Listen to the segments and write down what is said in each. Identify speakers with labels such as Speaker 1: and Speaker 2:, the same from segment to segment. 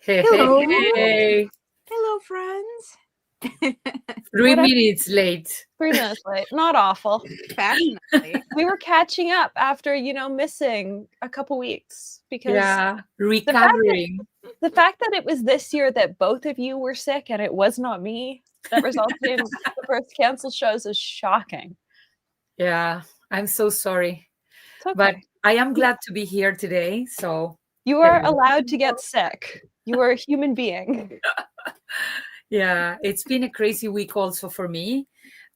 Speaker 1: Hey,
Speaker 2: Hello.
Speaker 1: hey.
Speaker 2: Hello, friends.
Speaker 1: 3 minutes late.
Speaker 3: 3 minutes late. Not awful.
Speaker 2: Fashionably.
Speaker 3: We were catching up after, missing a couple weeks because
Speaker 1: Yeah, recovering.
Speaker 3: the fact that it was this year that both of you were sick and it was not me that resulted in the first canceled shows is shocking.
Speaker 1: Yeah, I'm so sorry.
Speaker 3: It's okay.
Speaker 1: But I am glad to be here today. So,
Speaker 3: You are allowed to get sick. You are a human being.
Speaker 1: yeah, it's been a crazy week also for me.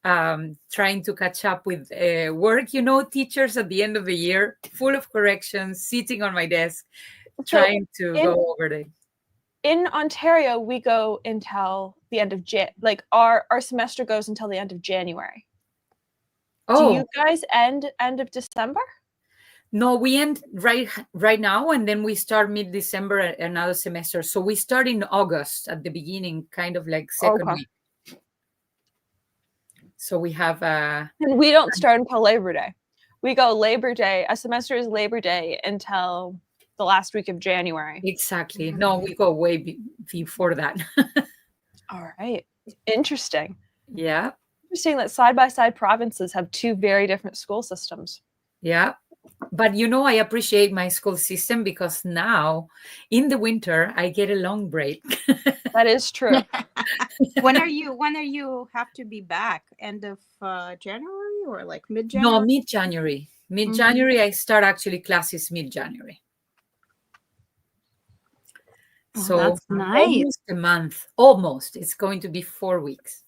Speaker 1: Trying to catch up with work. Teachers at the end of the year, full of corrections, sitting on my desk, trying to go over them.
Speaker 3: In Ontario, we go until the end of our semester goes until the end of January.
Speaker 1: Oh.
Speaker 3: Do you guys end of December?
Speaker 1: No, we end right now, and then we start mid-December another semester. So we start in August at the beginning, kind of like second week. So we have
Speaker 3: and we don't start until Labor Day. We go Labor Day. A semester is Labor Day until the last week of January.
Speaker 1: Exactly. No, we go way before that.
Speaker 3: All right. Interesting.
Speaker 1: Yeah.
Speaker 3: Interesting that side-by-side provinces have two very different school systems.
Speaker 1: Yeah. But I appreciate my school system because now in the winter I get a long break.
Speaker 3: That is true.
Speaker 2: When are you have to be back? End of January or like mid-January?
Speaker 1: No, mid-January. Mid-January, I start actually classes mid-January. So
Speaker 2: that's nice.
Speaker 1: Almost a month. Almost. It's going to be 4 weeks.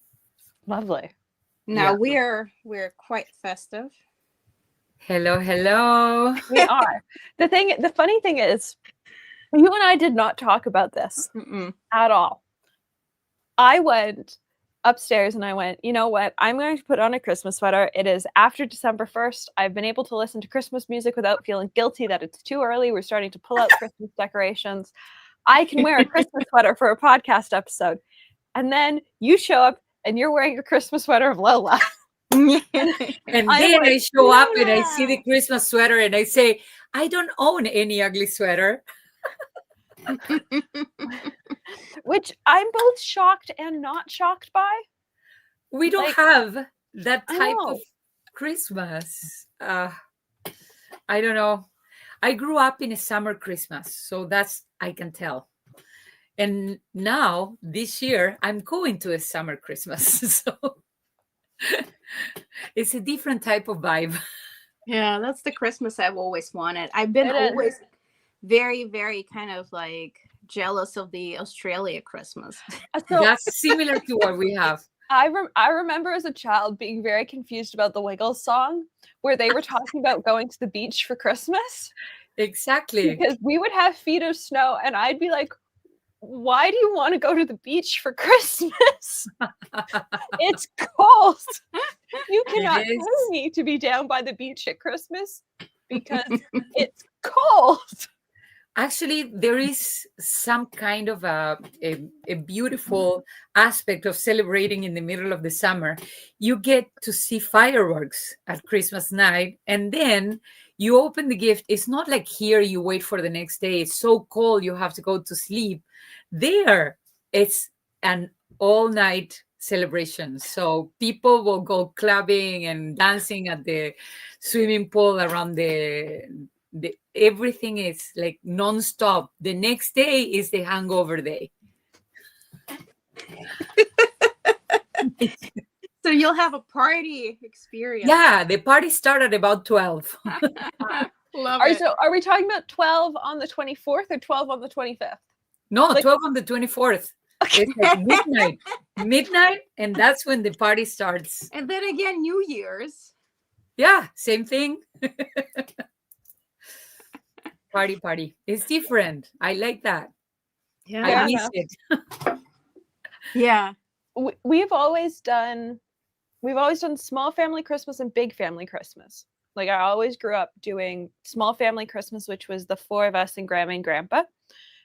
Speaker 3: Lovely.
Speaker 2: Now we're quite festive.
Speaker 1: Hello.
Speaker 3: We are. The funny thing is, you and I did not talk about this at all. I went upstairs and I went, you know what? I'm going to put on a Christmas sweater. It is after December 1st. I've been able to listen to Christmas music without feeling guilty that it's too early. We're starting to pull out Christmas decorations. I can wear a Christmas sweater for a podcast episode. And then you show up and you're wearing a Christmas sweater of Lola.
Speaker 1: And then I show up and I see the Christmas sweater and I say, I don't own any ugly sweater.
Speaker 3: Which I'm both shocked and not shocked by.
Speaker 1: We don't have that type of Christmas. I don't know. I grew up in a summer Christmas, so that's I can tell. And now this year I'm going to a summer Christmas. So it's a different type of vibe.
Speaker 2: Yeah, that's the Christmas I've always wanted. I've been always very, very kind of like jealous of the Australia Christmas.
Speaker 1: So, that's similar to what we have.
Speaker 3: I remember as a child being very confused about the Wiggles song where they were talking about going to the beach for Christmas.
Speaker 1: Exactly.
Speaker 3: Because we would have feet of snow and I'd be like, why do you want to go to the beach for Christmas? It's cold. You cannot tell me to be down by the beach at Christmas because it's cold.
Speaker 1: Actually, there is some kind of a beautiful aspect of celebrating in the middle of the summer. You get to see fireworks at Christmas night, and then you open the gift. It's not like here you wait for the next day. It's so cold, you have to go to sleep. There, it's an all-night celebration. So people will go clubbing and dancing at the swimming pool around everything is like non-stop. The next day is the hangover day.
Speaker 2: So you'll have a party experience.
Speaker 1: Yeah, the party started about 12.
Speaker 2: Love it.
Speaker 3: So are we talking about 12 on the 24th or 12 on the 25th?
Speaker 1: No, 12 on the 24th. Okay. It's like midnight, and that's when the party starts.
Speaker 2: And then again, New Year's.
Speaker 1: Yeah, same thing. Party. It's different. I like that.
Speaker 2: Yeah,
Speaker 1: I miss it.
Speaker 2: Yeah.
Speaker 3: We've always done small family Christmas and big family Christmas. Like I always grew up doing small family Christmas, which was the four of us and Grandma and Grandpa,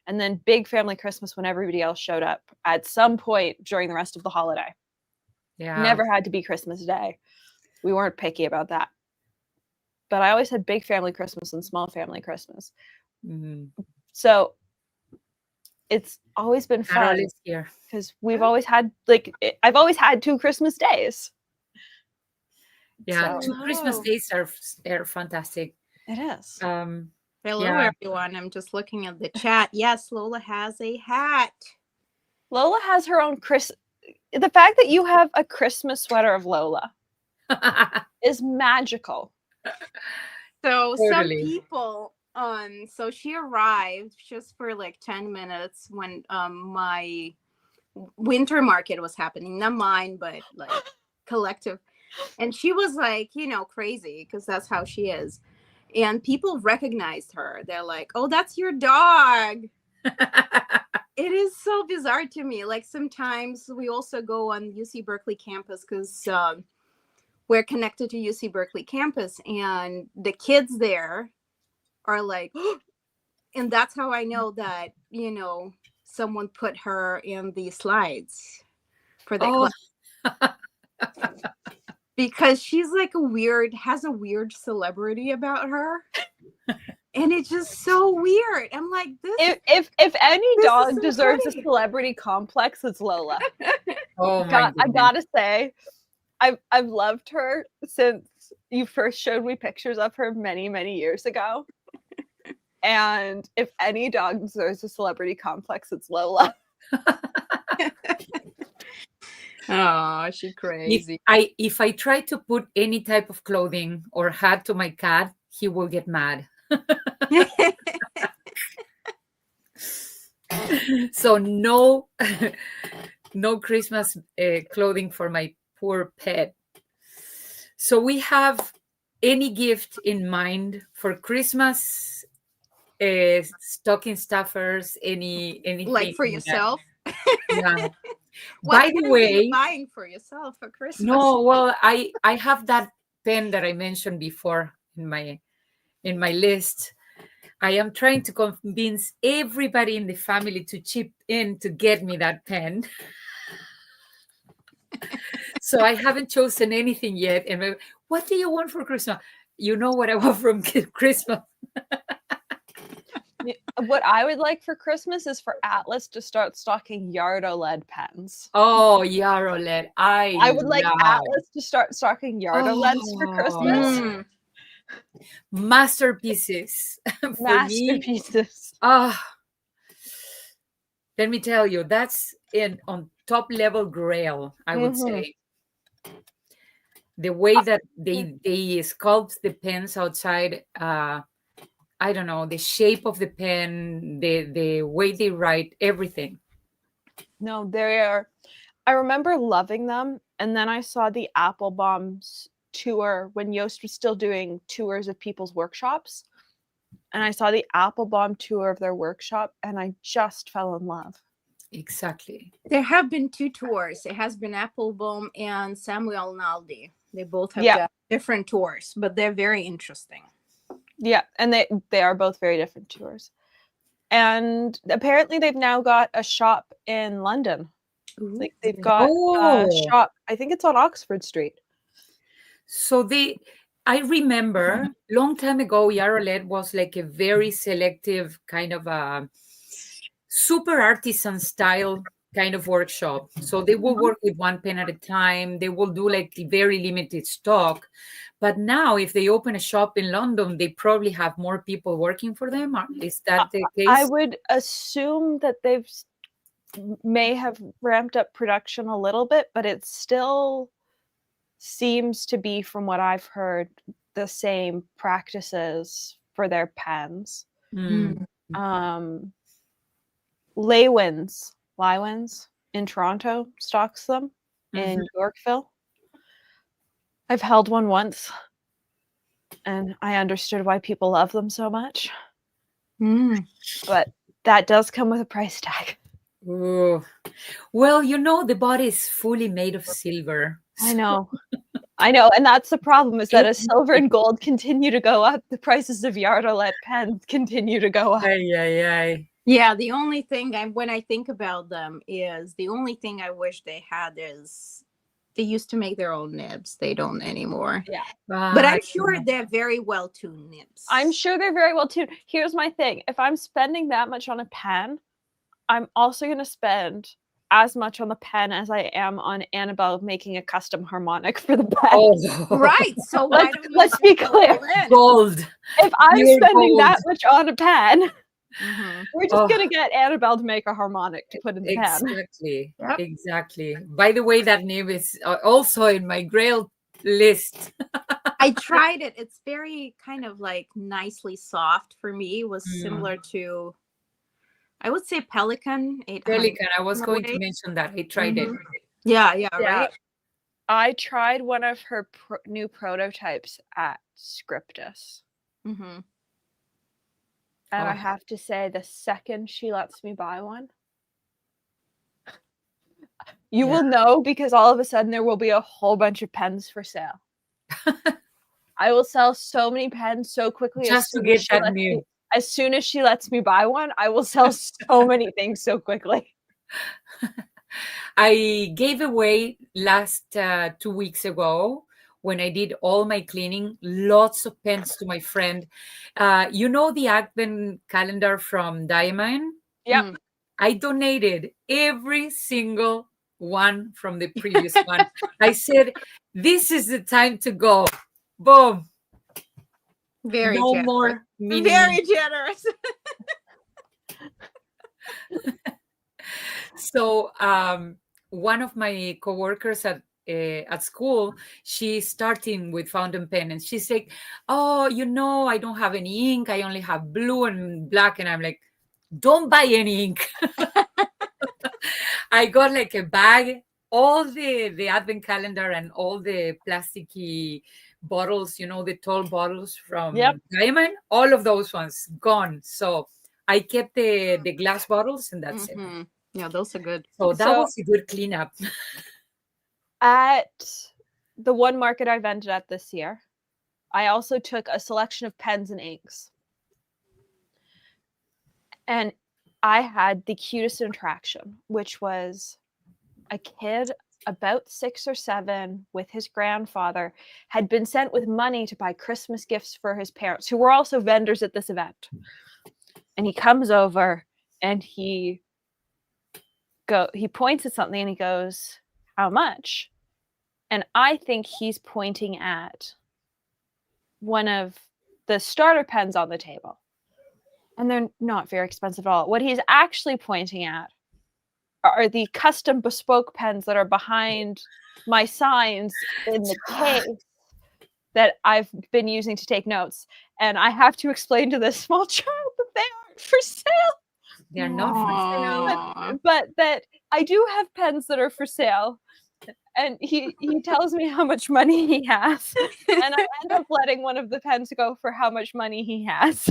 Speaker 3: and then big family Christmas when everybody else showed up at some point during the rest of the holiday.
Speaker 1: Yeah.
Speaker 3: Never had to be Christmas Day. We weren't picky about that. But I always had big family Christmas and small family Christmas.
Speaker 1: Mm-hmm.
Speaker 3: So it's always been
Speaker 1: Carol
Speaker 3: fun
Speaker 1: is here.
Speaker 3: because we've always had I've always had 2 Christmas days.
Speaker 1: Yeah,
Speaker 3: So-
Speaker 1: 2 Christmas days are fantastic.
Speaker 3: It is.
Speaker 2: Hello,
Speaker 1: Yeah.
Speaker 2: everyone. I'm just looking at the chat. Yes, Lola has a hat.
Speaker 3: Lola has her own the fact that you have a Christmas sweater of Lola is magical.
Speaker 2: So some
Speaker 1: Totally.
Speaker 2: people, so she arrived just for like 10 minutes when my winter market was happening. Not mine, but like collective. And she was like, crazy because that's how she is. And people recognized her. They're like, oh, that's your dog. It is so bizarre to me. Like sometimes we also go on UC Berkeley campus because we're connected to UC Berkeley campus, and the kids there are like, and that's how I know that, someone put her in the slides for the class. Because she's like has a weird celebrity about her. And it's just so weird. I'm like, this.
Speaker 3: If any
Speaker 2: this
Speaker 3: dog
Speaker 2: is so
Speaker 3: deserves
Speaker 2: funny.
Speaker 3: a celebrity complex, it's Lola.
Speaker 1: Oh my
Speaker 3: I
Speaker 1: goodness.
Speaker 3: gotta say, I've loved her since you first showed me pictures of her many, many years ago. And if any dog deserves a celebrity complex, it's Lola.
Speaker 2: Oh, she's crazy.
Speaker 1: If I try to put any type of clothing or hat to my cat, he will get mad. So no Christmas clothing for my poor pet. So we have any gift in mind for Christmas? Stocking stuffers, anything
Speaker 2: Like for yourself?
Speaker 1: Yeah.
Speaker 2: What
Speaker 1: By the
Speaker 2: pen are
Speaker 1: way,
Speaker 2: you buying for yourself for Christmas?
Speaker 1: no, well, I have that pen that I mentioned before in my list. I am trying to convince everybody in the family to chip in to get me that pen. So I haven't chosen anything yet. And what do you want for Christmas? You know what I want from Christmas.
Speaker 3: What I would like for Christmas is for Atlas to start stocking Yardo lead pens.
Speaker 1: Oh, Yarrow lead. I
Speaker 3: would like Atlas to start stocking Yardo leads for Christmas.
Speaker 1: Masterpieces for me.
Speaker 3: Masterpieces.
Speaker 1: Let me tell you, that's on top level grail, I would say. The way that they sculpt the pens outside, I don't know, the shape of the pen, the way they write, everything.
Speaker 3: No, they are. I remember loving them, and then I saw the Applebaum's tour when Yost was still doing tours of people's workshops, and I saw the Applebaum tour of their workshop, and I just fell in love.
Speaker 1: Exactly.
Speaker 2: There have been 2 tours. It has been Applebaum and Samuel Naldi. They both have got different tours, but they're very interesting.
Speaker 3: Yeah, and they are both very different tours. And apparently they've now got a shop in London. Like they've got a shop, I think it's on Oxford Street.
Speaker 1: So I remember long time ago, Yarrow lead was like a very selective kind of a super artisan style kind of workshop. So they will work with one pen at a time. They will do like the very limited stock. But now if they open a shop in London, they probably have more people working for them. Is that the case?
Speaker 3: I would assume that they've may have ramped up production a little bit, but it still seems to be, from what I've heard, the same practices for their pens. Lywins in Toronto stocks them in Yorkville. I've held one once, and I understood why people love them so much. But that does come with a price tag.
Speaker 1: Ooh. Well, the body is fully made of silver.
Speaker 3: I know. And that's the problem, is that as silver and gold continue to go up, the prices of Yardo lead pens continue to go up.
Speaker 2: Yeah, the only thing when I think about them is the only thing I wish they had is they used to make their own nibs. They don't anymore.
Speaker 3: Yeah.
Speaker 2: But I'm sure they're very well-tuned nibs.
Speaker 3: I'm sure they're very well tuned. Here's my thing. If I'm spending that much on a pen, I'm also going to spend as much on the pen as I am on Annabelle making a custom harmonic for the pen.
Speaker 1: Oh,
Speaker 2: Right. So why don't we
Speaker 3: let's
Speaker 2: just
Speaker 3: be
Speaker 2: go
Speaker 3: clear.
Speaker 2: all in?
Speaker 1: gold.
Speaker 3: If I'm
Speaker 1: Pure
Speaker 3: spending
Speaker 1: gold.
Speaker 3: that much on a pen,
Speaker 2: Mhm.
Speaker 3: we're just
Speaker 1: Oh,
Speaker 3: going to get Annabelle to make a harmonic to put in the pen.
Speaker 1: exactly.
Speaker 2: Yep.
Speaker 1: Exactly. By the way, that name is also in my Grail list.
Speaker 2: I tried it. It's very kind of like nicely soft for me. It was
Speaker 1: Mm.
Speaker 2: similar to, I would say, Pelican 800.
Speaker 1: Pelican. I was
Speaker 2: in a
Speaker 1: going to
Speaker 2: way.
Speaker 1: mention that. I tried it.
Speaker 2: Mhm. Yeah,
Speaker 3: Yeah.
Speaker 2: right.
Speaker 3: I tried one of her new prototypes at Scriptus.
Speaker 2: Mhm.
Speaker 3: And I
Speaker 1: Oh.
Speaker 3: have to say, the second she lets me buy one, you
Speaker 1: Yeah.
Speaker 3: will know, because all of a sudden there will be a whole bunch of pens for sale. I will sell so many pens so quickly.
Speaker 1: Just to get that name.
Speaker 3: As soon as she lets me buy one, I will sell so many things so quickly.
Speaker 1: I gave away last 2 weeks ago when I did all my cleaning, lots of pens to my friend. You know the Advent calendar from Diamond?
Speaker 3: Yep.
Speaker 2: Mm.
Speaker 1: I donated every single one from the previous one. I said, this is the time to go. Boom.
Speaker 2: Very
Speaker 1: No
Speaker 2: generous.
Speaker 1: more mini.
Speaker 2: Very generous.
Speaker 1: So one of my coworkers at school, she's starting with fountain pen, and she's like, "Oh, I don't have any ink. I only have blue and black." And I'm like, "Don't buy any ink." I got like a bag, all the advent calendar and all the plasticky bottles, the tall bottles from
Speaker 3: Yep.
Speaker 1: Diamond. All of those ones gone. So I kept the glass bottles, and that's it.
Speaker 2: Mhm. Yeah, those are good.
Speaker 1: So that
Speaker 3: So-
Speaker 1: was a good cleanup.
Speaker 3: At the one market I vended at this year, I also took a selection of pens and inks. And I had the cutest interaction, which was a kid about 6 or 7 with his grandfather had been sent with money to buy Christmas gifts for his parents, who were also vendors at this event. And he comes over and he points at something and he goes, "How much?" And I think he's pointing at one of the starter pens on the table. And they're not very expensive at all. What he's actually pointing at are the custom bespoke pens that are behind my signs in the case that I've been using to take notes. And I have to explain to this small child that they aren't for sale.
Speaker 1: They're not for sale.
Speaker 2: Aw.
Speaker 3: But that I do have pens that are for sale. And he tells me how much money he has. And I end up letting one of the pens go for how much money he has.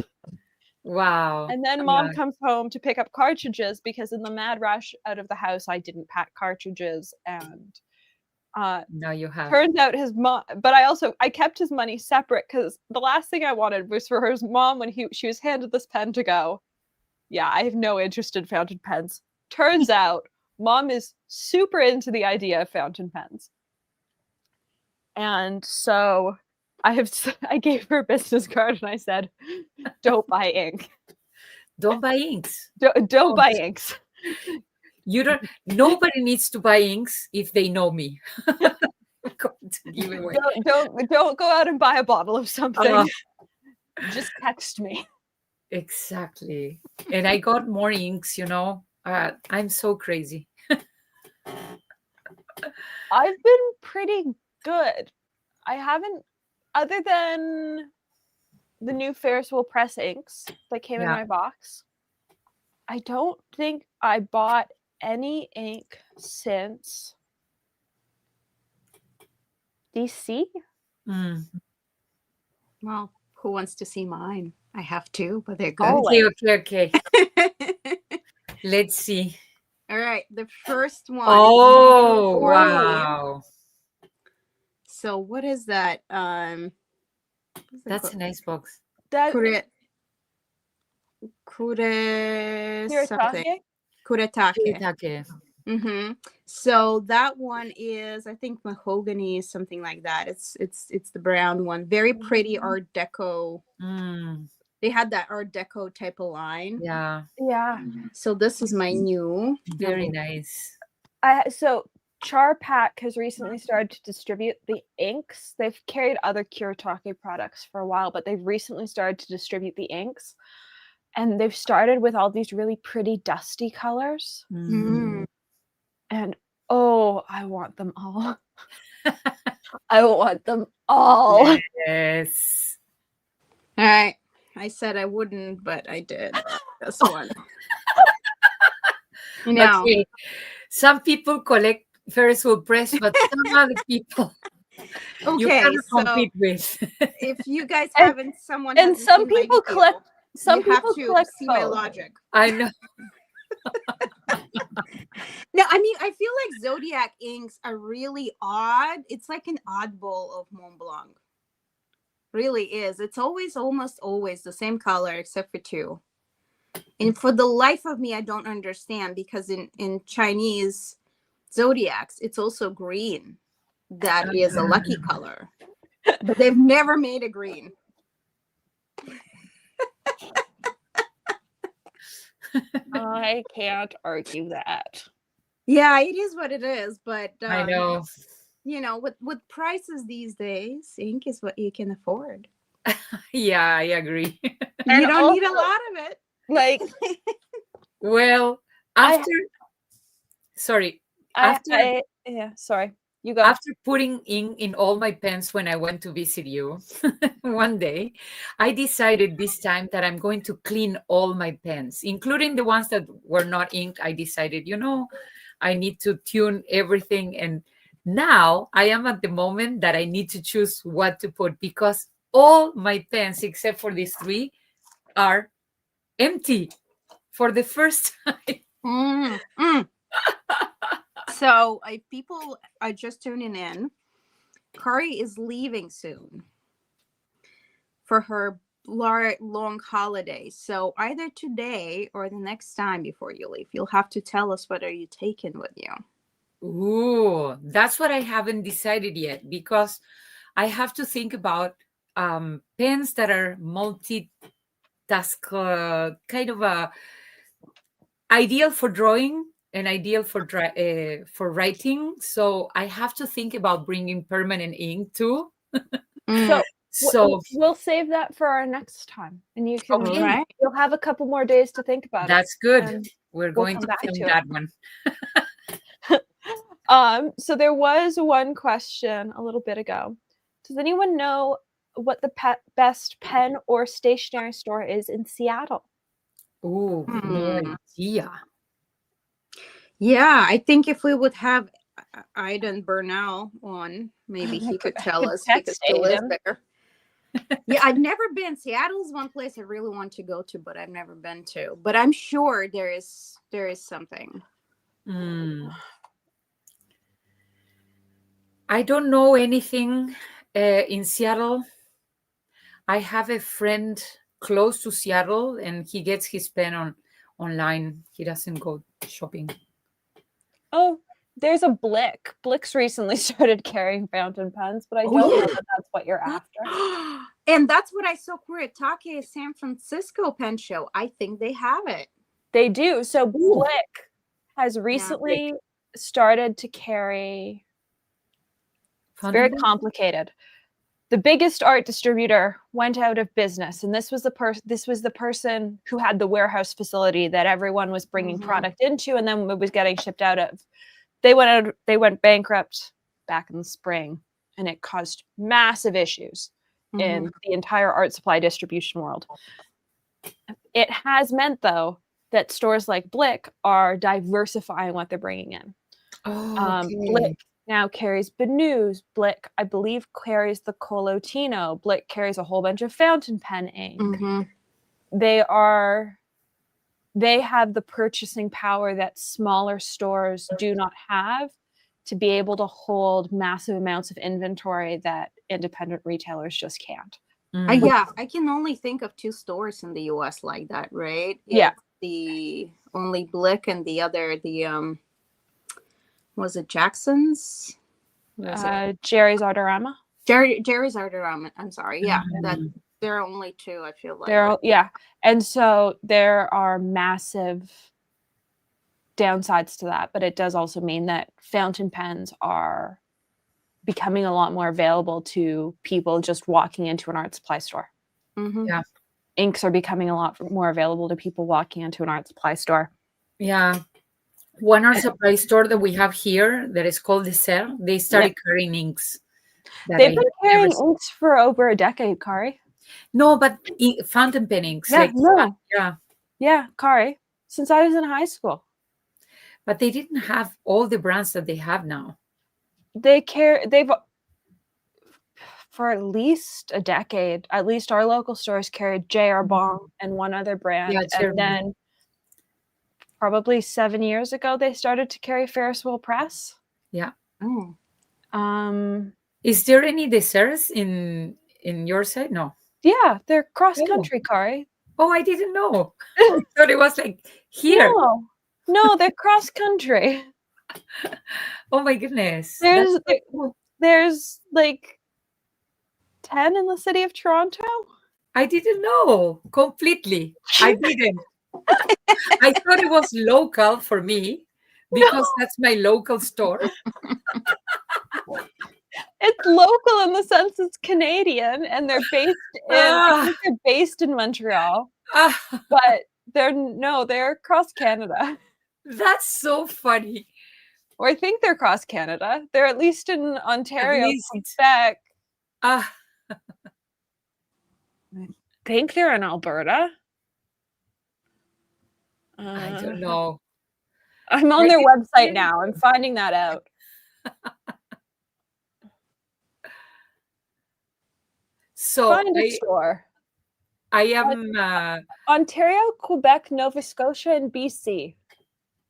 Speaker 1: Wow.
Speaker 3: And then mom comes home to pick up cartridges, because in the mad rush out of the house, I didn't pack cartridges. And
Speaker 1: Now you have.
Speaker 3: turns out his mom, but I kept his money separate, because the last thing I wanted was for his mom, when she was handed this pen, to go, "Yeah, I have no interest in fountain pens." Turns out mom is super into the idea of fountain pens. And so I gave her a business card and I said, "Don't buy ink.
Speaker 1: Don't buy inks.
Speaker 3: Don't buy inks."
Speaker 1: Nobody needs to buy inks if they know me. I'm going to give away.
Speaker 3: Don't go out and buy a bottle of something. Just text me.
Speaker 1: Exactly. And I got more inks, I'm so crazy.
Speaker 3: I've been pretty good. I haven't, other than the new Ferris wheel press inks that came in
Speaker 1: Yeah.
Speaker 3: my box, I don't think I bought any ink since DC.
Speaker 1: Mm.
Speaker 2: Well, who wants to see mine? I have two, but they're good.
Speaker 3: Always.
Speaker 1: Okay. Let's see.
Speaker 2: All right, the first one.
Speaker 1: Oh,
Speaker 2: is
Speaker 1: wow.
Speaker 2: So what is that?
Speaker 1: That's a nice box.
Speaker 2: Kure something. Kuretake.
Speaker 1: Shiitake.
Speaker 2: Mm-hmm. So that one is, I think, mahogany, something like that. It's the brown one. Very pretty Art Deco.
Speaker 1: Mm.
Speaker 2: they had that Art Deco type of line.
Speaker 1: Yeah,
Speaker 3: Yeah.
Speaker 2: So this is my new.
Speaker 1: very nice.
Speaker 3: So Charpak has recently started to distribute the inks. They've carried other Kuretake products for a while, but they've recently started to distribute the inks. And they've started with all these really pretty dusty colors.
Speaker 1: Mm.
Speaker 3: And oh, I want them all. I want them all.
Speaker 1: Yes.
Speaker 2: All right. I said I wouldn't, but I did. This one. You know.
Speaker 1: Okay. Some people collect Ferris wheel press, but some other people you
Speaker 2: Okay,
Speaker 1: cannot
Speaker 2: so
Speaker 1: compete with.
Speaker 2: if you guys
Speaker 3: And-
Speaker 2: haven't, someone
Speaker 3: And
Speaker 2: hasn't
Speaker 3: some
Speaker 2: seen my
Speaker 3: people
Speaker 2: video,
Speaker 3: collect. Some
Speaker 2: you have
Speaker 3: people
Speaker 2: to
Speaker 3: collect
Speaker 2: see my
Speaker 3: both.
Speaker 2: logic.
Speaker 1: I know.
Speaker 2: No, I mean, I feel like Zodiac inks are really odd. It's like an oddball of Mont Blanc. Really is. It's almost always the same color except for two. And for the life of me, I don't understand, because in Chinese zodiacs, it's also green. That is a lucky color. But they've never made a green.
Speaker 3: I can't argue that.
Speaker 2: Yeah, it is what it is. But
Speaker 1: I know.
Speaker 2: you know, with prices these days, ink is what you can afford.
Speaker 1: Yeah, I agree.
Speaker 3: And
Speaker 2: You don't need a
Speaker 3: also-
Speaker 2: lot of it.
Speaker 3: Like
Speaker 1: Well, after sorry, after
Speaker 3: yeah, sorry. You go.
Speaker 1: after putting ink in all my pens when I went to visit you one day, I decided this time that I'm going to clean all my pens, including the ones that were not inked. I decided, I need to tune everything. And now I am at the moment that I need to choose what to put, because all my pens, except for these three, are empty for the first time.
Speaker 2: Mm, mm. So, people are just tuning in. Kari is leaving soon for her long holiday. So either today or the next time before you leave, you'll have to tell us what are you taking with you.
Speaker 1: Ooh, that's what I haven't decided yet, because I have to think about pens that are multitask, kind of ideal for drawing and ideal for writing. So I have to think about bringing permanent ink too.
Speaker 3: So
Speaker 1: So
Speaker 3: we'll save that for our next time, and you can.
Speaker 1: Okay.
Speaker 2: Right.
Speaker 3: You'll have a couple more days to think about
Speaker 1: that's good.
Speaker 3: and
Speaker 1: We're
Speaker 3: we'll
Speaker 1: going
Speaker 3: come
Speaker 1: to
Speaker 3: back
Speaker 1: film
Speaker 3: to it.
Speaker 1: that one.
Speaker 3: it. So there was one question a little bit ago. Does anyone know what the best pen or stationery store is in Seattle?
Speaker 1: Ooh, no idea.
Speaker 2: Yeah, I think if we would have Aiden Bernal on, maybe he could tell us, because he lives there. Yeah, I've never been. Seattle's one place I really want to go to, but I've never been to. But I'm sure there is something.
Speaker 1: I don't know anything in Seattle. I have a friend close to Seattle, and he gets his pen online. He doesn't go shopping.
Speaker 3: Oh, there's a Blick. Blick's recently started carrying fountain pens, but I don't know that that's what you're after.
Speaker 2: And that's what I saw Kuretake San Francisco pen show. I think they have it.
Speaker 3: They do. So Blick has recently started to carry. It's very complicated. The biggest art distributor went out of business, and this was the person who had the warehouse facility that everyone was bringing product into, and then it was getting shipped out of. They went bankrupt back in the spring, and it caused massive issues in the entire art supply distribution world. It has meant, though, that stores like Blick are diversifying what they're bringing in. Blick now carries Benuse. Blick, I believe, carries the Colotino. Blick carries a whole bunch of fountain pen ink. They have the purchasing power that smaller stores do not have to be able to hold massive amounts of inventory that independent retailers just can't.
Speaker 2: Yeah, I can only think of 2 stores in the US like that, right?
Speaker 3: Yeah.
Speaker 2: It's the only Blick, and the other, was it Jackson's?
Speaker 3: Jerry's Artorama.
Speaker 2: Jerry's Artorama. I'm sorry. Yeah, There are only two, I feel like.
Speaker 3: Yeah. And so there are massive downsides to that, but it does also mean that fountain pens are becoming a lot more available to people just walking into an art supply store.
Speaker 2: Mm-hmm.
Speaker 1: Yeah.
Speaker 3: Inks are becoming a lot more available to people walking into an art supply store.
Speaker 1: Yeah. One art supply store that we have here that is called Dessert, they started carrying inks.
Speaker 3: They've been carrying inks for over a decade, Kari.
Speaker 1: No, but fountain pen inks.
Speaker 3: Yeah,
Speaker 1: Yeah,
Speaker 3: Kari, since I was in high school.
Speaker 1: But they didn't have all the brands that they have now.
Speaker 3: They've for at least a decade, at least our local stores carried J.R. Bong and one other brand.
Speaker 1: Yeah,
Speaker 3: and then probably 7 years ago, they started to carry Ferris Wheel Press.
Speaker 1: Yeah.
Speaker 3: Oh.
Speaker 1: Is there any desserts in your side? No.
Speaker 3: Yeah, they're cross country, Kari.
Speaker 1: Oh, I didn't know. I thought it was like here.
Speaker 3: No, they're cross country.
Speaker 1: Oh my goodness.
Speaker 3: There's like 10 in the city of Toronto.
Speaker 1: I didn't know completely. I didn't. I thought it was local for me because that's my local store.
Speaker 3: It's local in the sense it's Canadian, and they're based in Montreal. But they're across Canada.
Speaker 1: That's so funny.
Speaker 3: Or I think they're across Canada. They're at least in Ontario, Quebec. I think they're in Alberta.
Speaker 1: I don't know.
Speaker 3: I'm on their website now. I'm finding that out.
Speaker 1: So
Speaker 3: find a store.
Speaker 1: I am
Speaker 3: Ontario, Quebec, Nova Scotia, and BC.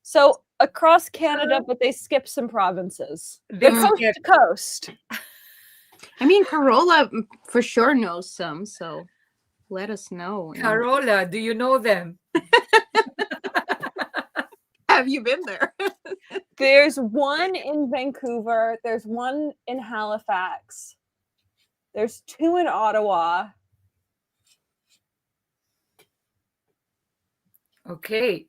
Speaker 3: So across Canada, but they skip some provinces. They're coast to coast.
Speaker 2: I mean, Carola for sure knows some, so let us know.
Speaker 1: Carola, do you know them?
Speaker 2: Have you been there?
Speaker 3: There's one in Vancouver. There's one in Halifax. There's two in Ottawa.
Speaker 1: Okay.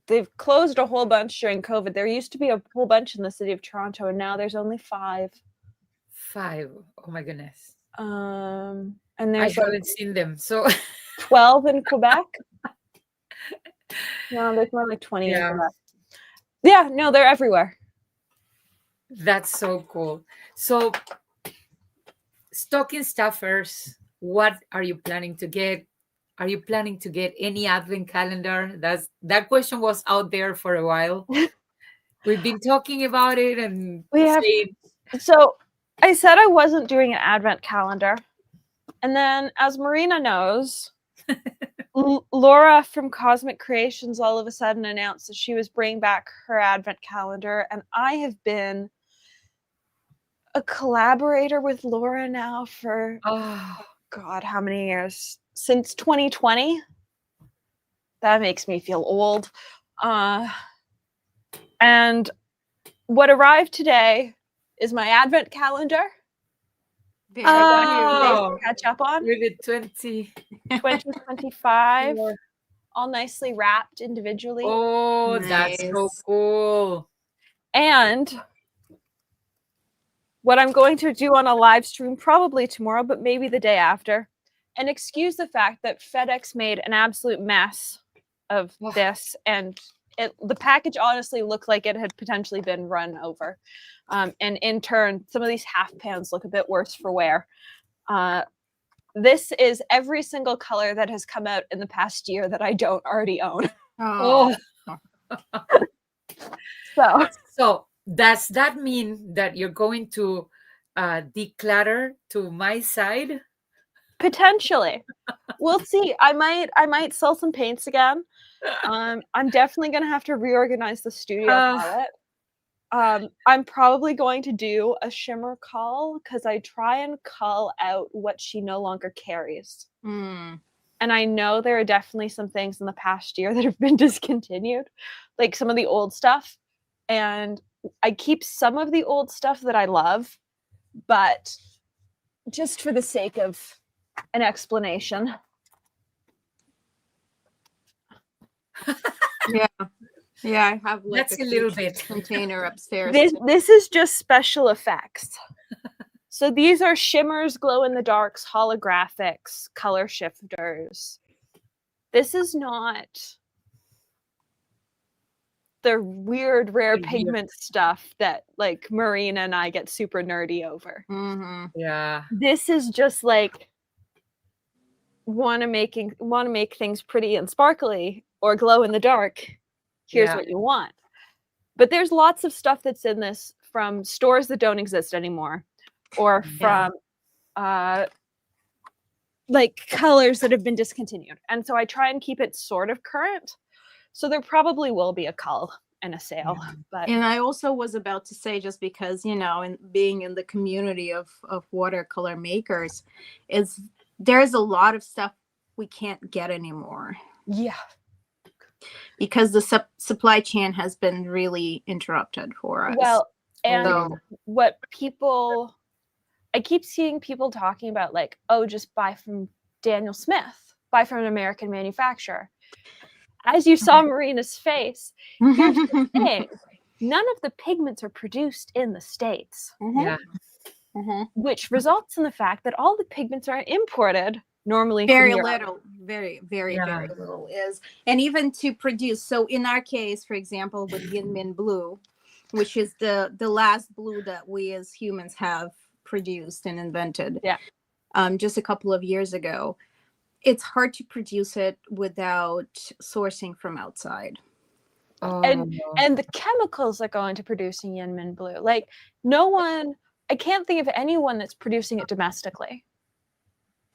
Speaker 3: They've closed a whole bunch during COVID. There used to be a whole bunch in the city of Toronto, and now there's only 5.
Speaker 1: 5. Oh my goodness.
Speaker 3: And there's
Speaker 1: I haven't seen them. So
Speaker 3: 12 in Quebec. No, there's more like 20 in Quebec. Yeah, no, they're everywhere.
Speaker 1: That's so cool. So stocking stuffers, what are you planning to get? Are you planning to get any advent calendar? That question was out there for a while. We've been talking about it, and
Speaker 3: so I said I wasn't doing an advent calendar. And then, as Marina knows, Laura from Cosmic Creations all of a sudden announced that she was bringing back her advent calendar. And I have been a collaborator with Laura now for, God, how many years? Since 2020. That makes me feel old. And what arrived today is my advent calendar. Catch up on.
Speaker 1: Really
Speaker 3: 2025. All nicely wrapped individually.
Speaker 1: Oh, nice. That's so cool.
Speaker 3: And what I'm going to do on a live stream probably tomorrow, but maybe the day after, and excuse the fact that FedEx made an absolute mess of this, and the package honestly looked like it had potentially been run over. And in turn, some of these half pans look a bit worse for wear. This is every single color that has come out in the past year that I don't already own.
Speaker 1: So does that mean that you're going to declutter to my side?
Speaker 3: Potentially. We'll see. I might sell some paints again. I'm definitely gonna have to reorganize the studio palette. I'm probably going to do a shimmer cull because I try and cull out what she no longer carries. And I know there are definitely some things in the past year that have been discontinued, like some of the old stuff. And I keep some of the old stuff that I love, but just for the sake of an explanation.
Speaker 2: Yeah, I have like
Speaker 1: That's a little
Speaker 2: huge
Speaker 1: bit.
Speaker 2: container upstairs.
Speaker 3: This is just special effects. So these are shimmers, glow in the darks, holographics, color shifters. This is not the weird, rare pigment stuff that like Marina and I get super nerdy over.
Speaker 1: Yeah.
Speaker 3: This is just like want to make things pretty and sparkly or glow in the dark. Here's what you want. But there's lots of stuff that's in this from stores that don't exist anymore, or from like colors that have been discontinued. And so I try and keep it sort of current. So there probably will be a cull and a sale. But
Speaker 2: And I also was about to say, just because, you know, in being in the community of watercolor makers, there's a lot of stuff we can't get anymore.
Speaker 3: Yeah.
Speaker 2: Because the supply chain has been really interrupted for us.
Speaker 3: Well, and what people, I keep seeing people talking about like, oh, just buy from Daniel Smith, buy from an American manufacturer. As you saw Marina's face, here's the thing. None of the pigments are produced in the States. Which results in the fact that all the pigments are imported normally
Speaker 2: very
Speaker 3: from
Speaker 2: little, very little is. And even to produce, so in our case, for example, with Yin Min Blue, which is the last blue that we as humans have produced and invented just a couple of years ago, it's hard to produce it without sourcing from outside.
Speaker 3: And the chemicals that go into producing Yin Min Blue, like I can't think of anyone that's producing it domestically.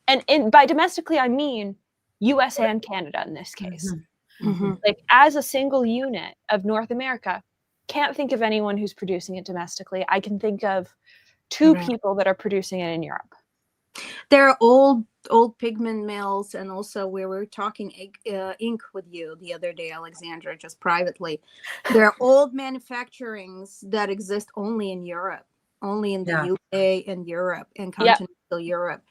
Speaker 3: And by domestically, I mean US and Canada in this case. Like as a single unit of North America, can't think of anyone who's producing it domestically. I can think of two people that are producing it in Europe.
Speaker 2: There are old pigment mills, and also we were talking ink with you the other day, Alexandra, just privately. There are old manufacturings that exist only in Europe, only in the UK and Europe and continental Europe.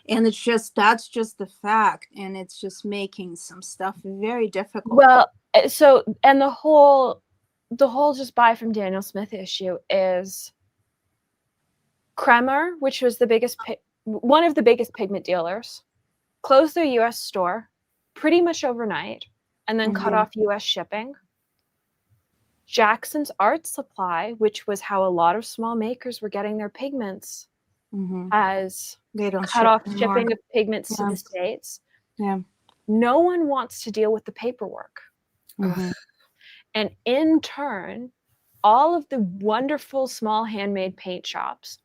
Speaker 2: And that's just the fact, and it's just making some stuff very difficult.
Speaker 3: Well, so, and the whole just buy from Daniel Smith issue is Kremer, which was one of the biggest pigment dealers, closed their US store pretty much overnight and then cut off US shipping. Jackson's Art Supply, which was how a lot of small makers were getting their pigments, has cut off shipping of pigments to the States. No one wants to deal with the paperwork. And in turn, all of the wonderful small handmade paint shops,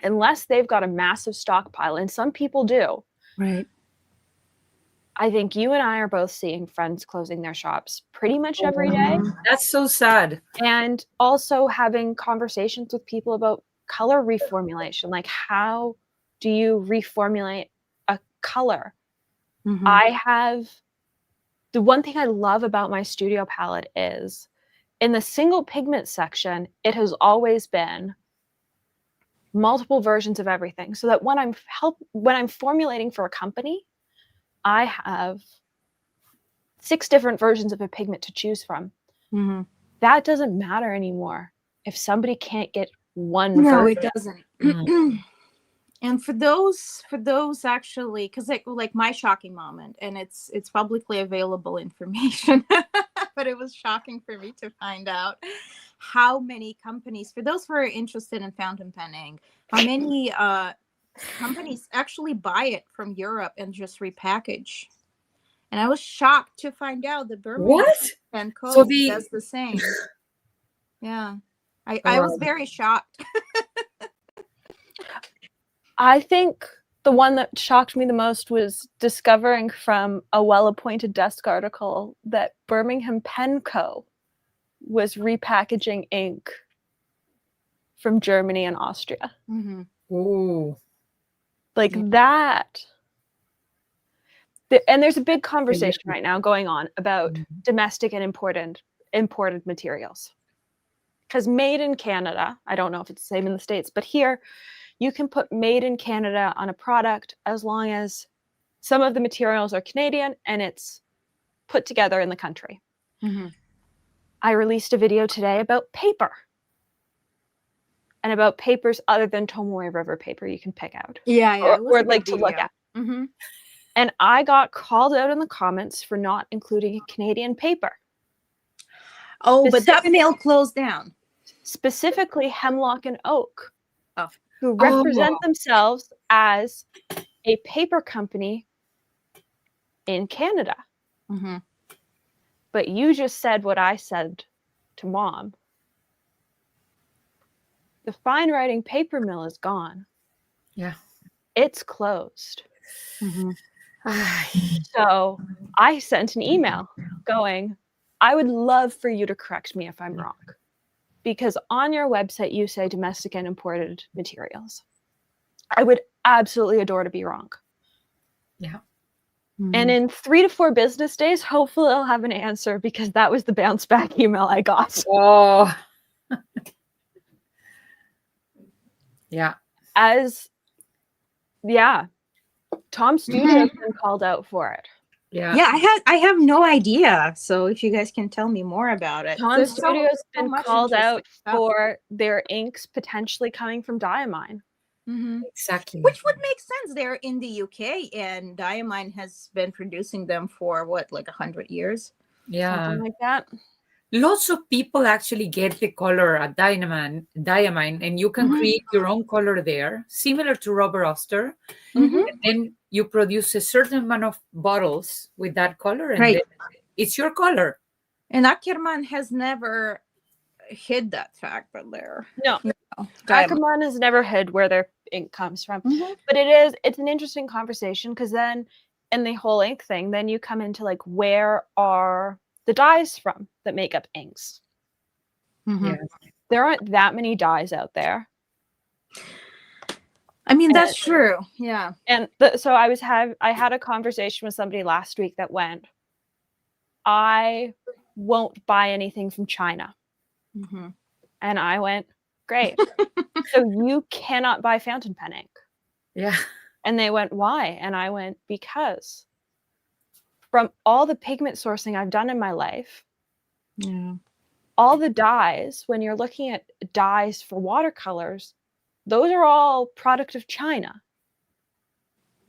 Speaker 3: unless they've got a massive stockpile, and some people do.
Speaker 2: Right.
Speaker 3: I think you and I are both seeing friends closing their shops pretty much every day.
Speaker 1: That's so sad.
Speaker 3: And also having conversations with people about color reformulation. Like, how do you reformulate a color? The one thing I love about my studio palette is in the single pigment section, it has always been multiple versions of everything, so that when I'm formulating for a company, I have 6 different versions of a pigment to choose from. That doesn't matter anymore if somebody can't get one version.
Speaker 2: It doesn't. And for those actually, because like my shocking moment, and it's publicly available information, but it was shocking for me to find out how many companies, for those who are interested in fountain penning, how many companies actually buy it from Europe and just repackage. And I was shocked to find out that Birmingham and Co. does the same. Yeah. I was very shocked.
Speaker 3: I think the one that shocked me the most was discovering from a well-appointed desk article that Birmingham Pen Co. was repackaging ink from Germany and Austria.
Speaker 1: Ooh.
Speaker 3: Like that. And there's a big conversation right now going on about domestic and imported materials. Because made in Canada, I don't know if it's the same in the States, but here you can put made in Canada on a product as long as some of the materials are Canadian and it's put together in the country.
Speaker 2: Mm-hmm.
Speaker 3: I released a video today about paper and about papers other than Tomoe River paper you can pick out.
Speaker 2: Yeah, yeah. It was
Speaker 3: Or
Speaker 2: a good
Speaker 3: like to look
Speaker 2: video.
Speaker 3: at.
Speaker 2: Mm-hmm.
Speaker 3: And I got called out in the comments for not including a Canadian paper.
Speaker 2: Oh, but that mill closed down.
Speaker 3: Specifically Hemlock and Oak, who
Speaker 1: Oh.
Speaker 3: represent themselves as a paper company in Canada.
Speaker 2: Mm-hmm.
Speaker 3: But you just said what I said to Mom. The fine writing paper mill is gone.
Speaker 1: Yeah.
Speaker 3: It's closed.
Speaker 2: Mm-hmm.
Speaker 3: So I sent an email going, I would love for you to correct me if I'm wrong. Because on your website, you say domestic and imported materials. I would absolutely adore to be wrong.
Speaker 1: Yeah.
Speaker 2: Mm-hmm.
Speaker 3: And in 3 to 4 business days, hopefully I'll have an answer, because that was the bounce back email I got.
Speaker 1: Oh. Yeah.
Speaker 3: Tom Studio's been called out for it.
Speaker 1: Yeah.
Speaker 2: Yeah, I have no idea. So if you guys can tell me more about it.
Speaker 3: Tom
Speaker 2: There's
Speaker 3: Studio's
Speaker 2: so
Speaker 3: been
Speaker 2: much
Speaker 3: called
Speaker 2: interesting
Speaker 3: out
Speaker 2: stuff.
Speaker 3: for their inks potentially coming from Diamine.
Speaker 2: Mm-hmm.
Speaker 1: Exactly.
Speaker 2: Which would make sense. They're in the UK, and Diamine has been producing them for what, like 100 years?
Speaker 1: Yeah.
Speaker 3: Something like that.
Speaker 1: Lots of people actually get the color at Diamine, and you can
Speaker 2: Mhm.
Speaker 1: create your own color there, similar to rubber Oster.
Speaker 2: Mm-hmm.
Speaker 1: And then you produce a certain amount of bottles with that color, and
Speaker 2: Right.
Speaker 1: then it's your color.
Speaker 2: And Ackerman has never hid that fact, but they're
Speaker 3: No,
Speaker 2: Diamine.
Speaker 3: Ackerman has never hid where their ink comes from.
Speaker 2: Mhm.
Speaker 3: But it's an interesting conversation, because then in the whole ink thing, then you come into like, where are the dyes from that make up inks?
Speaker 2: Mhm.
Speaker 1: Yeah.
Speaker 3: There aren't that many dyes out there.
Speaker 2: I mean, that's true. Yeah.
Speaker 3: And so I had a conversation with somebody last week that went, I won't buy anything from China.
Speaker 2: Mm-hmm.
Speaker 3: And I went, great. So you cannot buy fountain pen ink.
Speaker 1: Yeah.
Speaker 3: And they went, why? And I went, because from all the pigment sourcing I've done in my life,
Speaker 2: Yeah.
Speaker 3: all the dyes, when you're looking at dyes for watercolors, those are all product of China.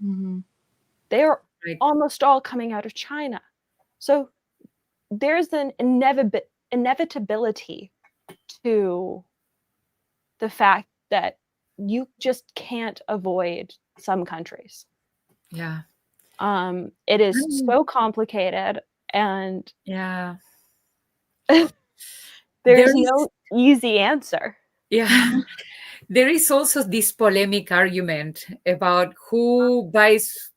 Speaker 2: Mm-hmm.
Speaker 3: They are
Speaker 1: Right.
Speaker 3: almost all coming out of China. So there's an inevitability to the fact that you just can't avoid some countries.
Speaker 1: Yeah.
Speaker 3: It is so complicated, and
Speaker 1: Yeah.
Speaker 3: there's
Speaker 1: There is-
Speaker 3: no easy answer.
Speaker 1: Yeah. There is also this polemic argument about who buys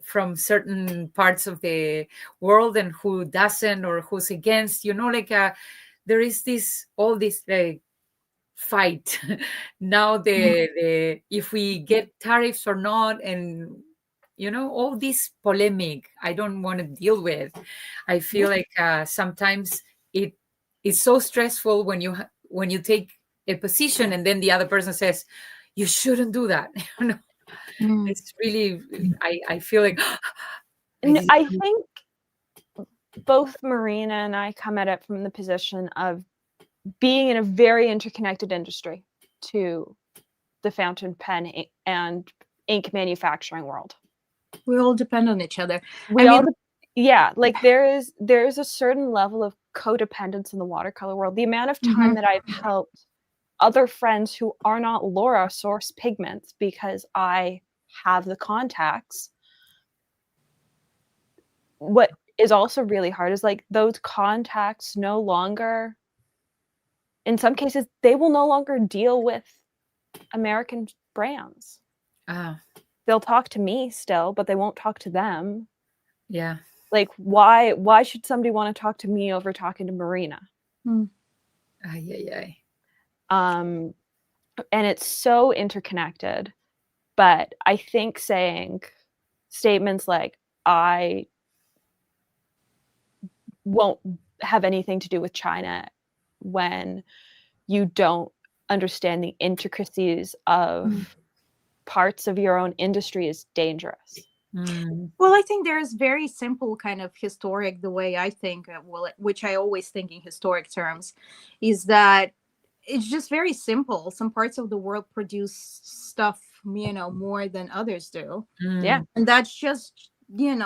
Speaker 1: from certain parts of the world and who doesn't, or who's against, like there is all this fight now, the if we get tariffs or not, and all this polemic I don't want to deal with. I feel like sometimes it is so stressful when you take a position and then the other person says you shouldn't do that.
Speaker 2: Mm.
Speaker 1: It's really, I feel like
Speaker 3: I think both Marina and I come at it from the position of being in a very interconnected industry to the fountain pen and ink manufacturing world.
Speaker 2: We all depend on each other.
Speaker 3: Like there's a certain level of codependence in the watercolor world. The amount of time that I've helped other friends who are not Laura source pigments because I have the contacts. What is also really hard is like those contacts no longer, in some cases, they will no longer deal with American brands. They'll talk to me still, but they won't talk to them.
Speaker 1: Yeah.
Speaker 3: Like, why should somebody want to talk to me over talking to Marina?
Speaker 1: Yeah.
Speaker 3: And it's so interconnected. But I think saying statements like, I won't have anything to do with China, when you don't understand the intricacies of parts of your own industry is dangerous.
Speaker 2: Well, I think there's very simple kind of historic, the way I think, which I always think in historic terms, is that it's just very simple. Some parts of the world produce stuff, more than others do.
Speaker 3: Yeah.
Speaker 2: And that's just,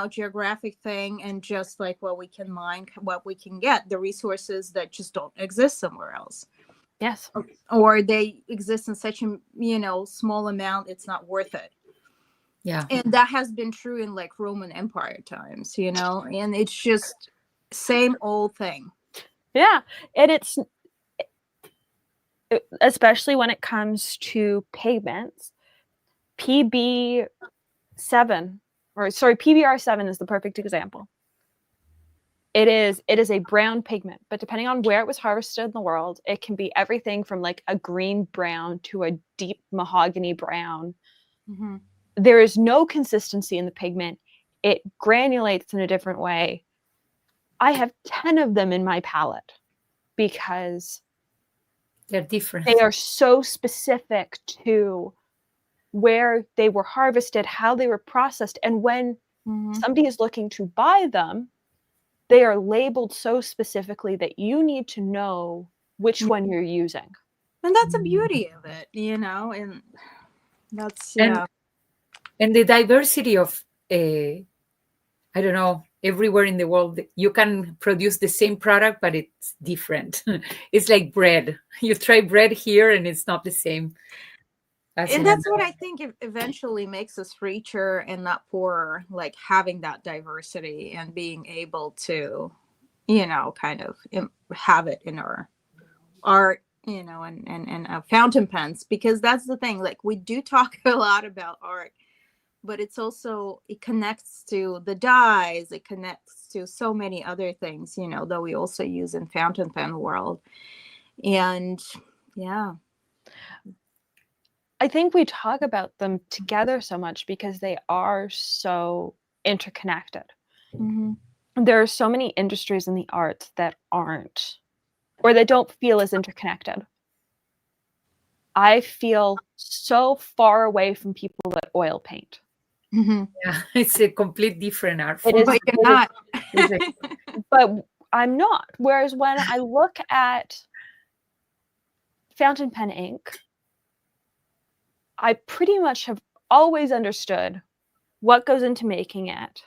Speaker 2: geographic thing, and just like what we can mine, what we can get, the resources that just don't exist somewhere else.
Speaker 3: Yes.
Speaker 2: Or they exist in such a, small amount, it's not worth it.
Speaker 1: Yeah.
Speaker 2: And that has been true in like Roman Empire times, and it's just same old thing.
Speaker 3: Yeah. And it's, especially when it comes to pigments, PBR7 is the perfect example. It is a brown pigment, but depending on where it was harvested in the world, it can be everything from like a green brown to a deep mahogany brown.
Speaker 2: Mm-hmm.
Speaker 3: There is no consistency in the pigment. It granulates in a different way. I have 10 of them in my palette because
Speaker 1: they're different.
Speaker 3: They are so specific to where they were harvested, how they were processed, and when somebody is looking to buy them, they are labeled so specifically that you need to know which one you're using.
Speaker 2: And that's the beauty of it, and that's,
Speaker 1: And the diversity of, I don't know, everywhere in the world, you can produce the same product, but it's different. It's like bread. You try bread here and it's not the same.
Speaker 2: And that's what I think eventually makes us richer and not poorer, like having that diversity and being able to, kind of have it in our art, and fountain pens, because that's the thing. Like, we do talk a lot about art, but it's also, it connects to the dyes, it connects to so many other things, that we also use in fountain pen world. And yeah.
Speaker 3: I think we talk about them together so much because they are so interconnected.
Speaker 2: Mm-hmm.
Speaker 3: There are so many industries in the arts that aren't, or that don't feel as interconnected. I feel so far away from people that oil paint.
Speaker 2: Mm-hmm.
Speaker 1: Yeah, it's a complete different art
Speaker 3: form.
Speaker 2: But you're not.
Speaker 3: But I'm not. Whereas when I look at fountain pen ink, I pretty much have always understood what goes into making it,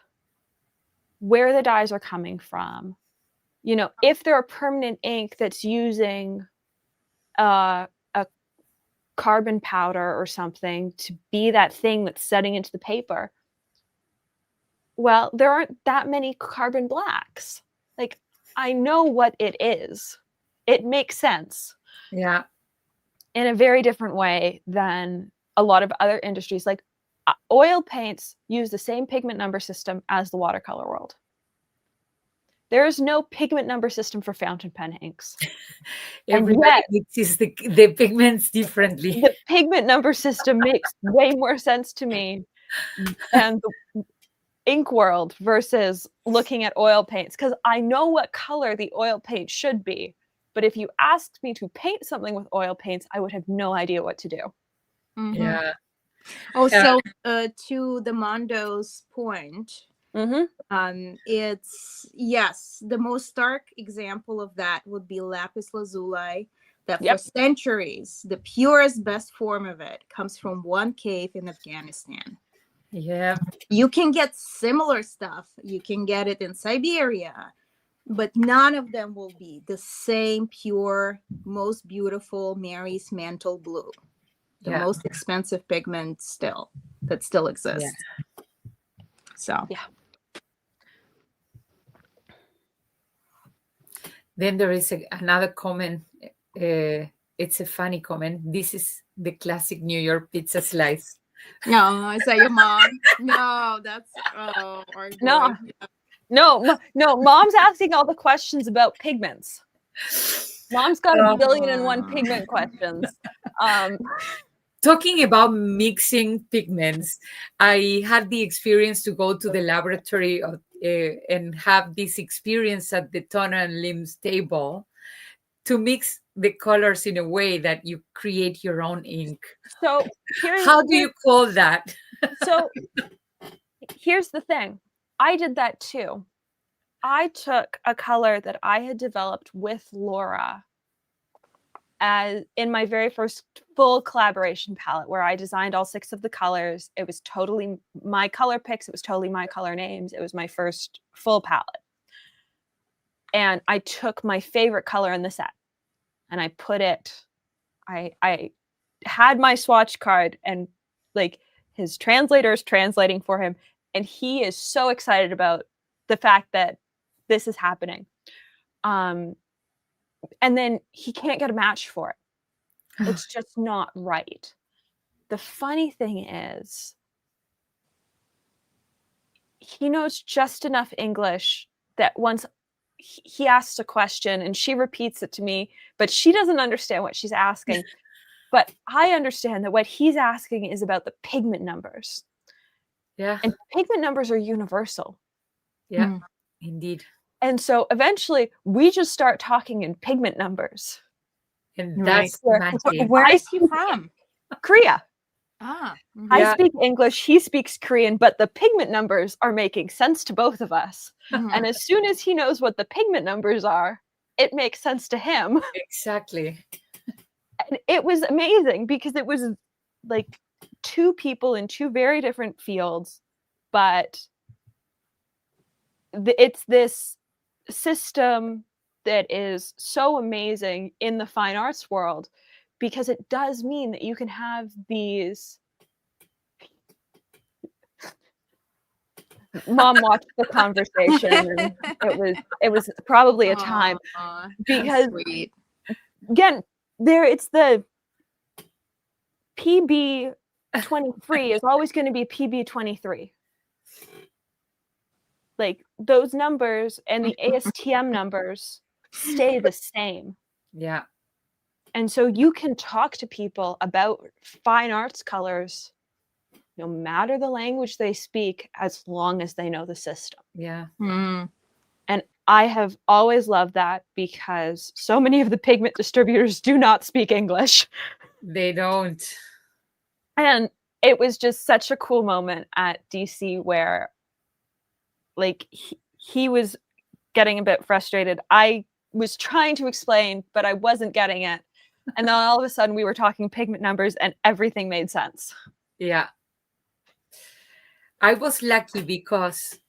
Speaker 3: where the dyes are coming from. If they're a permanent ink that's using a carbon powder or something to be that thing that's setting into the paper, well, there aren't that many carbon blacks. Like, I know what it is. It makes sense.
Speaker 1: Yeah.
Speaker 3: In a very different way than a lot of other industries. Like, oil paints use the same pigment number system as the watercolor world. There is no pigment number system for fountain pen inks.
Speaker 1: Everybody mixes the pigments differently.
Speaker 3: The pigment number system makes way more sense to me than the ink world versus looking at oil paints, because I know what color the oil paint should be. But if you asked me to paint something with oil paints, I would have no idea what to do.
Speaker 2: Mm-hmm.
Speaker 1: Yeah.
Speaker 2: So to the Mondo's point, it's, yes, the most stark example of that would be lapis lazuli, that for centuries, the purest, best form of it comes from one cave in Afghanistan.
Speaker 1: Yeah.
Speaker 2: You can get similar stuff. You can get it in Siberia, but none of them will be the same pure, most beautiful Mary's Mantle Blue, the most expensive pigment that still exists.
Speaker 1: Yeah.
Speaker 2: So
Speaker 1: Then there is another comment. It's a funny comment. This is the classic New York pizza slice.
Speaker 2: No, is that your mom? No, that's
Speaker 3: No. Mom's asking all the questions about pigments. Mom's got a billion and one pigment questions.
Speaker 1: Talking about mixing pigments, I had the experience to go to the laboratory and have this experience at the Toner and Limbs table to mix the colors in a way that you create your own ink.
Speaker 3: So
Speaker 1: How do you call that?
Speaker 3: So here's the thing. I did that too. I took a color that I had developed with Laura as in my very first full collaboration palette, where I designed all 6 of the colors. It was totally my color picks. It was totally my color names. It was my first full palette. And I took my favorite color in the set and I put it, I had my swatch card, and like his translator is translating for him. And he is so excited about the fact that this is happening. And then he can't get a match for it. It's just not right. The funny thing is, he knows just enough English that once he asks a question and she repeats it to me, but she doesn't understand what she's asking. But I understand that what he's asking is about the pigment numbers.
Speaker 1: Yeah.
Speaker 3: And pigment numbers are universal.
Speaker 1: Yeah, indeed.
Speaker 3: And so eventually we just start talking in pigment numbers.
Speaker 1: And that's magic.
Speaker 2: Where is he from?
Speaker 3: Korea.
Speaker 2: Ah.
Speaker 3: I speak English, he speaks Korean, but the pigment numbers are making sense to both of us. And as soon as he knows what the pigment numbers are, it makes sense to him.
Speaker 1: Exactly.
Speaker 3: And it was amazing because it was like 2 people in 2 very different fields, but it's this system that is so amazing in the fine arts world, because it does mean that you can have these. Mom watched the conversation, and it was probably a time, because again, it's the PB 23 is always going to be PB 23. Like those numbers and the ASTM numbers stay the same.
Speaker 1: Yeah.
Speaker 3: And so you can talk to people about fine arts colors no matter the language they speak, as long as they know the system.
Speaker 1: Yeah.
Speaker 3: And I have always loved that, because so many of the pigment distributors do not speak English.
Speaker 1: They don't.
Speaker 3: And it was just such a cool moment at DC where, like, he was getting a bit frustrated. I was trying to explain, but I wasn't getting it. And then all of a sudden we were talking pigment numbers and everything made sense.
Speaker 1: Yeah. I was lucky because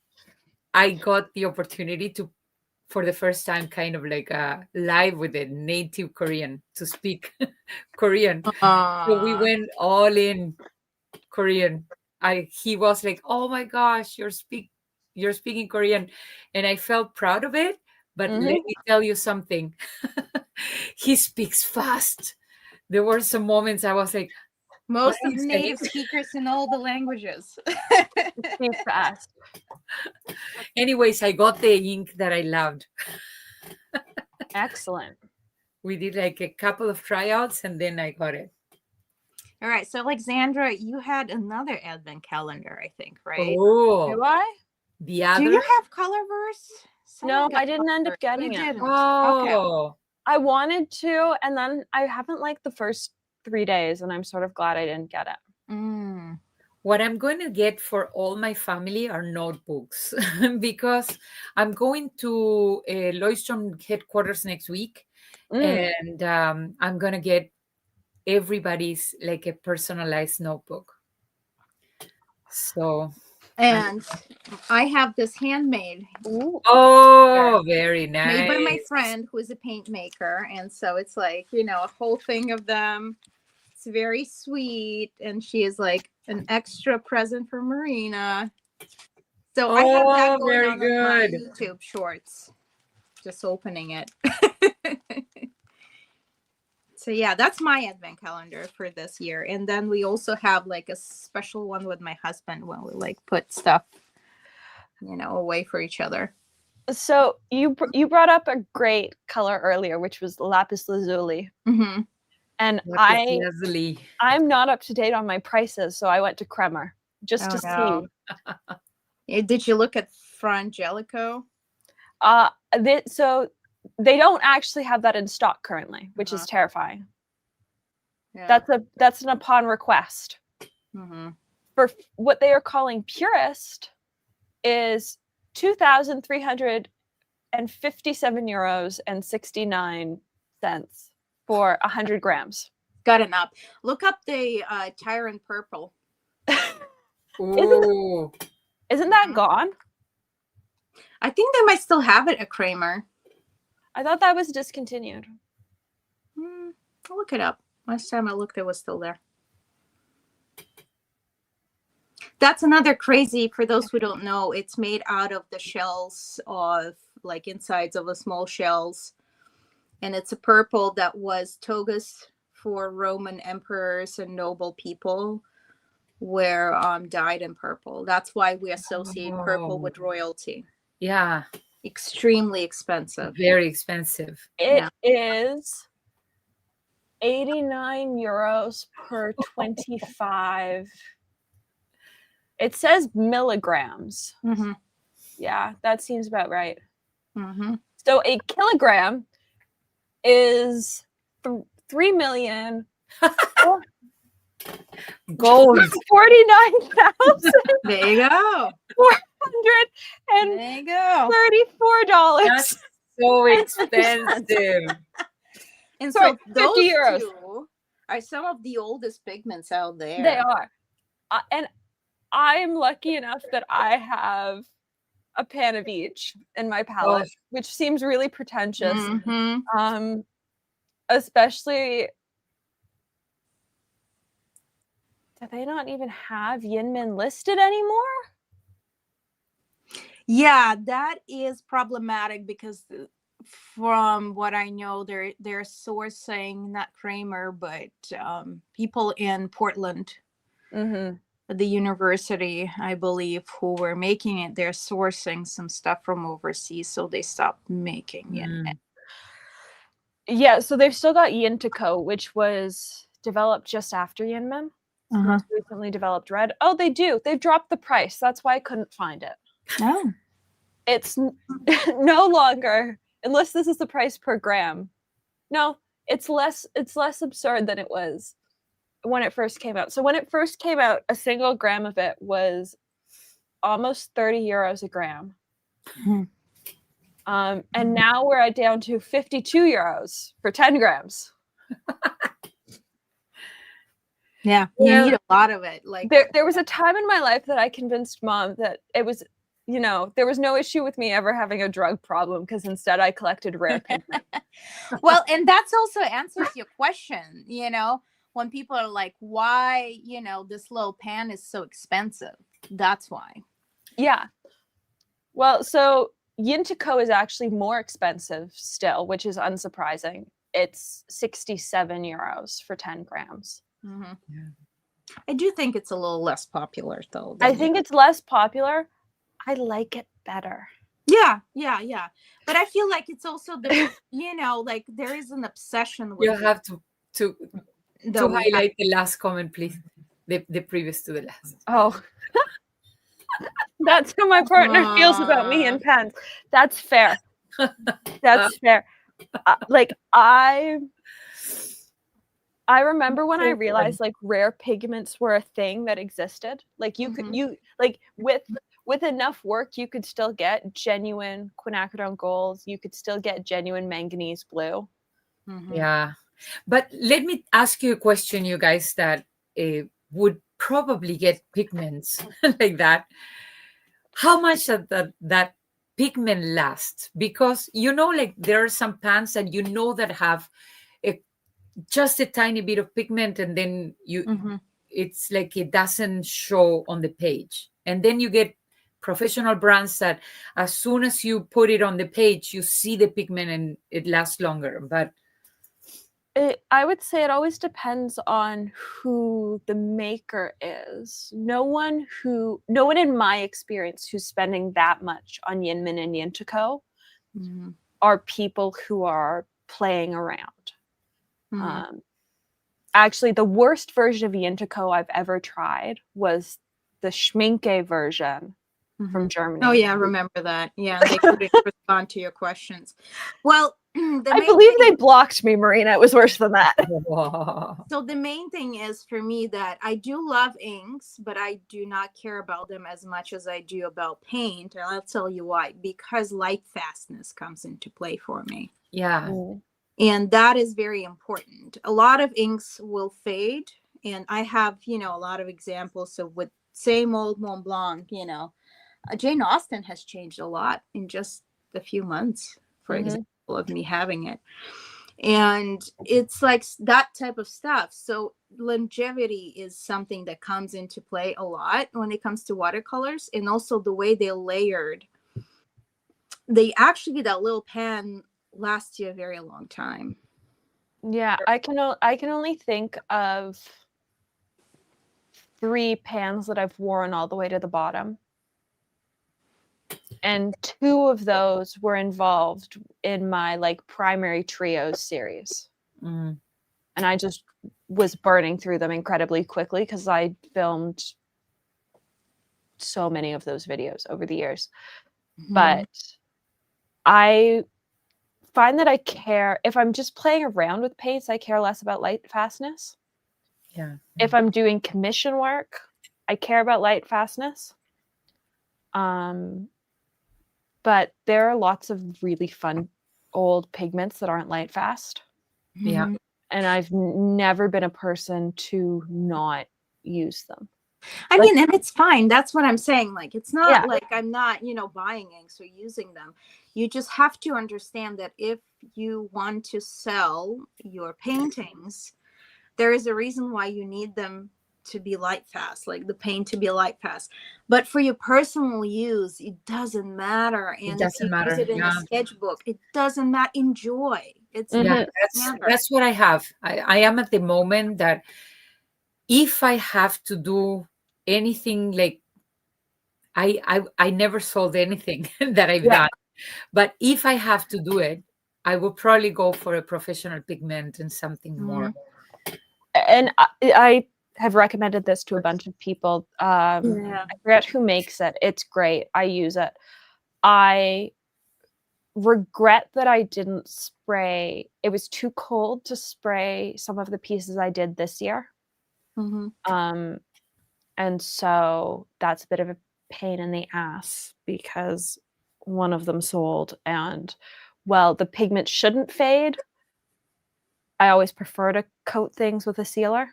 Speaker 1: I got the opportunity to, for the first time, kind of like live with a native Korean to speak Korean. So we went all in Korean. He was like, "Oh my gosh, you're speaking Korean," and I felt proud of it. But let me tell you something. He speaks fast. There were some moments I was like,
Speaker 2: most of the native speakers in all the languages
Speaker 3: speak fast.
Speaker 1: Anyways, I got the ink that I loved.
Speaker 3: Excellent.
Speaker 1: We did like a couple of tryouts and then I got it.
Speaker 2: All right. So, Alexandra, you had another advent calendar, I think, right?
Speaker 1: Oh,
Speaker 3: Do I?
Speaker 1: The other?
Speaker 2: Do you have Colorverse?
Speaker 3: No, I didn't end up getting it.
Speaker 1: Oh.
Speaker 2: Okay.
Speaker 3: I wanted to, and then I haven't liked the first 3 days, and I'm sort of glad I didn't get it.
Speaker 1: What I'm going to get for all my family are notebooks because I'm going to Lloydstone headquarters next week, and I'm going to get everybody's like a personalized notebook. So,
Speaker 2: and I have this handmade.
Speaker 1: Oh, very nice.
Speaker 2: Made by my friend who is a paint maker, and so it's like, a whole thing of them. It's very sweet, and she is like an extra present for Marina. So I have that going on my YouTube shorts. Just opening it. So yeah, that's my advent calendar for this year. And then we also have like a special one with my husband when we like put stuff, away for each other.
Speaker 3: So you brought up a great color earlier, which was lapis lazuli. And I'm not up to date on my prices, so I went to Kremer just to see.
Speaker 2: Did you look at Frangelico?
Speaker 3: So they don't actually have that in stock currently, which is terrifying.
Speaker 2: Yeah.
Speaker 3: That's an upon request.
Speaker 2: Mm-hmm.
Speaker 3: For what they are calling purist is €2,357.69 for 100 grams.
Speaker 2: Got an up. Look up the Tyrant Purple.
Speaker 1: Ooh.
Speaker 3: Isn't that gone?
Speaker 2: I think they might still have it at Kramer.
Speaker 3: I thought that was discontinued.
Speaker 2: I'll look it up. Last time I looked, it was still there. That's another crazy, for those who don't know, it's made out of the shells of, like, insides of the small shells. And it's a purple that was togas for Roman emperors and noble people were dyed in purple. That's why we associate purple with royalty.
Speaker 1: Yeah.
Speaker 2: Extremely expensive.
Speaker 1: Very expensive.
Speaker 3: It is €89 per 25. It says milligrams.
Speaker 2: Mm-hmm.
Speaker 3: Yeah, that seems about right.
Speaker 2: Mm-hmm.
Speaker 3: So a kilogram is 3 million
Speaker 1: Gold.
Speaker 3: 49,000.
Speaker 2: There you go. There you go.
Speaker 3: $434.
Speaker 1: That's so expensive.
Speaker 2: And
Speaker 3: Sorry,
Speaker 2: so those
Speaker 3: 50 euros.
Speaker 2: two are some of the oldest pigments out there.
Speaker 3: They are. And I'm lucky enough that I have a pan of each in my palette, which seems really pretentious.
Speaker 2: Mm-hmm.
Speaker 3: Especially, do they not even have Yinmin listed anymore?
Speaker 2: Yeah, that is problematic because from what I know, they're sourcing not Kramer, but people in Portland, the university, I believe, who were making it. They're sourcing some stuff from overseas, so they stopped making it.
Speaker 3: Yeah, so they've still got Yintico, which was developed just after Yinmin. Most recently developed red. Oh, they do. They've dropped the price. That's why I couldn't find it.
Speaker 2: Oh.
Speaker 3: It's no longer, unless this is the price per gram. No, it's less absurd than it was when it first came out. So when it first came out, a single gram of it was almost €30 a gram. And now we're down to €52 for 10 grams.
Speaker 2: Yeah, you need a lot of it. Like
Speaker 3: there was a time in my life that I convinced Mom that it was, there was no issue with me ever having a drug problem because instead I collected rare pigment.
Speaker 2: Well, and that's also answers your question, when people are like, why, this little pan is so expensive. That's why.
Speaker 3: Yeah. Well, so Yintico is actually more expensive still, which is unsurprising. It's €67 for 10 grams.
Speaker 2: Mm-hmm. Yeah. I do think it's a little less popular, though.
Speaker 3: I think it's less popular. I like it better.
Speaker 2: Yeah. But I feel like it's also like there is an obsession with.
Speaker 1: You have to highlight the last comment, please. The previous to the last.
Speaker 3: Oh. That's how my partner feels about me and pens. That's fair. That's fair. I remember when I realized like rare pigments were a thing that existed. Like with enough work, you could still get genuine quinacridone gold. You could still get genuine manganese blue.
Speaker 1: Yeah. But let me ask you a question, you guys that would probably get pigments like that. How much of that pigment lasts? Because like there are some pans that that have just a tiny bit of pigment, and then it's like it doesn't show on the page. And then you get professional brands that as soon as you put it on the page, you see the pigment and it lasts longer. But
Speaker 3: I would say it always depends on who the maker is. No one in my experience who's spending that much on Yinmin and Yintico are people who are playing around. Actually, the worst version of Yintico I've ever tried was the Schminke version from Germany.
Speaker 2: Oh yeah, I remember that. Yeah, they couldn't respond to your questions. Well,
Speaker 3: I believe they blocked me, Marina. It was worse than that.
Speaker 2: So the main thing is for me that I do love inks, but I do not care about them as much as I do about paint. And I'll tell you why. Because light fastness comes into play for me.
Speaker 1: Yeah.
Speaker 2: And that is very important. A lot of inks will fade. And I have, a lot of examples of with same old Mont Blanc, Jane Austen has changed a lot in just a few months, for example, of me having it. And it's like that type of stuff. So longevity is something that comes into play a lot when it comes to watercolors, and also the way they're layered. They actually, that little pan lasts you a very long time.
Speaker 3: Yeah, I can only think of 3 pans that I've worn all the way to the bottom. And 2 of those were involved in my like primary trios series. And I just was burning through them incredibly quickly because I filmed so many of those videos over the years. But I find that I care, if I'm just playing around with paints, I care less about light fastness.
Speaker 1: Yeah.
Speaker 3: If I'm doing commission work, I care about light fastness. But there are lots of really fun old pigments that aren't light fast.
Speaker 1: Yeah.
Speaker 3: And I've never been a person to not use them.
Speaker 2: I mean, and it's fine. That's what I'm saying. Like, it's not like I'm not, buying inks or using them. You just have to understand that if you want to sell your paintings, there is a reason why you need them to be light fast, like the paint to be light fast. But for your personal use, it doesn't matter. And
Speaker 1: It doesn't matter.
Speaker 2: Use it in a sketchbook, it doesn't matter. Enjoy. It's
Speaker 1: that's what I have. I am at the moment that if I have to do anything, like I never sold anything that I've done, but if I have to do it, I will probably go for a professional pigment and something more.
Speaker 3: And I have recommended this to a bunch of people. I forget who makes it. It's great. I use it. I regret that I didn't spray. It was too cold to spray some of the pieces I did this year. And so that's a bit of a pain in the ass because one of them sold, and well, the pigment shouldn't fade. I always prefer to coat things with a sealer.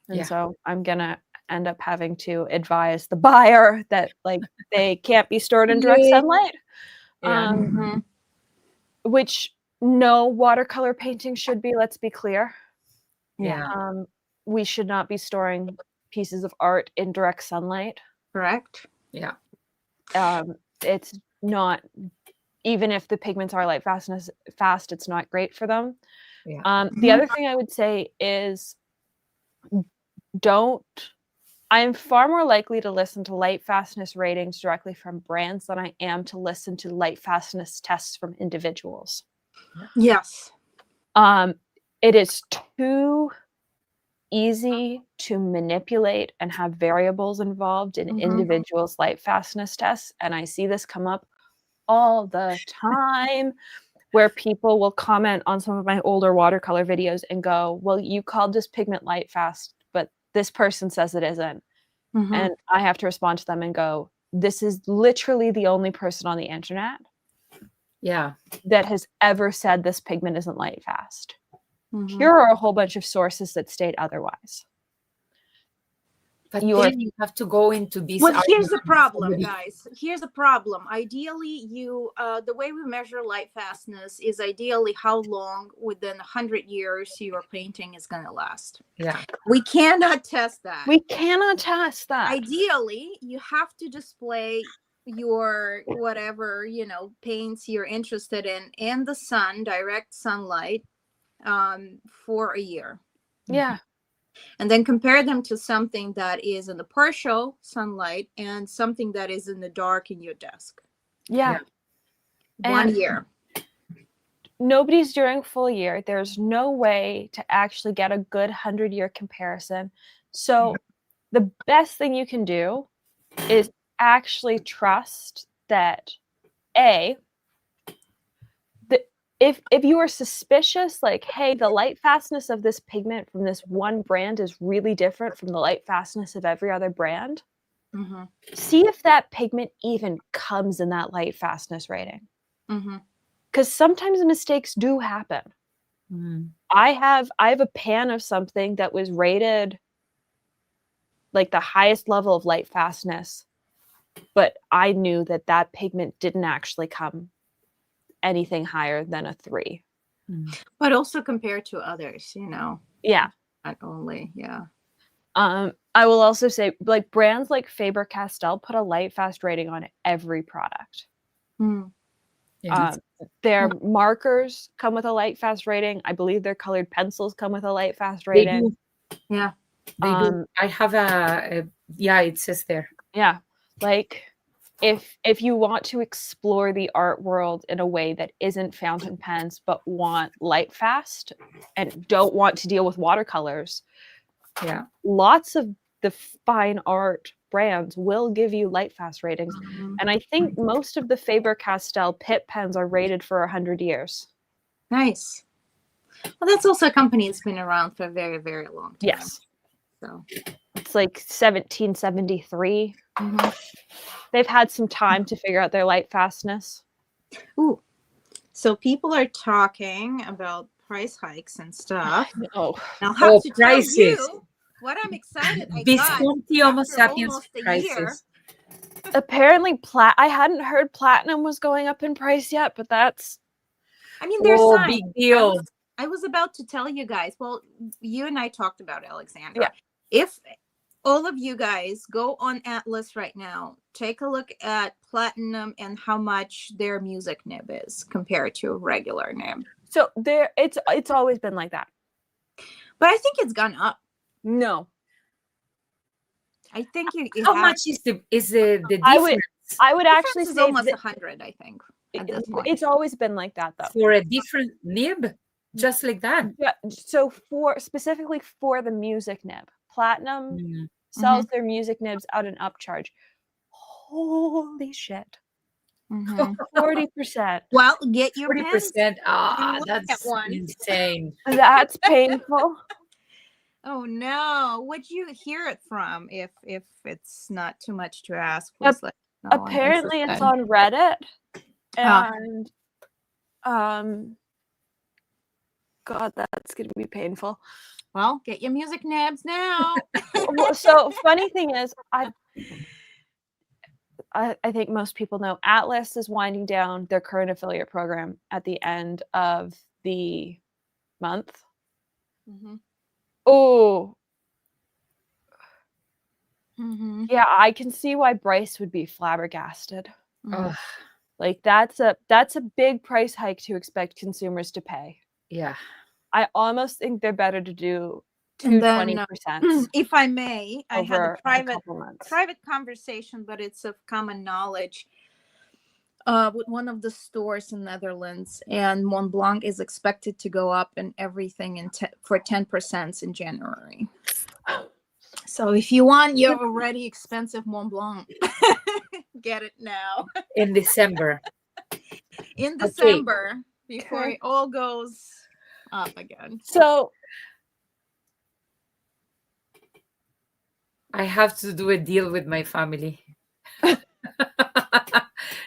Speaker 3: And so I'm going to end up having to advise the buyer that like they can't be stored in direct sunlight. Which no watercolor painting should be, let's be clear. We should not be storing pieces of art in direct sunlight.
Speaker 2: Correct.
Speaker 1: Yeah.
Speaker 3: It's not, even if the pigments are light fast, it's not great for them. The other thing I would say is I am far more likely to listen to light fastness ratings directly from brands than I am to listen to light fastness tests from individuals.
Speaker 2: Yes.
Speaker 3: It is too easy to manipulate and have variables involved in individuals' light fastness tests. And I see this come up all the time where people will comment on some of my older watercolor videos and go, well, you called this pigment light fast, but this person says it isn't. And I have to respond to them and go, this is literally the only person on the internet that has ever said this pigment isn't light fast. Here are a whole bunch of sources that state otherwise.
Speaker 1: But then you have to go into these.
Speaker 2: Well, here's the problem, guys. Here's the problem. Ideally, the way we measure light fastness is ideally how long within 100 years your painting is going to last.
Speaker 1: Yeah.
Speaker 2: We cannot test that.
Speaker 3: We cannot test that.
Speaker 2: Ideally, you have to display your whatever, paints you're interested in the sun, direct sunlight, for a year.
Speaker 3: Yeah.
Speaker 2: And then compare them to something that is in the partial sunlight and something that is in the dark in your desk.
Speaker 3: Yeah.
Speaker 2: 1 year.
Speaker 3: Nobody's doing full year. There's no way to actually get a good 100-year comparison. So the best thing you can do is actually trust that if you are suspicious, like, hey, the light fastness of this pigment from this one brand is really different from the light fastness of every other brand, see if that pigment even comes in that light fastness rating. Because sometimes mistakes do happen. I have a pan of something that was rated like the highest level of light fastness, but I knew that pigment didn't actually come anything higher than a 3.
Speaker 2: But also compared to others,
Speaker 3: Yeah.
Speaker 2: not only, yeah.
Speaker 3: I will also say, like, brands like Faber-Castell put a light fast rating on every product. Their markers come with a light fast rating. I believe their colored pencils come with a light fast rating.
Speaker 2: They do. Yeah,
Speaker 1: they do. I have it says there.
Speaker 3: Yeah, like, if you want to explore the art world in a way that isn't fountain pens but want light fast and don't want to deal with watercolors, lots of the fine art brands will give you light fast ratings. And I think most of the Faber-Castell Pitt pens are rated for 100 years.
Speaker 2: Nice. Well, that's also a company that's been around for a very, very long time.
Speaker 3: Yes.
Speaker 2: So
Speaker 3: it's like 1773. They've had some time to figure out their light fastness.
Speaker 2: Ooh. So people are talking about price hikes and stuff.
Speaker 3: Oh,
Speaker 2: I'll have to
Speaker 1: prices.
Speaker 2: tell you what I'm excited I
Speaker 1: Visconti
Speaker 2: got
Speaker 1: Homo
Speaker 2: after
Speaker 1: sapiens
Speaker 2: almost a
Speaker 1: prices.
Speaker 2: year.
Speaker 3: Apparently, I hadn't heard platinum was going up in price yet, but that's...
Speaker 2: I mean, there's signs.
Speaker 1: Big deal.
Speaker 2: I was about to tell you guys. Well, you and I talked about it, Alexandra.
Speaker 3: Yeah.
Speaker 2: If all of you guys go on Atlas right now, take a look at platinum and how much their music nib is compared to a regular nib.
Speaker 3: So it's always been like that.
Speaker 2: But I think it's gone up.
Speaker 3: No.
Speaker 2: I think you
Speaker 1: how much is the difference?
Speaker 3: I would actually
Speaker 2: say
Speaker 3: say
Speaker 2: almost 100, I think. At this point.
Speaker 3: It's always been like that, though.
Speaker 1: For a different nib? Just like that?
Speaker 3: Yeah. So specifically for the music nib, Platinum sells their music nibs out an upcharge. Holy shit. 40%.
Speaker 2: Well, get your
Speaker 1: 40%. That's insane.
Speaker 3: That's painful.
Speaker 2: Oh no! Would you hear it from? If it's not too much to ask,
Speaker 3: apparently it's on Reddit, and God, that's gonna be painful.
Speaker 2: Well, get your music nibs now.
Speaker 3: So funny thing is, I think most people know Atlas is winding down their current affiliate program at the end of the month. Oh. Yeah, I can see why Bryce would be flabbergasted. Like that's a big price hike to expect consumers to pay.
Speaker 1: Yeah.
Speaker 3: I almost think they're better to do 20%.
Speaker 2: If I may, I had a
Speaker 3: private
Speaker 2: conversation, but it's of common knowledge with one of the stores in Netherlands, and Mont Blanc is expected to go up in everything for 10% in January. So if you want your already expensive Mont Blanc, get it now.
Speaker 1: In December.
Speaker 2: Before it all goes up again.
Speaker 3: So
Speaker 1: I have to do a deal with my family.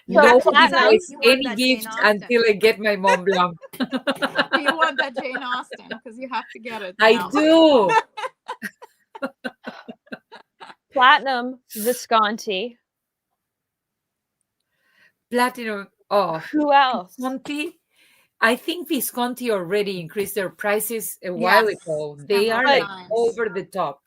Speaker 2: Nobody
Speaker 1: buys any gift until I get my Mont Blanc.
Speaker 2: You want that Jane Austen because you have to get it now.
Speaker 1: I do.
Speaker 3: Platinum Visconti.
Speaker 1: Platinum. Oh,
Speaker 3: who else?
Speaker 1: Visconti. I think Visconti already increased their prices a while ago. They are like over the top.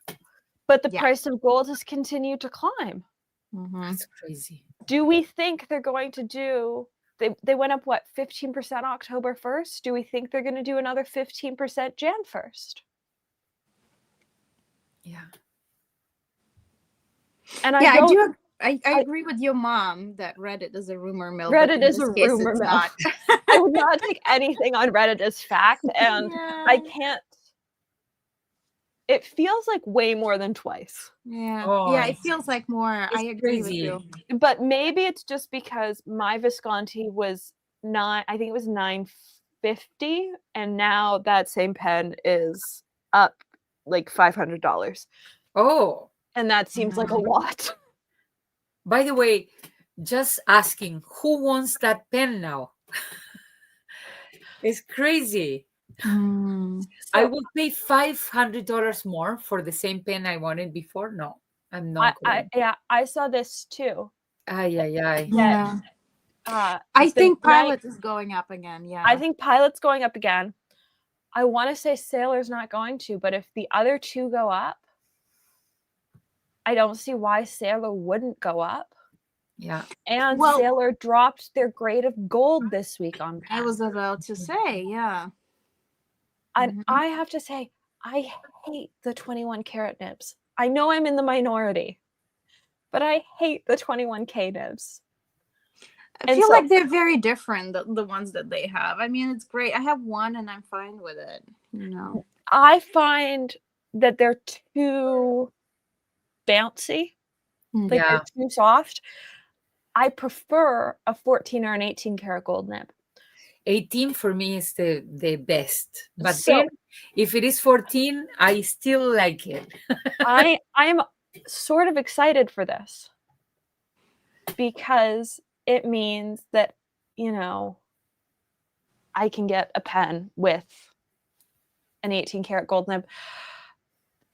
Speaker 3: But the price of gold has continued to climb.
Speaker 1: That's crazy.
Speaker 3: Do we think they're going to do... They went up, 15% October 1st? Do we think they're going to do another 15% Jan 1st?
Speaker 2: Yeah.
Speaker 3: And
Speaker 2: I agree with your mom that Reddit is a rumor mill.
Speaker 3: Reddit is a rumor mill. I would not take anything on Reddit as fact, and I can't. it feels like way more than twice.
Speaker 2: Yeah.
Speaker 1: Oh,
Speaker 2: Yeah, it feels like more. I
Speaker 1: it's
Speaker 2: agree with
Speaker 1: crazy.
Speaker 2: you.
Speaker 3: But maybe it's just because my Visconti was I think it was $950, and now that same pen is up like $500.
Speaker 1: Oh,
Speaker 3: And that seems like a lot.
Speaker 1: by the way, just asking, who wants that pen now? It's crazy. I
Speaker 3: So
Speaker 1: will pay $500 more for the same pen I wanted before. No, I'm not going.
Speaker 3: I saw this too.
Speaker 1: Ay, ay, ay.
Speaker 3: That
Speaker 2: I
Speaker 3: the
Speaker 2: think
Speaker 3: night-
Speaker 2: Pilot is going up again. Yeah.
Speaker 3: I think Pilot's going up again. I want to say Sailor's not going to, but if the other two go up, I don't see why Sailor wouldn't go up.
Speaker 1: Yeah.
Speaker 3: And
Speaker 2: Well-
Speaker 3: Sailor dropped their grade of gold this week on
Speaker 2: I was about to say, yeah.
Speaker 3: And I have to say, I hate the 21 karat nibs. I know I'm in the minority, but I hate the 21K nibs.
Speaker 2: I
Speaker 3: And
Speaker 2: feel
Speaker 3: so-
Speaker 2: like they're very different, the ones that they have. I mean, it's great. I have one and I'm fine with it, you know.
Speaker 3: I find that they're too bouncy, like
Speaker 1: Yeah.
Speaker 3: they're too soft. I prefer a 14 or an 18 karat gold nib.
Speaker 1: 18 for me is the best. But
Speaker 3: So-
Speaker 1: then if it is 14, I still like it.
Speaker 3: I am sort of excited for this because it means that, you know, I can get a pen with an 18 karat gold nib.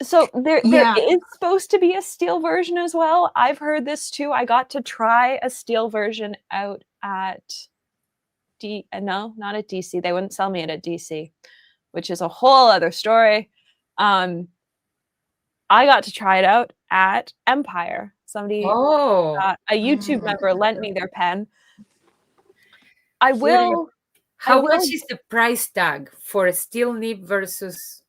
Speaker 3: So there
Speaker 2: Yeah.
Speaker 3: is supposed to be a steel version as well. I've heard this too. I got to try a steel version out at no, not at DC. They wouldn't sell me it at DC, which is a whole other story. I got to try it out at Empire. Somebody,
Speaker 1: Oh,
Speaker 3: a YouTube member, lent me their pen. I
Speaker 1: What
Speaker 3: will.
Speaker 1: how
Speaker 3: will-
Speaker 1: much is the price tag for a steel nib versus?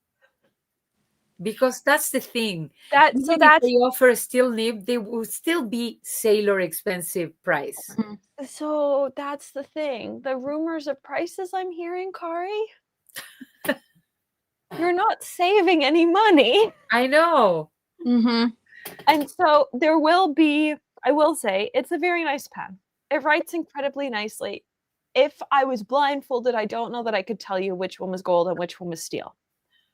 Speaker 1: Because that's the thing.
Speaker 3: That
Speaker 1: Even
Speaker 3: so
Speaker 1: if
Speaker 3: that's
Speaker 1: they offer a steel nib, they will still be Sailor expensive price.
Speaker 3: so that's the thing. The rumors of prices I'm hearing, Kari, you're not saving any money.
Speaker 1: I know.
Speaker 2: Mm-hmm.
Speaker 3: And so there will be, I will say, it's a very nice pen. It writes incredibly nicely. If I was blindfolded, I don't know that I could tell you which one was gold and which one was steel.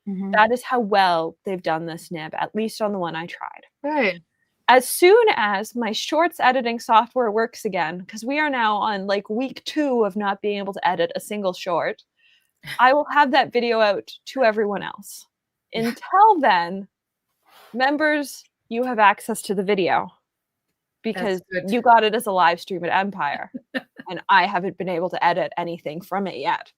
Speaker 2: Mm-hmm.
Speaker 3: That is how well they've done this nib, at least on the one I tried.
Speaker 2: Right.
Speaker 3: As soon as my shorts editing software works again, because we are now on like week 2 of not being able to edit a single short, I will have that video out to everyone else. Until then, members, you have access to the video because
Speaker 1: good.
Speaker 3: you got it as a live stream at Empire, and I haven't been able to edit anything from it yet.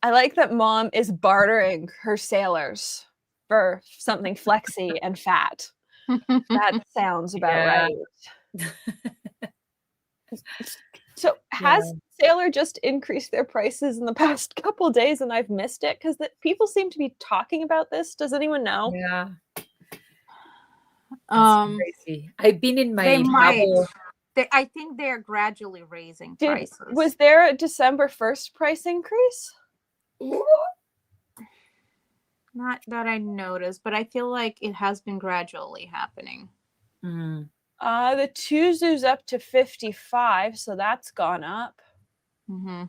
Speaker 3: I like that Mom is bartering her sailors for something flexy and fat. That sounds about
Speaker 1: Yeah.
Speaker 3: right. So has Sailor just increased their prices in the past couple days and I've missed it? Because people seem to be talking about this. Does anyone know?
Speaker 1: Yeah. It's crazy. I've been in my
Speaker 2: They might.
Speaker 1: bubble.
Speaker 2: I think they're gradually raising
Speaker 3: Did-
Speaker 2: prices.
Speaker 3: Was there a December 1st price increase?
Speaker 2: Not that I noticed, but I feel like it has been gradually happening.
Speaker 1: Mm.
Speaker 3: The Tuesday's up to 55, so that's gone up.
Speaker 2: Mm-hmm.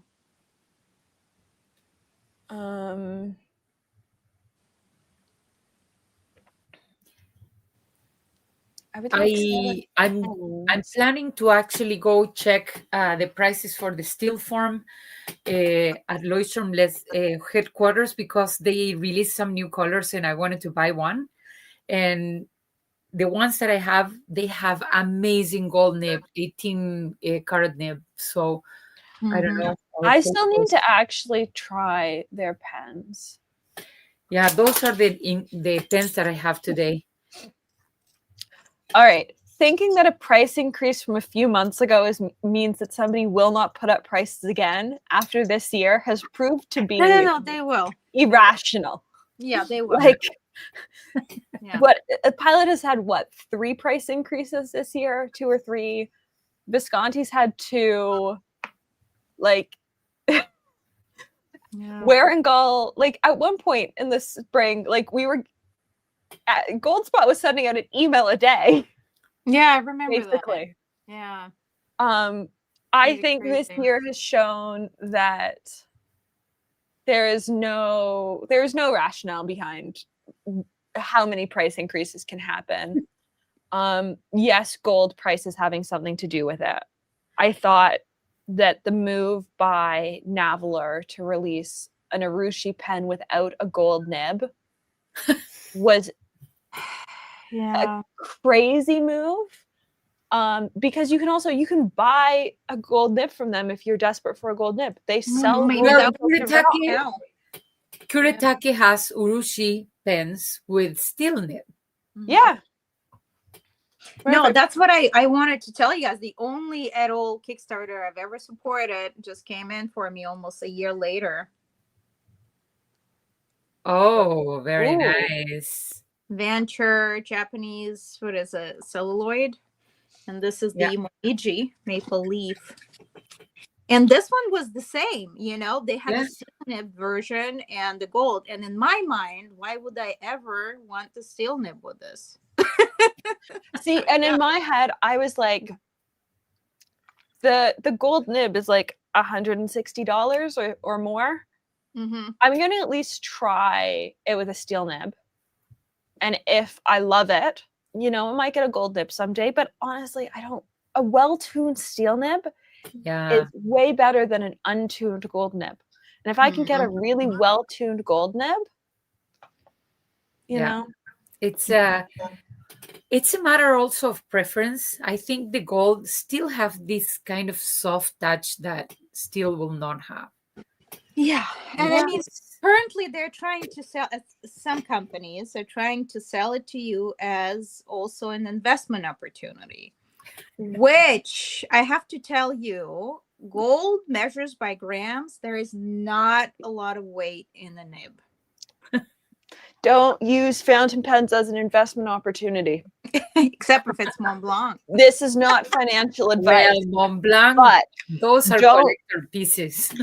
Speaker 1: I'm planning to actually go check the prices for the steel form at Leuchtturm headquarters because they released some new colors and I wanted to buy one. And the ones that I have, they have amazing gold nib, 18 karat nib. So I don't know.
Speaker 3: I still need to actually try their pens.
Speaker 1: Yeah, those are the pens that I have today.
Speaker 3: All right. Thinking that a price increase from a few months ago means that somebody will not put up prices again after this year has proved to be
Speaker 2: No, they will.
Speaker 3: irrational.
Speaker 2: Yeah, they will.
Speaker 3: Like,
Speaker 2: Yeah.
Speaker 3: what a Pilot has had, what, 3 price increases this year? 2 or 3. Visconti's had 2. Like,
Speaker 2: Yeah.
Speaker 3: Where in Gull, like at one point in the spring, like we were Gold Spot was sending out an email a day.
Speaker 2: Yeah, I remember that.
Speaker 3: Basically.
Speaker 2: Yeah.
Speaker 3: I
Speaker 2: Pretty
Speaker 3: think this
Speaker 2: crazy.
Speaker 3: year has shown that there is no rationale behind how many price increases can happen. Yes, gold price is having something to do with it. I thought that the move by Navaler to release an Urushi pen without a gold nib was
Speaker 2: Yeah.
Speaker 3: a crazy move. Because you can buy a gold nib from them if you're desperate for a gold nib. They sell
Speaker 2: Maybe
Speaker 3: gold
Speaker 1: Well,
Speaker 2: that was the rationale.
Speaker 1: Kuretake has Urushi pens with steel nib.
Speaker 3: Yeah.
Speaker 2: No,
Speaker 3: Perfect.
Speaker 2: that's what I wanted to tell you guys. The only at all Kickstarter I've ever supported just came in for me almost a year later.
Speaker 1: Oh, very
Speaker 3: Ooh.
Speaker 1: nice.
Speaker 2: Venture, Japanese, what is it, celluloid? And this is the Moiji maple leaf. And this one was the same, you know, they had the steel nib version and the gold. And in my mind, why would I ever want the steel nib with this?
Speaker 3: See, and in my head, I was like, the gold nib is like $160 or more.
Speaker 2: Mm-hmm.
Speaker 3: I'm gonna at least try it with a steel nib. And if I love it, you know, I might get a gold nib someday. But honestly, a well-tuned steel nib is way better than an untuned gold nib. And if I can get a really well-tuned gold nib, you know,
Speaker 1: it's a matter also of preference. I think the gold still have this kind of soft touch that steel will not have.
Speaker 2: Yeah, and I mean, currently they're trying to sell. Some companies are trying to sell it to you as also an investment opportunity, which I have to tell you, gold measures by grams. There is not a lot of weight in the nib.
Speaker 3: don't use fountain pens as an investment opportunity.
Speaker 2: Except if it's Mont Blanc.
Speaker 3: This is not financial advice.
Speaker 1: Well, Mont Blanc,
Speaker 3: but
Speaker 1: those are collector pieces.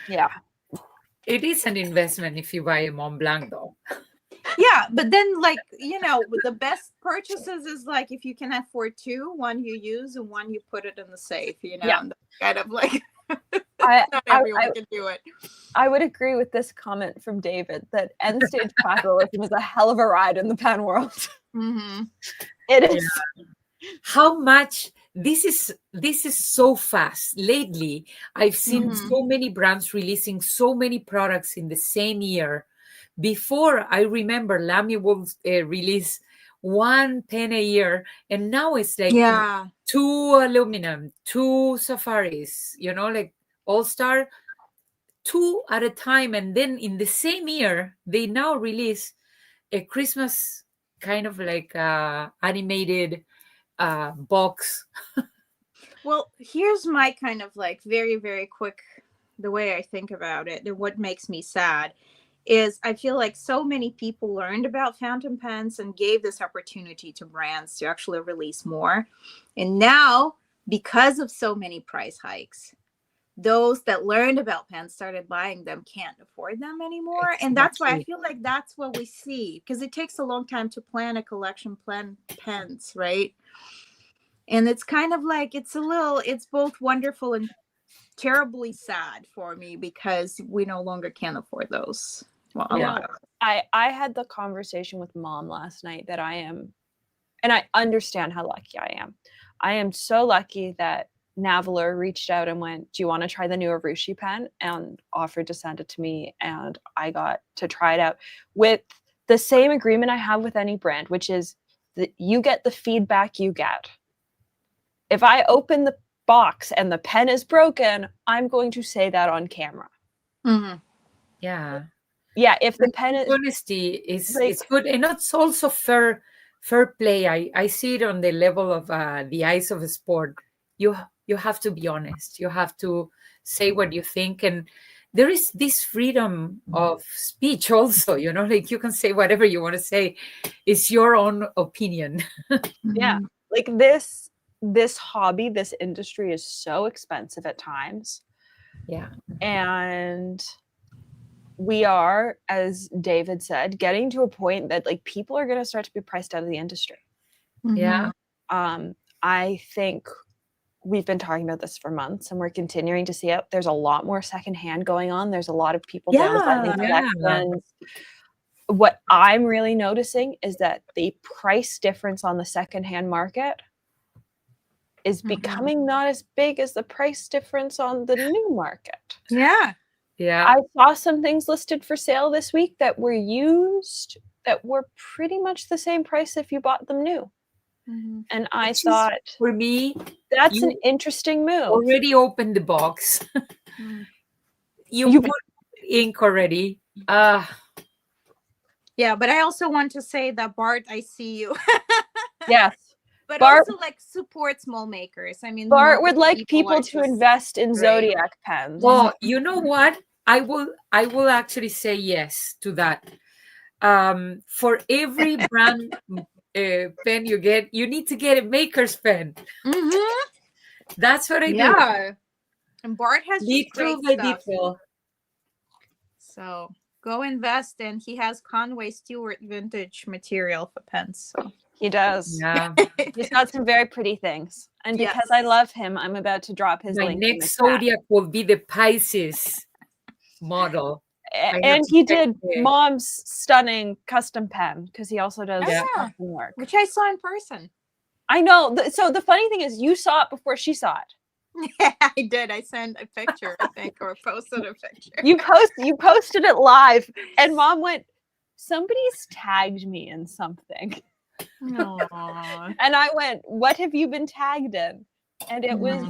Speaker 3: Yeah.
Speaker 1: It is an investment if you buy a Mont Blanc, though.
Speaker 2: Yeah, but then, like, you know, the best purchases is like if you can afford two, one you use and one you put it in the safe, you know, and kind of like not everyone can do it.
Speaker 3: I would agree with this comment from David that end stage capitalism is a hell of a ride in the pen world. It is.
Speaker 1: How much this is so fast. Lately, I've seen so many brands releasing so many products in the same year. Before, I remember Lamy will release one pen a year, and now it's like 2 aluminum, 2 safaris, you know, like all-star, 2 at a time. And then in the same year, they now release a Christmas kind of like animated box.
Speaker 2: Well, here's my kind of like very, very quick, the way I think about it and what makes me sad is I feel like so many people learned about fountain pens and gave this opportunity to brands to actually release more. And now, because of so many price hikes, those that learned about pens started buying them can't afford them anymore. And that's why I feel like that's what we see, because it takes a long time to plan a collection, plan pens, right? And it's kind of like it's both wonderful and terribly sad for me because we no longer can afford those. Well, a lot of them.
Speaker 3: I had the conversation with Mom last night that I am, and I understand how lucky I am. I am so lucky that Navaler reached out and went, "Do you want to try the new Urushi pen?" and offered to send it to me, and I got to try it out with the same agreement I have with any brand, which is that you get the feedback you get. If I open the box and the pen is broken, I'm going to say that on camera.
Speaker 1: Yeah.
Speaker 3: Yeah, if the pen is
Speaker 1: honesty is like, it's good, and it's also fair play. I see it on the level of the eyes of a sport. You have to be honest. You have to say what you think, and there is this freedom of speech also. You know, like you can say whatever you want to say. It's your own opinion.
Speaker 3: Yeah, like this hobby, this industry is so expensive at times.
Speaker 1: Yeah.
Speaker 3: And we are, as David said, getting to a point that like people are going to start to be priced out of the industry.
Speaker 1: Yeah.
Speaker 3: I think we've been talking about this for months, and we're continuing to see it. There's a lot more secondhand going on. There's a lot of people downsizing collections. What I'm really noticing is that the price difference on the secondhand market is becoming not as big as the price difference on the new market.
Speaker 2: Yeah.
Speaker 1: Yeah.
Speaker 3: I saw some things listed for sale this week that were used that were pretty much the same price if you bought them new. And I thought,
Speaker 1: for me,
Speaker 3: that's
Speaker 1: you
Speaker 3: an interesting move.
Speaker 1: already opened the box. You put ink already.
Speaker 2: Yeah, but I also want to say that Bart, I see you.
Speaker 3: Yes.
Speaker 2: But
Speaker 3: Bart,
Speaker 2: also like support small makers. I mean,
Speaker 3: Bart
Speaker 2: most
Speaker 3: would like people
Speaker 2: are
Speaker 3: to
Speaker 2: just-
Speaker 3: invest in
Speaker 2: right.
Speaker 3: Zodiac pens.
Speaker 1: Well, you know what? I will actually say yes to that. For every brand pen you get, you need to get a maker's pen. That's what I do.
Speaker 2: Yeah. And Bart has just
Speaker 1: Detail
Speaker 2: great
Speaker 1: by
Speaker 2: stuff.
Speaker 1: detail.
Speaker 2: So go invest, and he has Conway Stewart vintage material for pens. So
Speaker 3: He does.
Speaker 1: Yeah.
Speaker 3: He's got some very pretty things. And because
Speaker 2: Yes.
Speaker 3: I love him, I'm about to drop his
Speaker 1: My
Speaker 3: link. in the
Speaker 1: next
Speaker 3: chat.
Speaker 1: Zodiac will be the Pisces model.
Speaker 3: And he did Mom's stunning custom pen because he also does custom work.
Speaker 2: which I saw in person.
Speaker 3: I know. So the funny thing is, you saw it before she saw it.
Speaker 2: Yeah, I did. I sent a picture, I think, or posted a picture.
Speaker 3: You posted it live, and Mom went, "Somebody's tagged me in something."
Speaker 2: Aww.
Speaker 3: And I went, "What have you been tagged in?" And it was,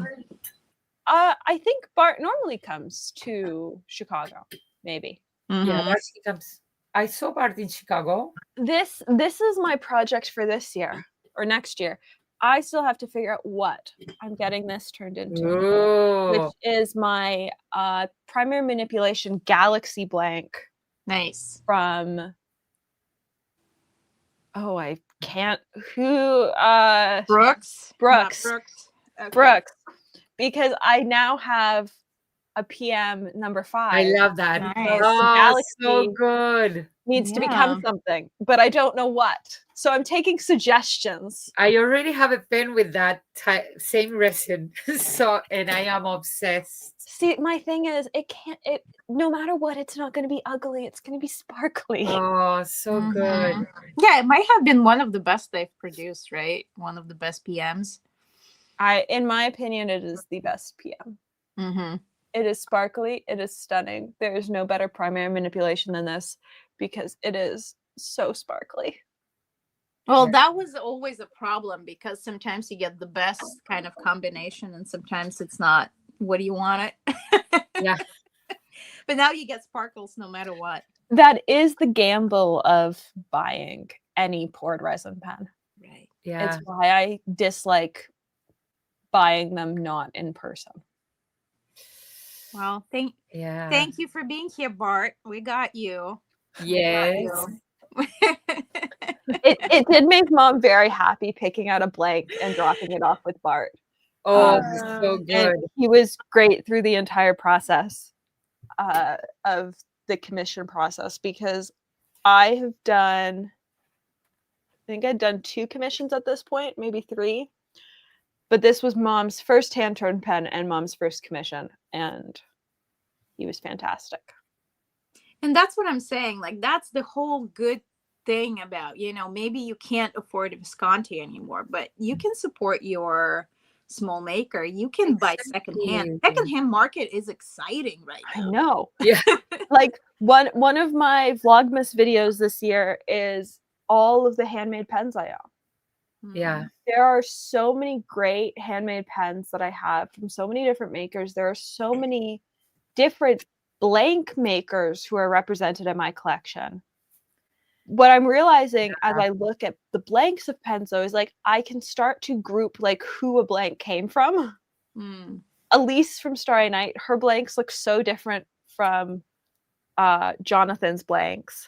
Speaker 3: I think Bart normally comes to Chicago, maybe.
Speaker 1: Yeah, Bart comes. I saw Bart in Chicago.
Speaker 3: This is my project for this year or next year. I still have to figure out what I'm getting this turned into, which is my primary manipulation Galaxy blank.
Speaker 2: Nice.
Speaker 3: From I can't
Speaker 2: Brooks.
Speaker 3: Brooks.
Speaker 2: Okay.
Speaker 3: Brooks. Because I now have a PM number 5.
Speaker 1: I love that.
Speaker 2: Nice.
Speaker 3: Galaxy
Speaker 1: so good.
Speaker 3: needs to become something, but I don't know what. So I'm taking suggestions.
Speaker 1: I already have a pen with that same resin. And I am obsessed.
Speaker 3: See, my thing is, no matter what, it's not going to be ugly. It's going to be sparkly.
Speaker 1: Oh, so good.
Speaker 2: Yeah, it might have been one of the best they've produced, right? One of the best PMs.
Speaker 3: In my opinion, it is the best PM. It is sparkly. It is stunning. There is no better primary manipulation than this because it is so sparkly.
Speaker 2: Well, that was always a problem because sometimes you get the best kind of combination and sometimes it's not what do you want it.
Speaker 1: Yeah.
Speaker 2: But now you get sparkles no matter what.
Speaker 3: That is the gamble of buying any poured resin pen.
Speaker 2: Right.
Speaker 1: Yeah.
Speaker 3: It's why I dislike buying them not in person.
Speaker 2: Well, thank you for being here, Bart. We got you.
Speaker 1: Yes.
Speaker 3: It did make Mom very happy picking out a blank and dropping it off with Bart.
Speaker 1: Oh, so good.
Speaker 3: He was great through the entire process of the commission process because I think I'd done 2 commissions at this point, maybe 3. But this was Mom's first hand-turned pen and Mom's first commission, and he was fantastic.
Speaker 2: And that's what I'm saying. Like, that's the whole good thing about, maybe you can't afford a Visconti anymore, but you can support your small maker. You can buy secondhand. Secondhand market is exciting right now.
Speaker 3: I know.
Speaker 1: Yeah.
Speaker 3: Like one of my Vlogmas videos this year is all of the handmade pens I own.
Speaker 1: Yeah.
Speaker 3: There are so many great handmade pens that I have from so many different makers. There are so many different blank makers who are represented in my collection. What I'm realizing as I look at the blanks of pens, though, is like I can start to group like who a blank came from. Elise from Starry Night, her blanks look so different from Jonathan's blanks.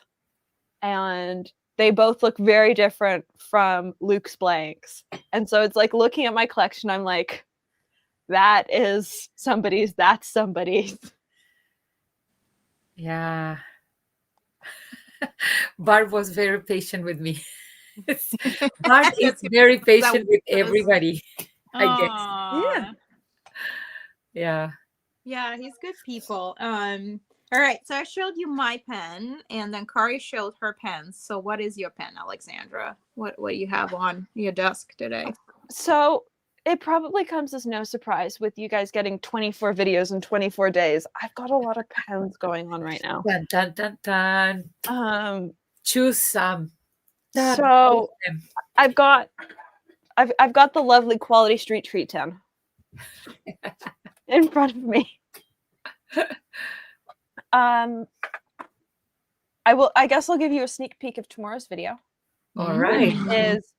Speaker 3: And they both look very different from Luke's blanks. And so it's like looking at my collection, I'm like, that is somebody's, that's somebody's.
Speaker 1: Yeah. Barb was very patient with me. Bart is
Speaker 2: That's good.
Speaker 1: very
Speaker 2: That
Speaker 1: patient with
Speaker 2: was.
Speaker 1: everybody, I guess.
Speaker 3: Yeah.
Speaker 2: Aw.
Speaker 1: Yeah.
Speaker 2: Yeah, he's good people. All right, so I showed you my pen, and then Kari showed her pens. So what is your pen, Alexandra? What do you have on your desk today?
Speaker 3: So it probably comes as no surprise with you guys getting 24 videos in 24 days. I've got a lot of pens going on right now.
Speaker 1: Dun, dun, dun, dun. Choose some. Dad,
Speaker 3: So
Speaker 1: choose them.
Speaker 3: I've got the lovely Quality Street Treat 10 in front of me. I guess I'll give you a sneak peek of tomorrow's video.
Speaker 1: All right.
Speaker 3: Is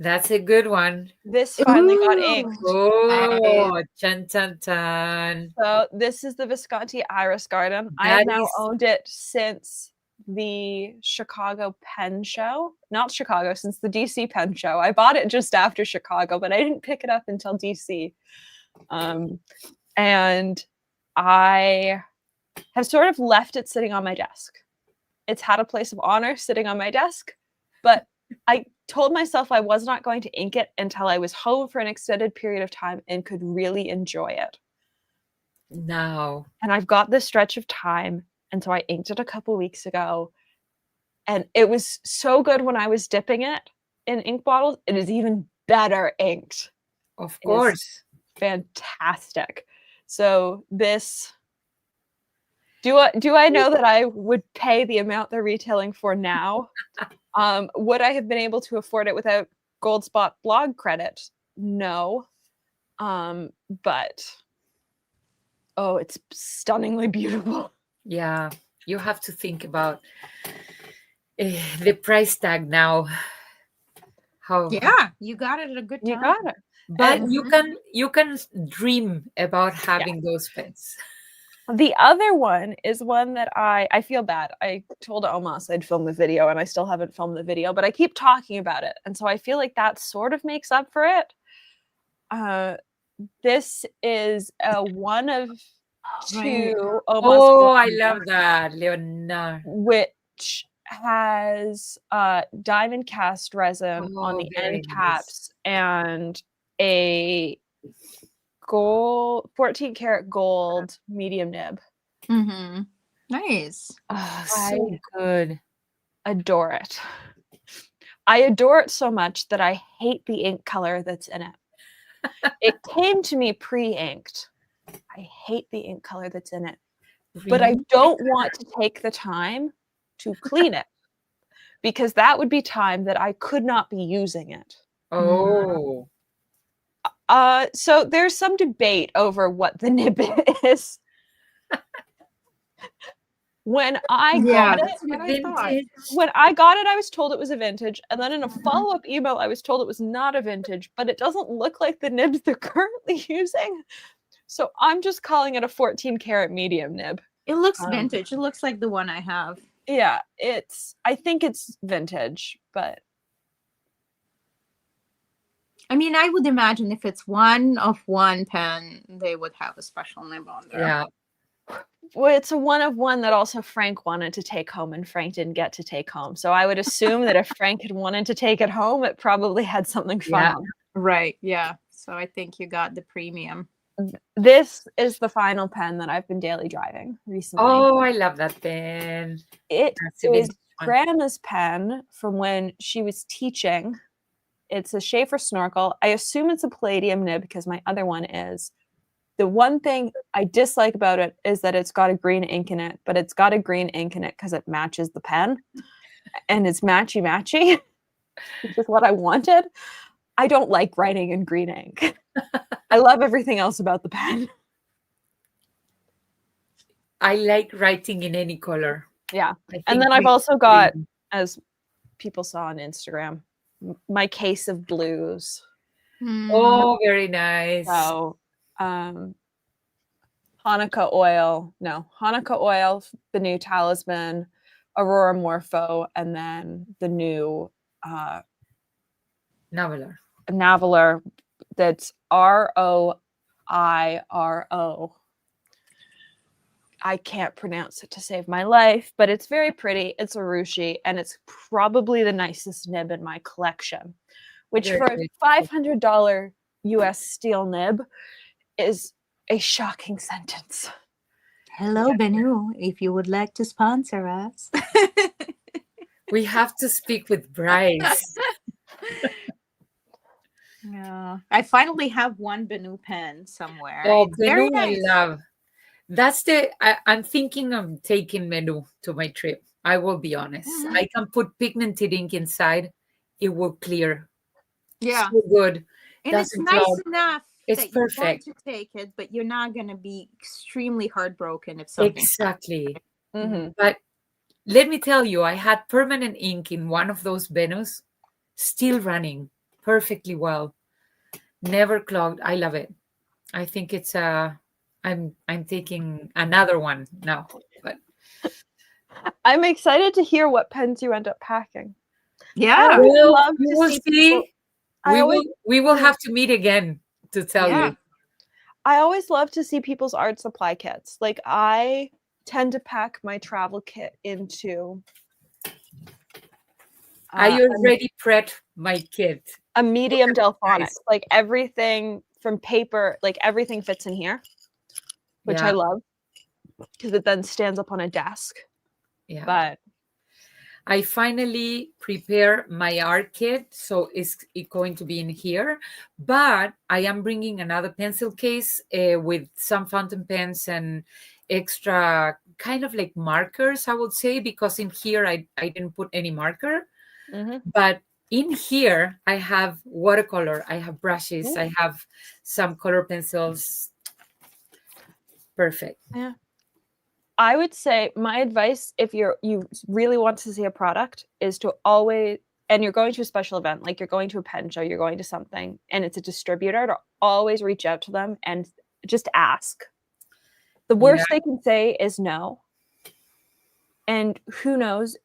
Speaker 1: That's a good one.
Speaker 3: this finally got inked?
Speaker 1: Oh, chun, chun, chun.
Speaker 3: So this is the Visconti Iris Garden. I have now owned it since the Chicago Pen Show. Not Chicago, since the DC Pen Show. I bought it just after Chicago, but I didn't pick it up until DC. And I have sort of left it sitting on my desk. It's had a place of honor sitting on my desk, but I told myself I was not going to ink it until I was home for an extended period of time and could really enjoy it.
Speaker 1: No.
Speaker 3: And I've got this stretch of time, and so I inked it a couple weeks ago, and it was so good when I was dipping it in ink bottles. It is even better inked.
Speaker 1: Of course.
Speaker 3: Fantastic. So this, do I know that I would pay the amount they're retailing for now? Would I have been able to afford it without Gold Spot blog credit? No. But oh, it's stunningly beautiful.
Speaker 1: Yeah, you have to think about the price tag now. How?
Speaker 2: Yeah, you got it at a good time.
Speaker 3: You got it.
Speaker 1: But you can dream about having those pens.
Speaker 3: The other one is one that I feel bad. I told Omas I'd film the video, and I still haven't filmed the video, but I keep talking about it. And so I feel like that sort of makes up for it. This is a one of two Omas.
Speaker 1: I love that, Leonard.
Speaker 3: Which has diamond cast resin on the end caps and a 14 karat gold medium nib.
Speaker 2: Mm-hmm. Nice.
Speaker 1: Oh, so good.
Speaker 3: Adore it. I adore it so much that I hate the ink color that's in it. It came to me pre-inked. I hate the ink color that's in it. Really? But I don't want to take the time to clean it, because that would be time that I could not be using it.
Speaker 1: Oh.
Speaker 3: So there's some debate over what the nib is. When I got it, I was told it was a vintage, and then in a follow-up email, I was told it was not a vintage, but it doesn't look like the nibs they're currently using. So I'm just calling it a 14 karat medium nib.
Speaker 2: It looks vintage. It looks like the one I have.
Speaker 3: Yeah, I think it's vintage, but
Speaker 2: I mean, I would imagine if it's one of one pen, they would have a special nib on there.
Speaker 1: Yeah.
Speaker 3: Well, it's a one of one that also Frank wanted to take home, and Frank didn't get to take home. So I would assume that if Frank had wanted to take it home, it probably had something fun.
Speaker 2: Yeah. Right. Yeah. So I think you got the premium.
Speaker 3: This is the final pen that I've been daily driving recently.
Speaker 1: Oh, I love that pen.
Speaker 3: It is Grandma's pen from when she was teaching. It's a Schaefer Snorkel. I assume it's a palladium nib because my other one is. The one thing I dislike about it is that it's got a green ink in it, but it's got a green ink in it because it matches the pen, and it's matchy, which is what I wanted. I don't like writing in green ink. I love everything else about the pen.
Speaker 1: I like writing in any color.
Speaker 3: Yeah. And then I've also got, as people saw on Instagram, my case of blues.
Speaker 1: Oh, very nice.
Speaker 3: So, Hanukkah oil, the new Talisman, Aurora Morpho, and then the new
Speaker 1: Navalar.
Speaker 3: Navalar, that's ROIIR. IRO. I can't pronounce it to save my life, but it's very pretty. It's a ruchi, and it's probably the nicest nib in my collection, which
Speaker 1: Very
Speaker 3: for a
Speaker 1: good.
Speaker 3: $500 US steel nib is a shocking sentence.
Speaker 2: Hello, Benu, if you would like to sponsor us.
Speaker 1: We have to speak with Bryce.
Speaker 2: Yeah, I finally have one Benu pen somewhere.
Speaker 1: Oh,
Speaker 2: It's
Speaker 1: Menu,
Speaker 2: very nice.
Speaker 1: I love. I'm thinking of taking Menu to my trip. I will be honest.
Speaker 2: Mhm.
Speaker 1: I can put pigmented ink inside. It will clear.
Speaker 2: Yeah,
Speaker 1: So good.
Speaker 2: and it's
Speaker 1: Doesn't
Speaker 2: nice
Speaker 1: clog.
Speaker 2: enough
Speaker 1: It's
Speaker 2: that you want
Speaker 1: perfect.
Speaker 2: to take it, but you're not going to be extremely heartbroken if something.
Speaker 1: Exactly.
Speaker 3: Mm-hmm.
Speaker 1: But let me tell you, I had permanent ink in one of those Venus, still running perfectly well. Never clogged. I love it. I think it's I'm taking another one now. But
Speaker 3: I'm excited to hear what pens you end up packing. I
Speaker 2: Yeah,
Speaker 3: always
Speaker 1: well,
Speaker 3: love
Speaker 1: you
Speaker 3: to
Speaker 1: will
Speaker 3: see
Speaker 1: see.
Speaker 3: people. I always
Speaker 1: We will have to meet again to tell
Speaker 2: yeah.
Speaker 1: you.
Speaker 3: I always love to see people's art supply kits. Like I tend to pack my travel kit into
Speaker 1: I already prepped my kit.
Speaker 3: a medium delphonic.
Speaker 1: Nice.
Speaker 3: Like everything from paper, like everything fits in here, which I
Speaker 1: Yeah,
Speaker 3: love because it then stands up on a desk.
Speaker 1: yeah.
Speaker 3: But
Speaker 1: I finally prepare my art kit, so it's going to be in here. But I am bringing another pencil case with some fountain pens and extra kind of like markers, I would say, because in here I didn't put any marker.
Speaker 3: mhm.
Speaker 1: But in here, I have watercolor, I have brushes, I have some color pencils. Perfect.
Speaker 3: Yeah. I would say my advice if you really want to see a product is to always, and you're going to a special event, like you're going to a pen show, you're going to something, and it's a distributor, to always reach out to them and just ask. The
Speaker 1: Yeah.
Speaker 3: worst they can say is no. And who knows,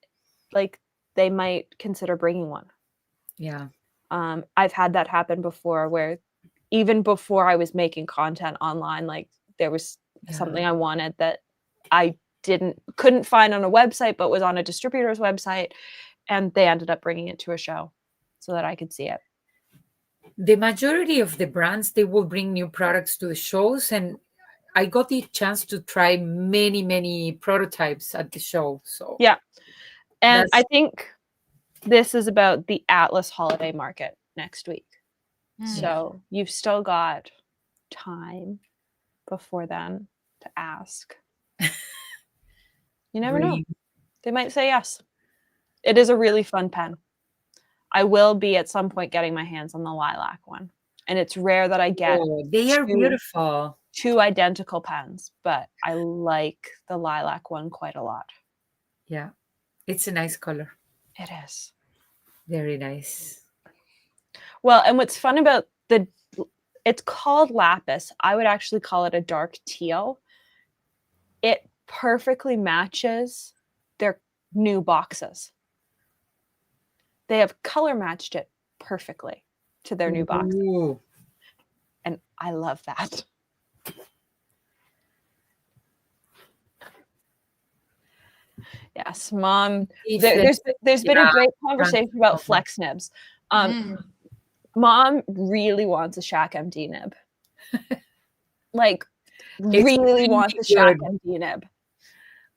Speaker 3: like they might consider bringing one.
Speaker 1: Yeah.
Speaker 3: I've had that happen before where even before I was making content online, like there was something I wanted that I couldn't find on a website, but was on a distributor's website, and they ended up bringing it to a show so that I could see it.
Speaker 1: The majority of the brands, they will bring new products to the shows, and I got the chance to try many prototypes at the show. So
Speaker 3: Yeah. And I
Speaker 1: that's
Speaker 3: think this is about the Atlas holiday market next week. So you've still got time before then to ask. You never know.
Speaker 1: green.
Speaker 3: They might say yes. It is a really fun pen. I will be at some point getting my hands on the lilac one. And it's rare that I get
Speaker 1: Oh, they are beautiful.
Speaker 3: two identical pens, but I like the lilac one quite a lot.
Speaker 1: Yeah, it's a nice color.
Speaker 3: It is.
Speaker 1: Very nice.
Speaker 3: Well, and what's fun about it's called lapis. I would actually call it a dark teal. It perfectly matches their new boxes. They have color matched it perfectly to their new box.
Speaker 1: Ooh.
Speaker 3: And I love that. Yes, Mom. There's been a great conversation about flex nibs. Mom really wants a Shack MD nib. Like, really wants a Shack MD nib.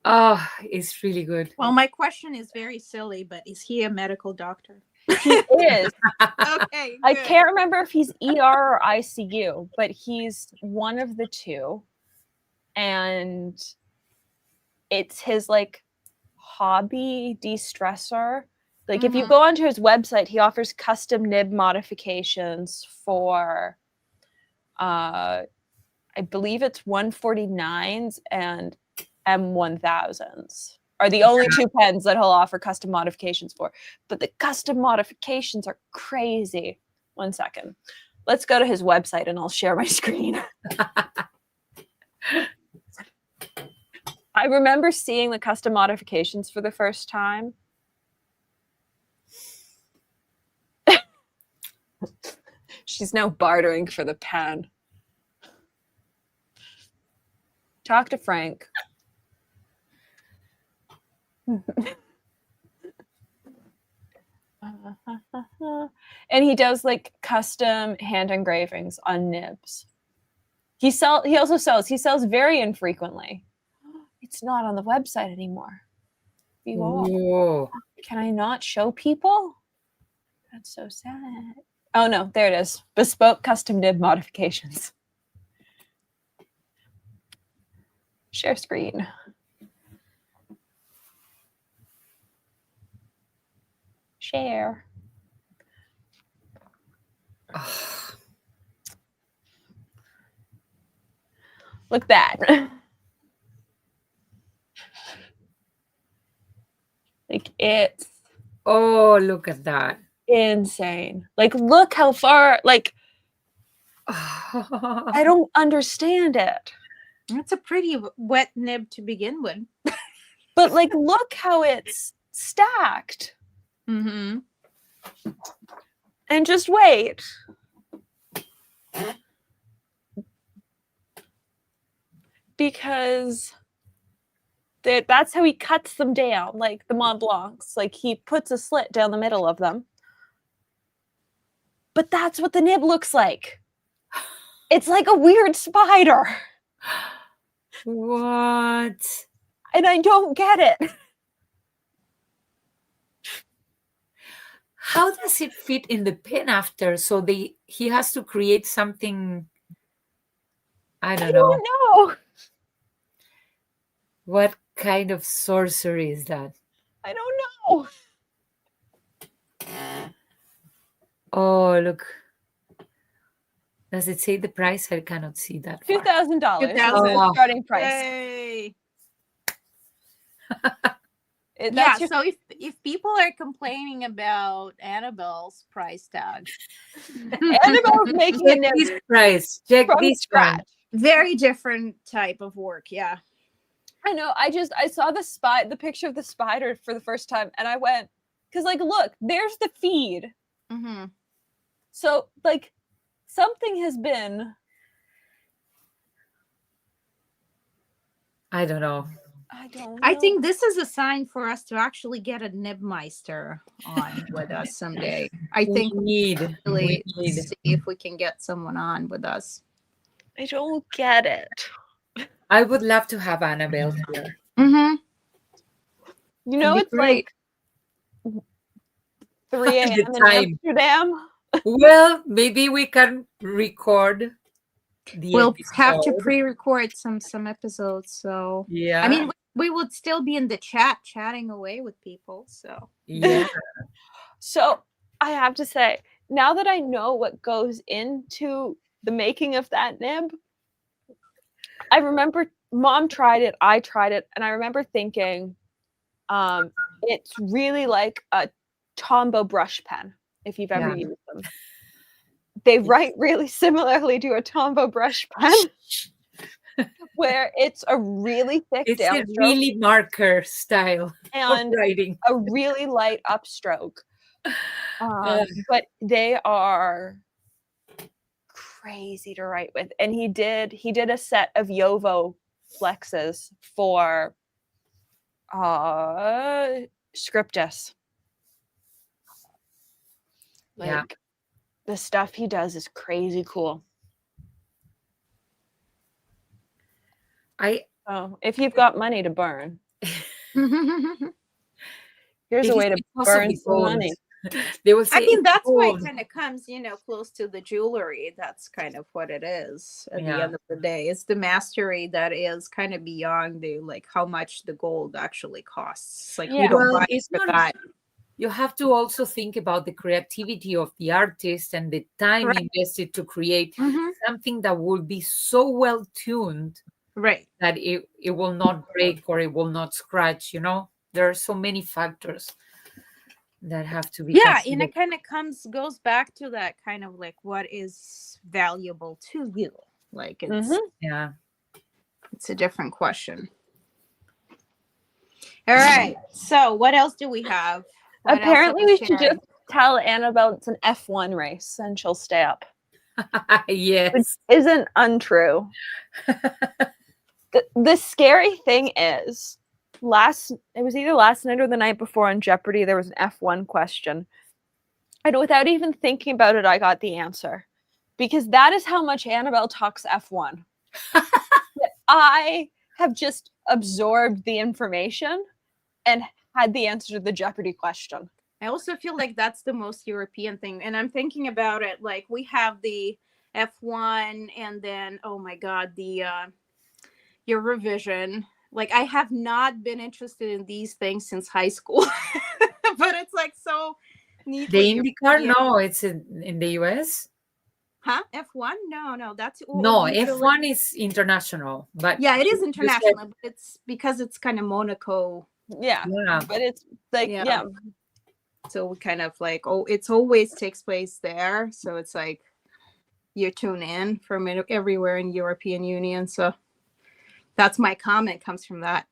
Speaker 1: Oh, it's really good.
Speaker 2: Well, my question is very silly, but is he a medical doctor?
Speaker 3: He is.
Speaker 2: Okay.
Speaker 3: I
Speaker 2: good.
Speaker 3: can't remember if he's ER or ICU, but he's one of the two. And it's his like hobby de-stressor. Like if you go onto his website, he offers custom nib modifications for I believe it's 149s and M1000s are the only two pens that he'll offer custom modifications for. But the custom modifications are crazy. 1 second. Let's go to his website and I'll share my screen. I remember seeing the custom modifications for the first time. She's now bartering for the pen. Talk to Frank. And he does like custom hand engravings on nibs. He also sells very infrequently. It's not on the website anymore.
Speaker 1: Whoa.
Speaker 3: Can I not show people? That's so sad. Oh no, there it is. Bespoke custom nib modifications. Share screen. Share. Look that. Like it's
Speaker 1: Look at that.
Speaker 3: insane. Like look how far, like I don't understand it.
Speaker 2: That's a pretty wet nib to begin with.
Speaker 3: But like look how it's stacked.
Speaker 2: Mm-hmm.
Speaker 3: And just wait. Because that's how he cuts them down, like the Mont Blancs. Like he puts a slit down the middle of them. But that's what the nib looks like. It's like a weird spider.
Speaker 1: What?
Speaker 3: And I don't get it.
Speaker 1: How does it fit in the pen after? So he has to create something. I don't know. What kind of sorcery is that?
Speaker 3: I don't know.
Speaker 1: Oh, look. Does it say the price? I cannot see that.
Speaker 3: $2,000.
Speaker 2: $2,000.
Speaker 3: Starting price.
Speaker 2: Yay.
Speaker 3: That's
Speaker 2: So if people are complaining about Annabelle's price tag,
Speaker 3: Annabelle's making
Speaker 1: Check
Speaker 3: a nib
Speaker 1: this price. Check
Speaker 3: from
Speaker 1: this
Speaker 3: scratch.
Speaker 1: one.
Speaker 2: very different type of work. Yeah.
Speaker 3: I know. I saw the picture of the spider for the first time, and I went, because like, look, there's the feed.
Speaker 2: Mm-hmm.
Speaker 3: So like, something has been.
Speaker 1: I don't know.
Speaker 2: I think this is a sign for us to actually get a Nibmeister on with us someday. I think
Speaker 1: we need
Speaker 2: really see if we can get someone on with us.
Speaker 3: I don't get it.
Speaker 1: I would love to have Annabelle here.
Speaker 2: Mm-hmm.
Speaker 3: You know, it's like 3 a.m.
Speaker 1: The
Speaker 3: in
Speaker 1: time.
Speaker 3: Amsterdam.
Speaker 1: Well, maybe we can record
Speaker 2: We'll
Speaker 1: episode.
Speaker 2: have to pre-record some episodes. So
Speaker 1: Yeah.
Speaker 2: I mean, we would still be in the chatting away with people. So
Speaker 1: yeah.
Speaker 3: So I have to say, now that I know what goes into the making of that nib, I remember Mom tried it, I tried it, and I remember thinking, it's really like a Tombow brush pen, if you've ever used them. They write really similarly to a Tombow brush pen, where it's a really thick
Speaker 1: It's
Speaker 3: downstroke.
Speaker 1: a really marker style
Speaker 3: and
Speaker 1: of writing.
Speaker 3: a really light upstroke. But they are crazy to write with. And he did a set of Yovo flexes for Scriptus. Like the stuff he does is crazy cool. If you've got money to burn, here's a way to burn some money.
Speaker 1: They will say,
Speaker 2: I mean, that's why it kind of comes, close to the jewelry. That's kind of what it is at the end of the day. It's the mastery that is kind of beyond the how much the gold actually costs. Like you don't buy it for that.
Speaker 1: You have to also think about the creativity of the artist and the time invested to create something that will be so well tuned, that it will not break or it will not scratch. There are so many factors that have to be considered.
Speaker 2: And it kind of goes back to that kind of what is valuable to you. It's it's a different question. All right, so what else do we have?
Speaker 3: Apparently we should just tell Annabelle it's an F1 race and she'll stay up.
Speaker 1: Yes.
Speaker 3: Which isn't untrue. The scary thing is, it was either last night or the night before on Jeopardy, there was an F1 question. And without even thinking about it, I got the answer. Because that is how much Annabelle talks F1. That I have just absorbed the information and had the answer to the Jeopardy question.
Speaker 2: I also feel like that's the most European thing. And I'm thinking about it, like we have the F1 and then, oh my God, the Eurovision. Like I have not been interested in these things since high school. But it's like so neat.
Speaker 1: The IndyCar? No, it's in the US.
Speaker 2: Huh? F1? No, that's
Speaker 1: No,
Speaker 2: usually...
Speaker 1: F1 is international, but
Speaker 2: yeah, it is
Speaker 1: you
Speaker 2: international,
Speaker 1: said,
Speaker 2: but it's because it's kind of Monaco.
Speaker 3: Yeah. But it's like, yeah.
Speaker 2: So we kind of like, it's always takes place there. So it's like you tune in from everywhere in European Union. So that's my comment comes from that.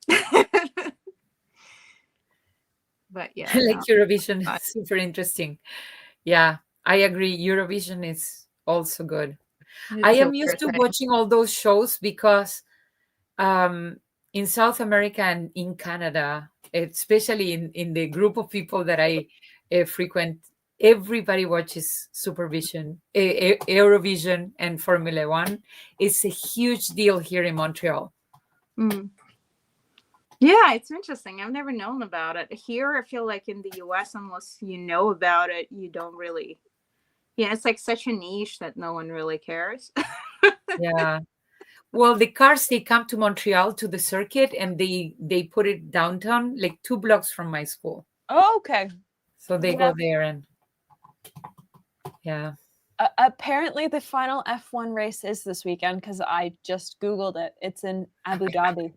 Speaker 2: But yeah.
Speaker 1: like Eurovision is super interesting. Yeah, I agree. Eurovision is also good. I am used to watching all those shows because in South America and in Canada, especially in the group of people that I frequent, everybody watches Eurovision and Formula One. It's a huge deal here in Montreal.
Speaker 2: Mm. Yeah, it's interesting. I've never known about it. Here, I feel like in the US, unless you know about it, you don't really. Yeah, it's like such a niche that no one really cares.
Speaker 1: Yeah. Well, the cars, they come to Montreal to the circuit and they put it downtown, like 2 blocks from my school.
Speaker 3: Oh, okay.
Speaker 1: So they go there and yeah.
Speaker 3: Apparently the final F1 race is this weekend because I just Googled it. It's in Abu Dhabi.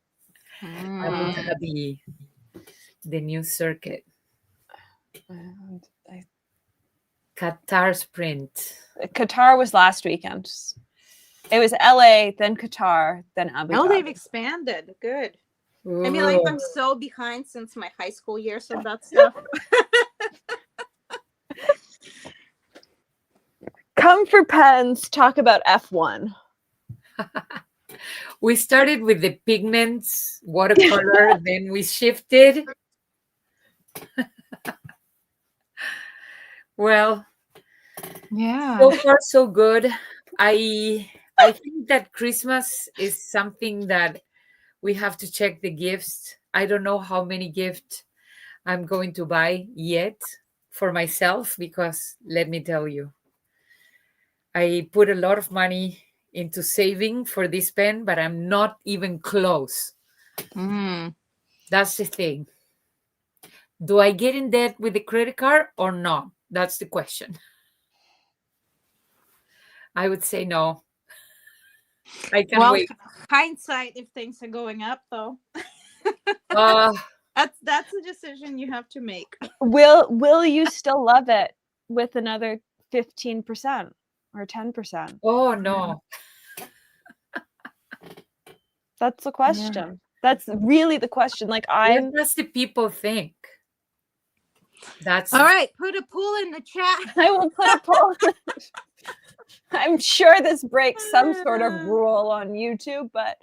Speaker 1: Abu Dhabi, the new circuit. Qatar Sprint.
Speaker 3: Qatar was last weekend. It was LA, then Qatar, then Abu Dhabi.
Speaker 2: Oh, they've expanded. Good.
Speaker 1: Ooh.
Speaker 2: I mean, like I'm so behind since my high school years of that stuff.
Speaker 3: Come for pens, talk about F1.
Speaker 1: We started with the pigments, watercolor, then we shifted. Well,
Speaker 2: yeah.
Speaker 1: So far so good. I think that Christmas is something that we have to check the gifts. I don't know how many gifts I'm going to buy yet for myself because let me tell you, I put a lot of money into saving for this pen, but I'm not even close. That's the thing. Do I get in debt with the credit card or not? That's the question. I would say no. I can wait.
Speaker 2: Hindsight, if things are going up, though, that's a decision you have to make.
Speaker 3: Will you still love it with another 15% or 10%?
Speaker 1: Oh no.
Speaker 3: That's the question. Yeah. That's really the question. Like
Speaker 1: what does the people think? That's
Speaker 2: all right. Put a poll in the chat.
Speaker 3: I will put a poll. I'm sure this breaks some sort of rule on YouTube, but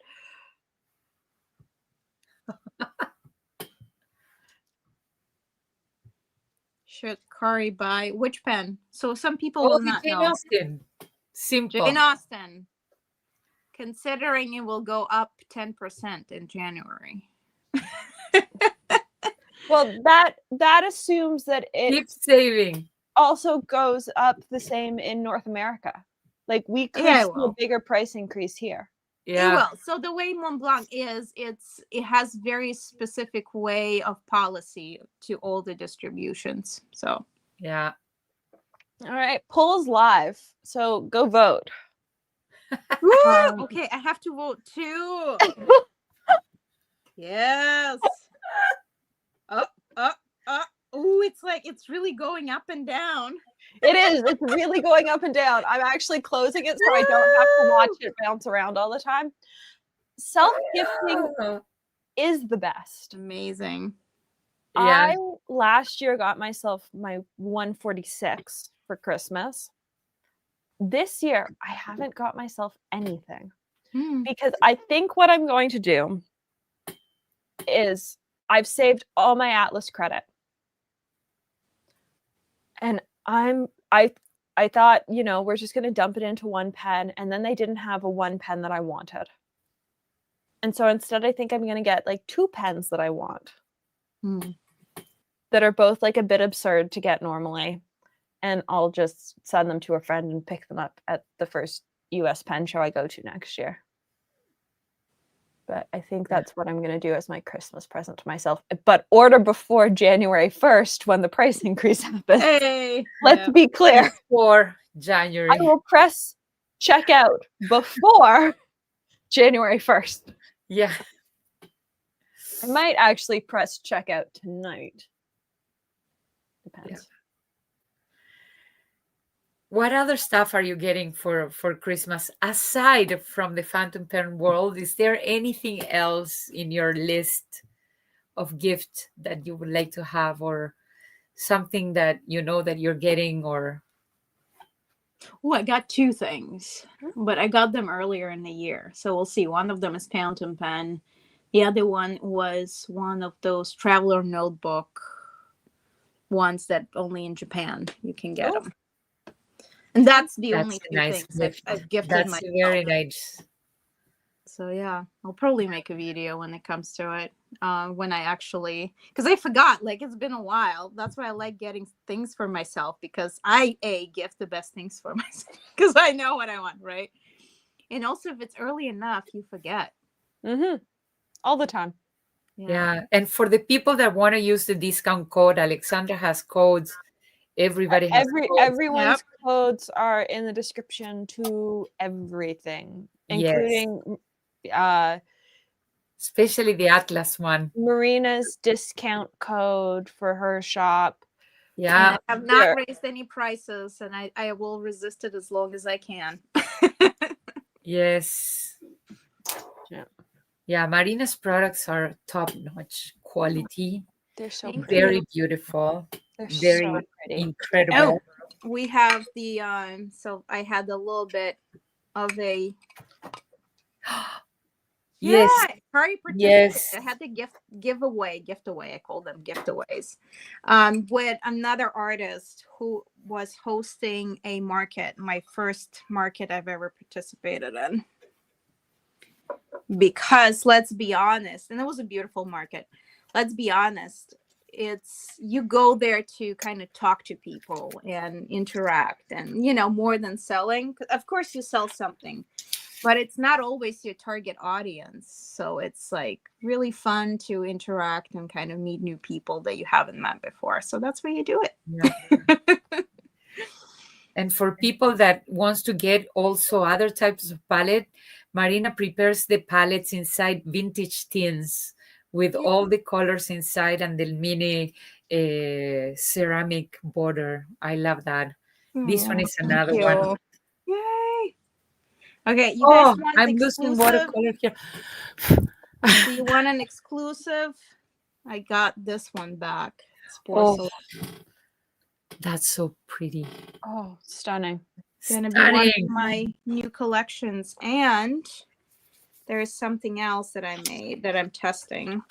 Speaker 2: should Kari buy which pen? So some people will not
Speaker 1: Jane
Speaker 2: know.
Speaker 1: Austen. Simple.
Speaker 2: Jane Austen. Considering it will go up 10% in January.
Speaker 3: Well, that assumes that it
Speaker 1: keep saving.
Speaker 3: Also goes up the same in North America. Like we could see a bigger price increase here.
Speaker 2: Yeah. Well, so the way Mont Blanc is, it has very specific way of policy to all the distributions. So
Speaker 1: yeah.
Speaker 3: All right, polls live. So go vote.
Speaker 2: Okay, I have to vote too. Yes. Oh, it's really going up and down.
Speaker 3: It is. It's really going up and down. I'm actually closing it so I don't have to watch it bounce around all the time. Self-gifting is the best.
Speaker 2: Amazing.
Speaker 3: Yeah. I last year got myself my 146 for Christmas. This year, I haven't got myself anything. because I think what I'm going to do is I've saved all my Atlas credit. And I thought, we're just going to dump it into one pen, and then they didn't have a one pen that I wanted. And so instead I think I'm going to get like 2 pens that I want. That are both like a bit absurd to get normally. And I'll just send them to a friend and pick them up at the first US pen show I go to next year. But I think that's what I'm going to do as my Christmas present to myself. But order before January 1st when the price increase happens.
Speaker 2: Hey,
Speaker 3: Let's be clear.
Speaker 1: For January.
Speaker 3: I will press checkout before January 1st.
Speaker 1: Yeah.
Speaker 3: I might actually press checkout tonight. Depends.
Speaker 1: Yeah. What other stuff are you getting for Christmas aside from the Phantom Pen world? Is there anything else in your list of gifts that you would like to have, or something that that you're getting? Or
Speaker 2: I got 2 things, but I got them earlier in the year, so we'll see. One of them is Fountain Pen. The other one was one of those traveler notebook ones that only in Japan you can get them. And that's the only 2
Speaker 1: nice
Speaker 2: things I've gifted
Speaker 1: that's
Speaker 2: myself.
Speaker 1: very nice.
Speaker 2: So yeah, I'll probably make a video when it comes to it. When I actually, because I forgot, like it's been a while. That's why I like getting things for myself, because I gift the best things for myself because I know what I want, right? And also, if it's early enough, you forget.
Speaker 3: All the time.
Speaker 1: Yeah. And for the people that want to use the discount code, Alexandra has codes. Everybody has codes.
Speaker 3: Everyone's codes are in the description to everything, including
Speaker 1: especially the Atlas one.
Speaker 3: Marina's discount code for her shop.
Speaker 1: Yeah.
Speaker 2: And I have not raised any prices, and I will resist it as long as I can.
Speaker 1: Yes. Yeah, Marina's products are top-notch quality.
Speaker 3: They're so
Speaker 1: very beautiful.
Speaker 3: They're
Speaker 1: very
Speaker 3: so pretty.
Speaker 1: incredible.
Speaker 2: We have the so I had a little bit of a
Speaker 1: Yes.
Speaker 2: party participant.
Speaker 1: Yes.
Speaker 2: I had the gift away. I call them giveaways. With another artist who was hosting a market, my first market I've ever participated in. Because let's be honest, and it was a beautiful market. Let's be honest, you go there to kind of talk to people and interact, and more than selling. Of course you sell something, but it's not always your target audience. So it's like really fun to interact and kind of meet new people that you haven't met before. So that's where you do it.
Speaker 1: Yeah. And for people that wants to get also other types of palette, Marina prepares the palettes inside vintage tins with all the colors inside and the mini ceramic border. I love that. This one is another one.
Speaker 2: Yay! Okay, you guys want
Speaker 1: I'm
Speaker 2: exclusive?
Speaker 1: losing watercolor here.
Speaker 2: Do you want an exclusive? I got this one back. It's porcelain.
Speaker 1: That's so pretty.
Speaker 3: Oh, stunning.
Speaker 2: Gonna be one of my new collections. And there's something else that I made that I'm testing.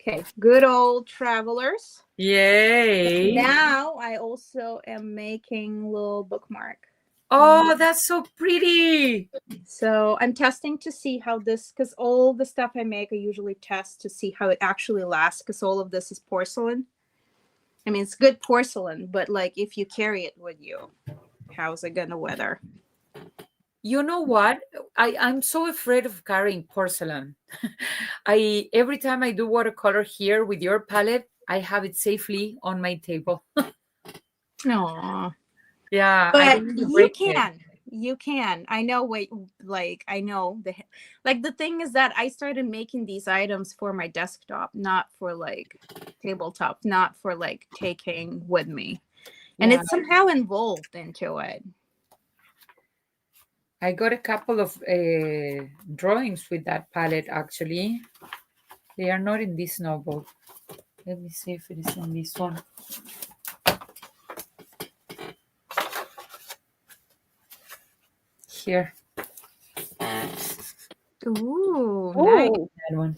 Speaker 2: Okay, good old travelers.
Speaker 1: Yay.
Speaker 2: Now I also am making little bookmark.
Speaker 1: Oh, that's so pretty.
Speaker 2: So I'm testing to see how this, because all the stuff I make, I usually test to see how it actually lasts, because all of this is porcelain. I mean, it's good porcelain, but like if you carry it with you, how's it gonna weather?
Speaker 1: You know what? I'm so afraid of carrying porcelain. Every time I do watercolor here with your palette, I have it safely on my table.
Speaker 2: No.
Speaker 1: Yeah,
Speaker 2: but you can. I know I know the thing is that I started making these items for my desktop, not for like tabletop, not for like taking with me. And it's somehow involved into it.
Speaker 1: I got a couple of drawings with that palette, actually. They are not in this notebook. Let me see if it is in this one. Here.
Speaker 2: Ooh, nice.
Speaker 3: Ooh,
Speaker 1: That one.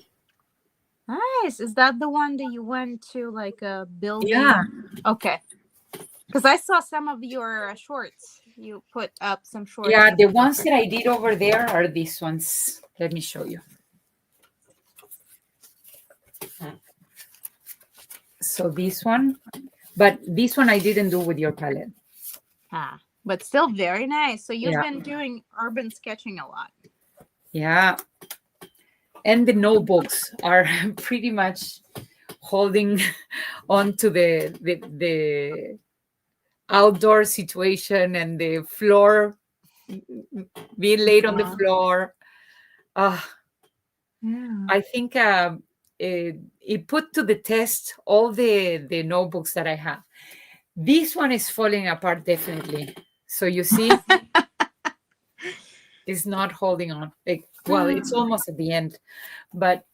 Speaker 2: Nice. Is that the one that you went to like a building?
Speaker 1: Yeah.
Speaker 2: Okay. Because I saw some of your shorts. You put up some shorts.
Speaker 1: Yeah, the ones that I did over there are these ones. Let me show you. So this one, but this one I didn't do with your palette.
Speaker 2: But still very nice. So you've
Speaker 1: Yeah.
Speaker 2: been doing urban sketching a lot.
Speaker 1: Yeah. And the notebooks are pretty much holding on to the outdoor situation and the floor being laid on the floor.
Speaker 2: Yeah.
Speaker 1: I think it put to the test all the notebooks that I have. This one is falling apart definitely. So you see, it's not holding on. Well, it's almost at the end, but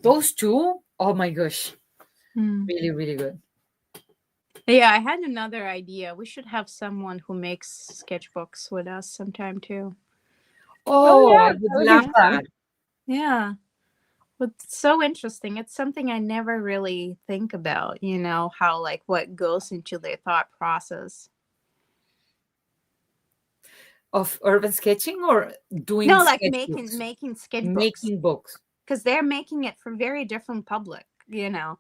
Speaker 1: those two, oh my gosh, really, really good.
Speaker 2: Yeah, I had another idea. We should have someone who makes sketchbooks with us sometime too.
Speaker 1: Oh,
Speaker 3: yeah,
Speaker 1: I would
Speaker 3: that would be
Speaker 1: love
Speaker 3: fun.
Speaker 1: that.
Speaker 2: Yeah. But it's so interesting. It's something I never really think about, how like what goes into their thought process.
Speaker 1: Of urban sketching or doing
Speaker 2: No, like
Speaker 1: sketchbooks?
Speaker 2: making sketchbooks.
Speaker 1: Making books.
Speaker 2: Because they're making it for very different public,
Speaker 1: Yeah.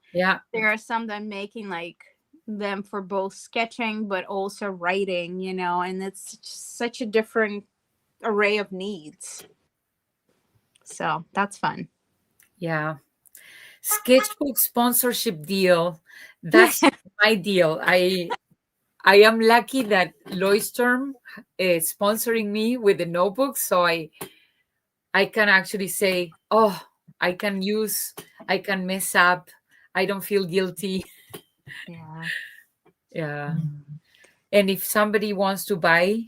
Speaker 2: There are some that making like them for both sketching but also writing, and it's such a different array of needs. So that's fun.
Speaker 1: Yeah. Sketchbook sponsorship deal. That's my deal. I am lucky that Leuchtturm is sponsoring me with the notebooks, so I can actually say, oh, I can mess up. I don't feel guilty.
Speaker 2: Yeah.
Speaker 1: Yeah. And if somebody wants to buy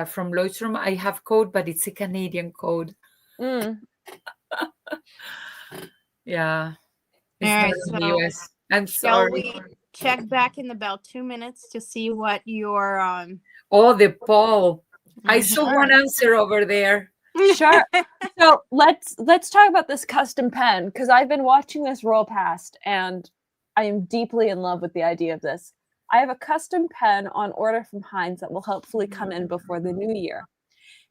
Speaker 1: from Leuchtturm, I have code, but it's a Canadian code.
Speaker 3: Mm.
Speaker 1: Yeah.
Speaker 2: All
Speaker 1: It's
Speaker 2: right,
Speaker 1: not in the
Speaker 2: so
Speaker 1: US. I'm
Speaker 2: shall
Speaker 1: sorry.
Speaker 2: we check back in about 2 minutes to see what your
Speaker 1: Oh, the poll. I saw
Speaker 2: Sure.
Speaker 1: one answer over there.
Speaker 3: Sure. So let's talk about this custom pen because I've been watching this roll past and I am deeply in love with the idea of this. I have a custom pen on order from Heinz that will hopefully come in before the new year.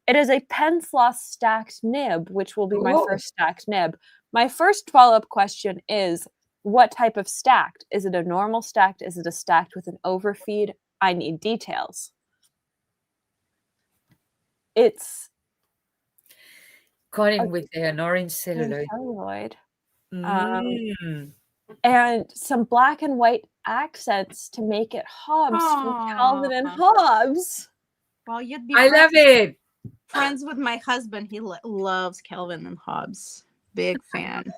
Speaker 3: It is a pen sloth stacked nib, which will be my
Speaker 1: Oh.
Speaker 3: first stacked nib. My first follow-up question is, what type of stacked? Is it a normal stacked? Is it a stacked with an overfeed? I need details. It's
Speaker 1: Cutting with an orange celluloid.
Speaker 3: celluloid.
Speaker 1: Mm.
Speaker 3: And some black and white accents to make it Hobbs from Calvin and Hobbes.
Speaker 2: Well, you'd be
Speaker 1: I love it.
Speaker 2: friends with my husband. He loves Calvin and Hobbes. Big fan.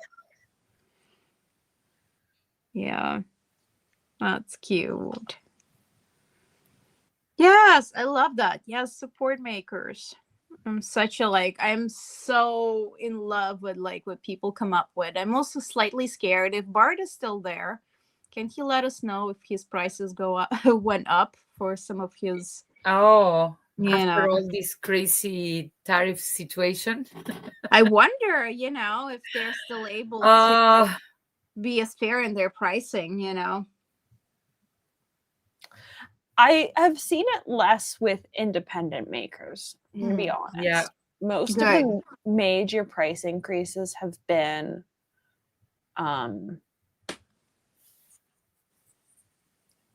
Speaker 2: Yeah. That's cute. Yes, I love that. Yes, support makers. I'm so in love with like what people come up with. I'm also slightly scared if Bart is still there. Can he let us know if his prices went up for some of his
Speaker 1: Oh,
Speaker 2: you
Speaker 1: after
Speaker 2: know
Speaker 1: all this crazy tariff situation.
Speaker 3: Uh,
Speaker 2: I wonder, if they're still able to be as fair in their pricing.
Speaker 3: I have seen it less with independent makers, I'm going to be honest.
Speaker 1: Yeah.
Speaker 3: Most of the major price increases have been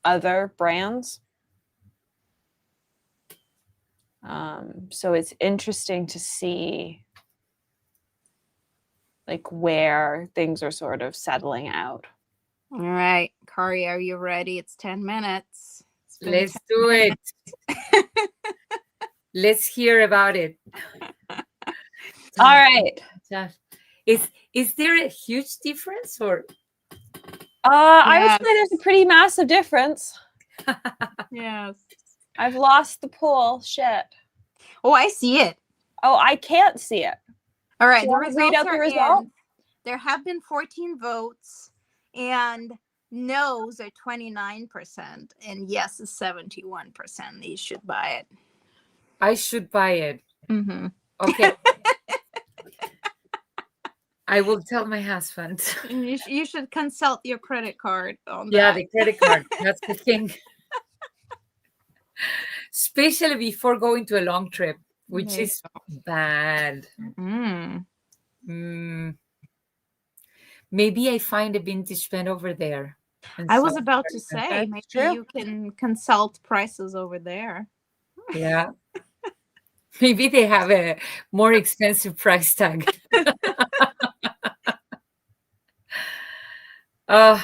Speaker 3: other brands. So it's interesting to see like where things are sort of settling out.
Speaker 2: All right, Kari, are you ready? It's 10 minutes.
Speaker 1: Let's do it. Let's hear about it.
Speaker 3: All right.
Speaker 1: Is there a huge difference or?
Speaker 3: I would say there's a pretty massive difference.
Speaker 2: Yes.
Speaker 3: I've lost the poll. Shit.
Speaker 2: Oh, I see it.
Speaker 3: Oh, I can't see it.
Speaker 2: All right.
Speaker 3: Do you want to read out the result?
Speaker 2: There have been 14 votes, and no's are 29%, and yes is 71%. You should buy it.
Speaker 1: I should buy it.
Speaker 2: Mm-hmm.
Speaker 1: Okay. I will tell my husband.
Speaker 2: And you should consult your credit card on
Speaker 1: Yeah,
Speaker 2: that.
Speaker 1: the credit card. That's the thing. Especially before going to a long trip, which
Speaker 2: There you
Speaker 1: is bad.
Speaker 2: Mm.
Speaker 1: Mm, maybe I find a vintage pen over there. And
Speaker 2: I
Speaker 1: so,
Speaker 2: was about to say,
Speaker 3: That's
Speaker 2: maybe
Speaker 3: true.
Speaker 2: you can consult prices over there.
Speaker 1: yeah, maybe they have a more expensive price tag. Uh,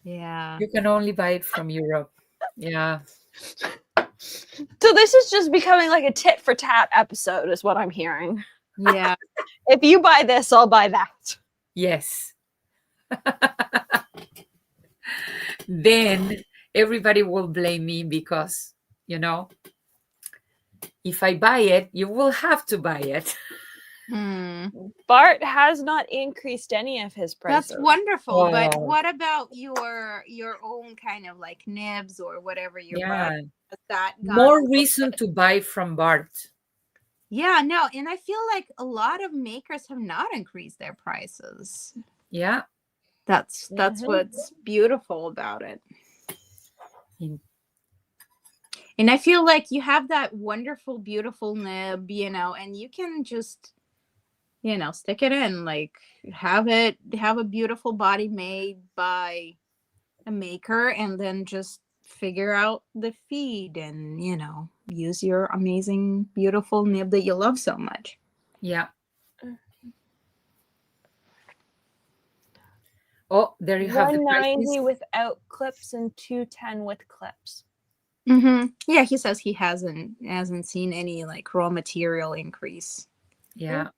Speaker 2: Yeah.
Speaker 1: you can only buy it from Europe. Yeah.
Speaker 3: So this is just becoming like a tit for tat episode, is what I'm hearing.
Speaker 2: Yeah.
Speaker 3: If you buy this, I'll buy that.
Speaker 1: Yes. Then everybody will blame me because, if I buy it, you will have to buy it.
Speaker 2: Hmm.
Speaker 3: Bart has not increased any of his prices.
Speaker 2: That's wonderful. But
Speaker 1: Oh.
Speaker 2: what about your own kind of like nibs or whatever you're
Speaker 1: Yeah.
Speaker 2: buying? Has that gone a
Speaker 1: More
Speaker 2: little
Speaker 1: reason
Speaker 2: bit?
Speaker 1: to buy from Bart.
Speaker 2: Yeah, no, and I feel like a lot of makers have not increased their prices.
Speaker 1: Yeah.
Speaker 2: That's
Speaker 3: Mhm.
Speaker 2: what's beautiful about it.
Speaker 1: In-
Speaker 2: And I feel like you have that wonderful, beautiful nib, and you can just, stick it in, like have a beautiful body made by a maker, and then just figure out the feed and, use your amazing, beautiful nib that you love so much.
Speaker 1: Yeah. Oh, there you have the
Speaker 3: 190
Speaker 1: prices.
Speaker 3: without clips and 210 with clips.
Speaker 2: Mm-hmm. Yeah, he says he hasn't seen any like raw material increase.
Speaker 1: Yeah.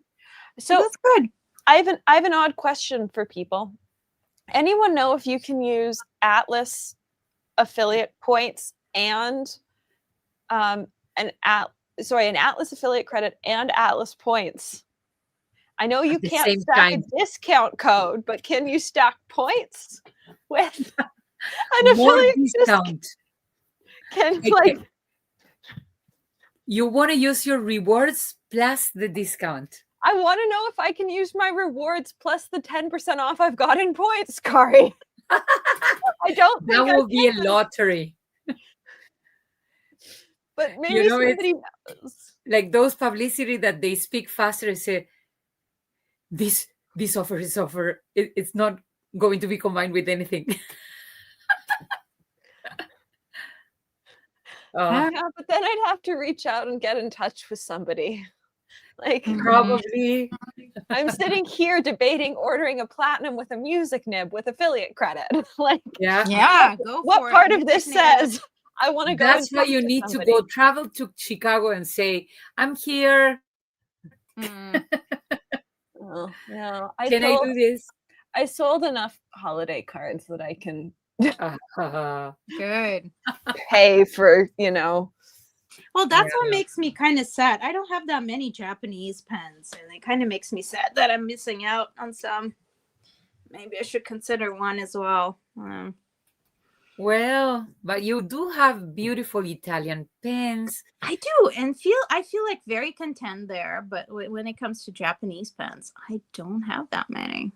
Speaker 2: So
Speaker 3: So
Speaker 2: that's good.
Speaker 3: I have an odd question for people. Anyone know if you can use Atlas affiliate points and an Atlas affiliate credit and Atlas points? I know you
Speaker 1: At the
Speaker 3: can't
Speaker 1: same
Speaker 3: stack
Speaker 1: time.
Speaker 3: a discount code, but can you stack points with an
Speaker 1: More
Speaker 3: affiliate
Speaker 1: discount.
Speaker 3: Can
Speaker 1: Okay.
Speaker 3: like
Speaker 1: You want to use your rewards plus the discount.
Speaker 3: I want to know if I can use my rewards plus the 10% off I've got in points, Kari. I don't think
Speaker 1: That will
Speaker 3: I
Speaker 1: be a
Speaker 3: can,
Speaker 1: lottery.
Speaker 3: but maybe somebody knows.
Speaker 1: Like those publicity that they speak faster and say, this offer is offer. It's not going to be combined with anything.
Speaker 3: Yeah, but then I'd have to reach out and get in touch with somebody. Like
Speaker 1: Probably.
Speaker 3: I'm sitting here debating ordering a platinum with a music nib with affiliate credit. Like
Speaker 1: Yeah.
Speaker 2: Yeah, go
Speaker 3: what
Speaker 2: for
Speaker 3: part
Speaker 2: it.
Speaker 3: of this says I want to go?
Speaker 1: That's
Speaker 3: and
Speaker 1: why
Speaker 3: talk
Speaker 1: you
Speaker 3: to
Speaker 1: need
Speaker 3: somebody?
Speaker 1: to go travel to Chicago and say, I'm here.
Speaker 2: Mm.
Speaker 3: Oh, no,
Speaker 1: Can I do this?
Speaker 3: I sold enough holiday cards that I can
Speaker 2: Good.
Speaker 3: pay for,
Speaker 2: Well, that's what
Speaker 1: Yeah.
Speaker 2: makes me kind of sad. I don't have that many Japanese pens, and it kind of makes me sad that I'm missing out on some. Maybe I should consider one as well.
Speaker 1: Well, but you do have beautiful Italian pens.
Speaker 2: I do, and I feel like very content there. But when it comes to Japanese pens, I don't have that many.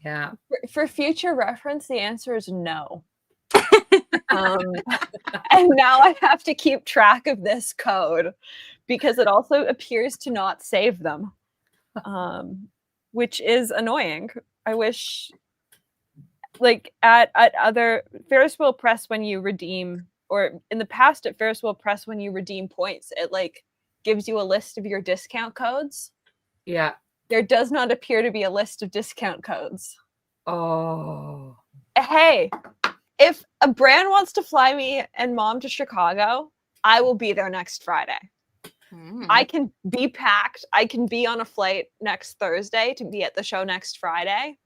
Speaker 1: Yeah.
Speaker 3: For future reference, the answer is no. And now I have to keep track of this code because it also appears to not save them, which is annoying. I wish, like at other Ferris Wheel Press, when you redeem, or in the past at Ferris Wheel Press, when you redeem points, it like gives you a list of your discount codes.
Speaker 1: Yeah.
Speaker 3: There does not appear to be a list of discount codes.
Speaker 1: Oh.
Speaker 3: Hey, if a brand wants to fly me and mom to Chicago, I will be there next Friday. I can be packed. I can be on a flight next Thursday to be at the show next Friday.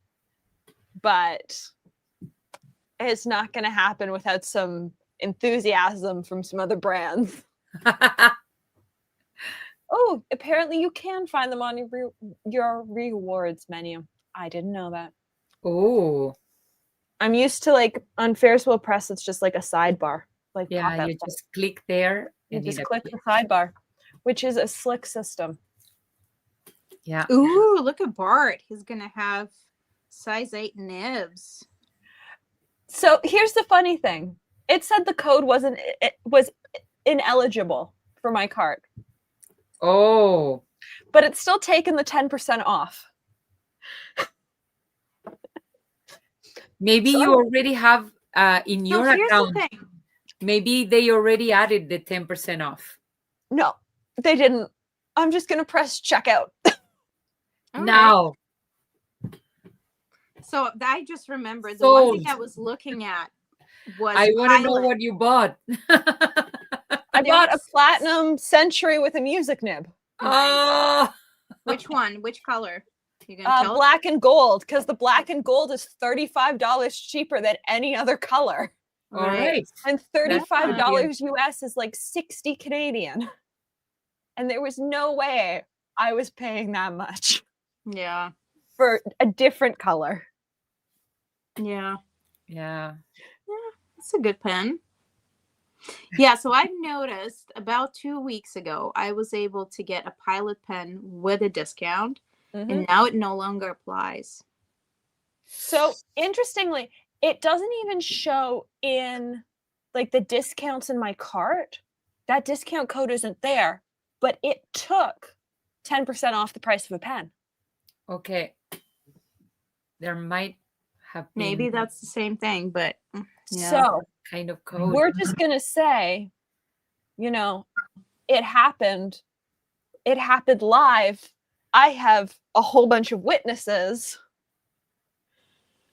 Speaker 3: But it's not going to happen without some enthusiasm from some other brands. Oh, apparently you can find them on your rewards menu. I didn't know that.
Speaker 1: Oh.
Speaker 3: I'm used to like on Ferris Wheel Press, it's just like a sidebar. Like
Speaker 1: Yeah, you just click there.
Speaker 3: You
Speaker 1: and
Speaker 3: just
Speaker 1: it
Speaker 3: click the
Speaker 1: appears.
Speaker 3: sidebar. which is a slick system.
Speaker 1: Yeah.
Speaker 2: Ooh, look at Bart. He's gonna have size 8 nibs.
Speaker 3: So here's the funny thing. It said the code was ineligible for my cart,
Speaker 1: Oh,
Speaker 3: but it's still taken the 10% off.
Speaker 1: maybe you already have in
Speaker 2: So
Speaker 1: your
Speaker 2: here's
Speaker 1: account.
Speaker 2: the thing.
Speaker 1: Maybe they already added the 10% off.
Speaker 3: No, they didn't. I'm just gonna press checkout.
Speaker 2: Okay.
Speaker 1: Now,
Speaker 2: So I just remembered the one thing
Speaker 1: sold.
Speaker 2: I was looking at was
Speaker 1: I want to know
Speaker 2: Pilot.
Speaker 1: what you bought.
Speaker 3: I
Speaker 2: There
Speaker 3: bought a
Speaker 2: was-
Speaker 3: platinum Century with a music nib.
Speaker 1: Oh,
Speaker 2: Which one? Which color? You gonna tell us?
Speaker 3: Black and gold, because the black and gold is $35 cheaper than any other color.
Speaker 1: all right.
Speaker 3: And
Speaker 1: That's
Speaker 3: $35 US is like 60 Canadian. And there was no way I was paying that much
Speaker 2: Yeah.
Speaker 3: for a different color.
Speaker 2: Yeah.
Speaker 1: Yeah.
Speaker 2: That's a good pen. Yeah, so I've noticed about 2 weeks ago, I was able to get a Pilot pen with a discount, and now it no longer applies.
Speaker 3: So interestingly, it doesn't even show in like the discounts in my cart. That discount code isn't there, but it took 10% off the price of a pen.
Speaker 1: Okay. There might have been
Speaker 2: Maybe that's the same thing, but yeah.
Speaker 3: So
Speaker 1: kind of code.
Speaker 3: we're just going to say, you know, it happened. It happened live. I have a whole bunch of witnesses.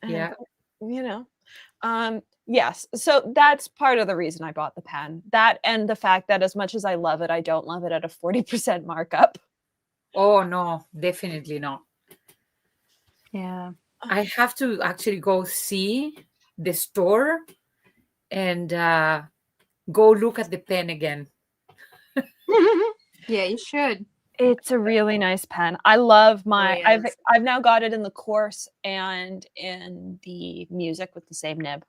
Speaker 3: And,
Speaker 1: Yeah.
Speaker 3: you know, yes. So that's part of the reason I bought the pen. That and the fact that as much as I love it, I don't love it at a 40% markup.
Speaker 1: Oh, no, definitely not.
Speaker 2: Yeah.
Speaker 1: I have to actually go see the store and go look at the pen again.
Speaker 2: Yeah, you should.
Speaker 3: It's a really nice pen. I love my.
Speaker 2: Really is.
Speaker 3: I've now got it in the course and in the music with the same nib.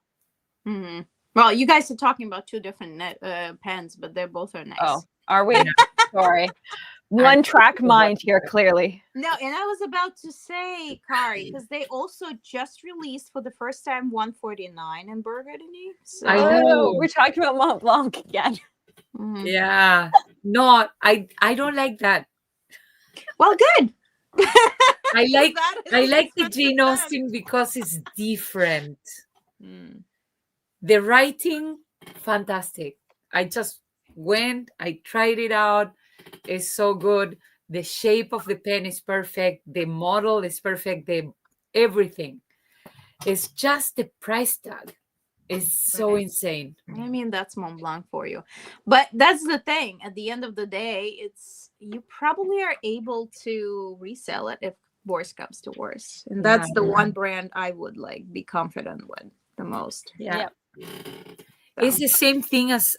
Speaker 2: Mhm. Well, you guys are talking about two different pens, but they both are nice.
Speaker 3: Oh, are we? Sorry. One track mind here, clearly.
Speaker 2: No, and I was about to say, Kari, because they also just released for the first time 149 in Burgundy. So.
Speaker 1: I
Speaker 3: Oh,
Speaker 1: know.
Speaker 3: we're talking about Mont Blanc again.
Speaker 2: Mhm.
Speaker 1: Yeah. No, I don't like that.
Speaker 2: Well, good.
Speaker 1: I like
Speaker 2: That is
Speaker 1: I like the
Speaker 2: expensive
Speaker 1: Jane
Speaker 2: pen.
Speaker 1: Austen because it's different.
Speaker 2: Mm.
Speaker 1: The writing, fantastic. I just went, I tried it out. It's so good. The shape of the pen is perfect. The model is perfect. The everything. It's just the price tag. It's so
Speaker 2: Right.
Speaker 1: insane.
Speaker 2: I mean, that's Mont Blanc for you. But that's the thing. At the end of the day, it's you probably are able to resell it if worse comes to worse. And that's the one brand I would like be confident with the most.
Speaker 1: Yeah.
Speaker 3: Yep.
Speaker 1: It's the same thing as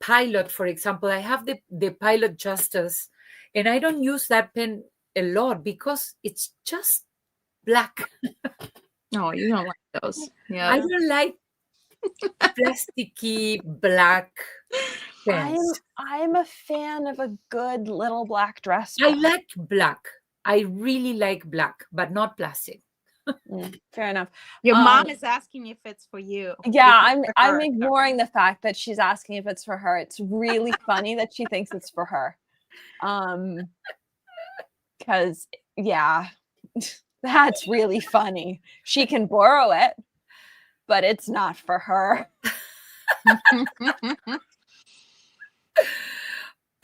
Speaker 1: Pilot, for example. I have the Pilot Justice, and I don't use that pen a lot because it's just black.
Speaker 2: No, you don't like those. Yeah.
Speaker 1: I don't like plasticky black pens.
Speaker 3: I'm a fan of a good little black dress.
Speaker 1: I like black. I really like black, but not plastic.
Speaker 3: Fair enough.
Speaker 2: Your mom is asking if it's for you.
Speaker 3: Yeah,
Speaker 2: If it's for
Speaker 3: I'm
Speaker 2: her.
Speaker 3: ignoring the fact that she's asking if it's for her. It's really funny that she thinks it's for her. Because yeah, that's really funny. She can borrow it, but it's not for her.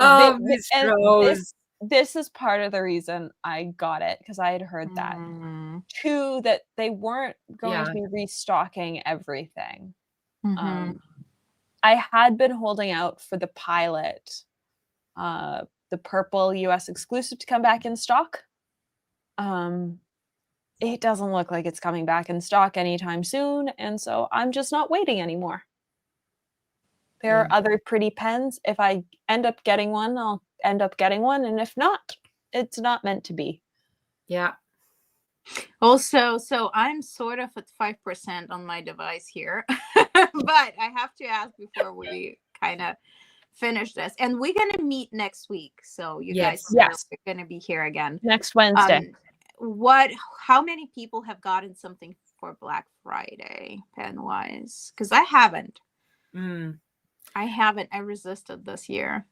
Speaker 1: Oh, Miss Rose.
Speaker 3: This is part of the reason I got it, because I had heard that. Two, that they weren't going to be restocking everything. I had been holding out for the Pilot, the purple US exclusive, to come back in stock. It doesn't look like it's coming back in stock anytime soon, and so I'm just not waiting anymore. There are other pretty pens. If I end up getting one, I'll end up getting one, and if not, it's not meant to be.
Speaker 1: Yeah.
Speaker 2: Also, so I'm sort of at 5% on my device here, but I have to ask before we kind of finish this. And we're gonna meet next week, so you guys
Speaker 1: Yes.
Speaker 2: know
Speaker 3: Yes.
Speaker 2: we're gonna be here again.
Speaker 3: Next Wednesday.
Speaker 2: How many people have gotten something for Black Friday pen wise? Because I haven't.
Speaker 1: Mm,
Speaker 2: I resisted this year.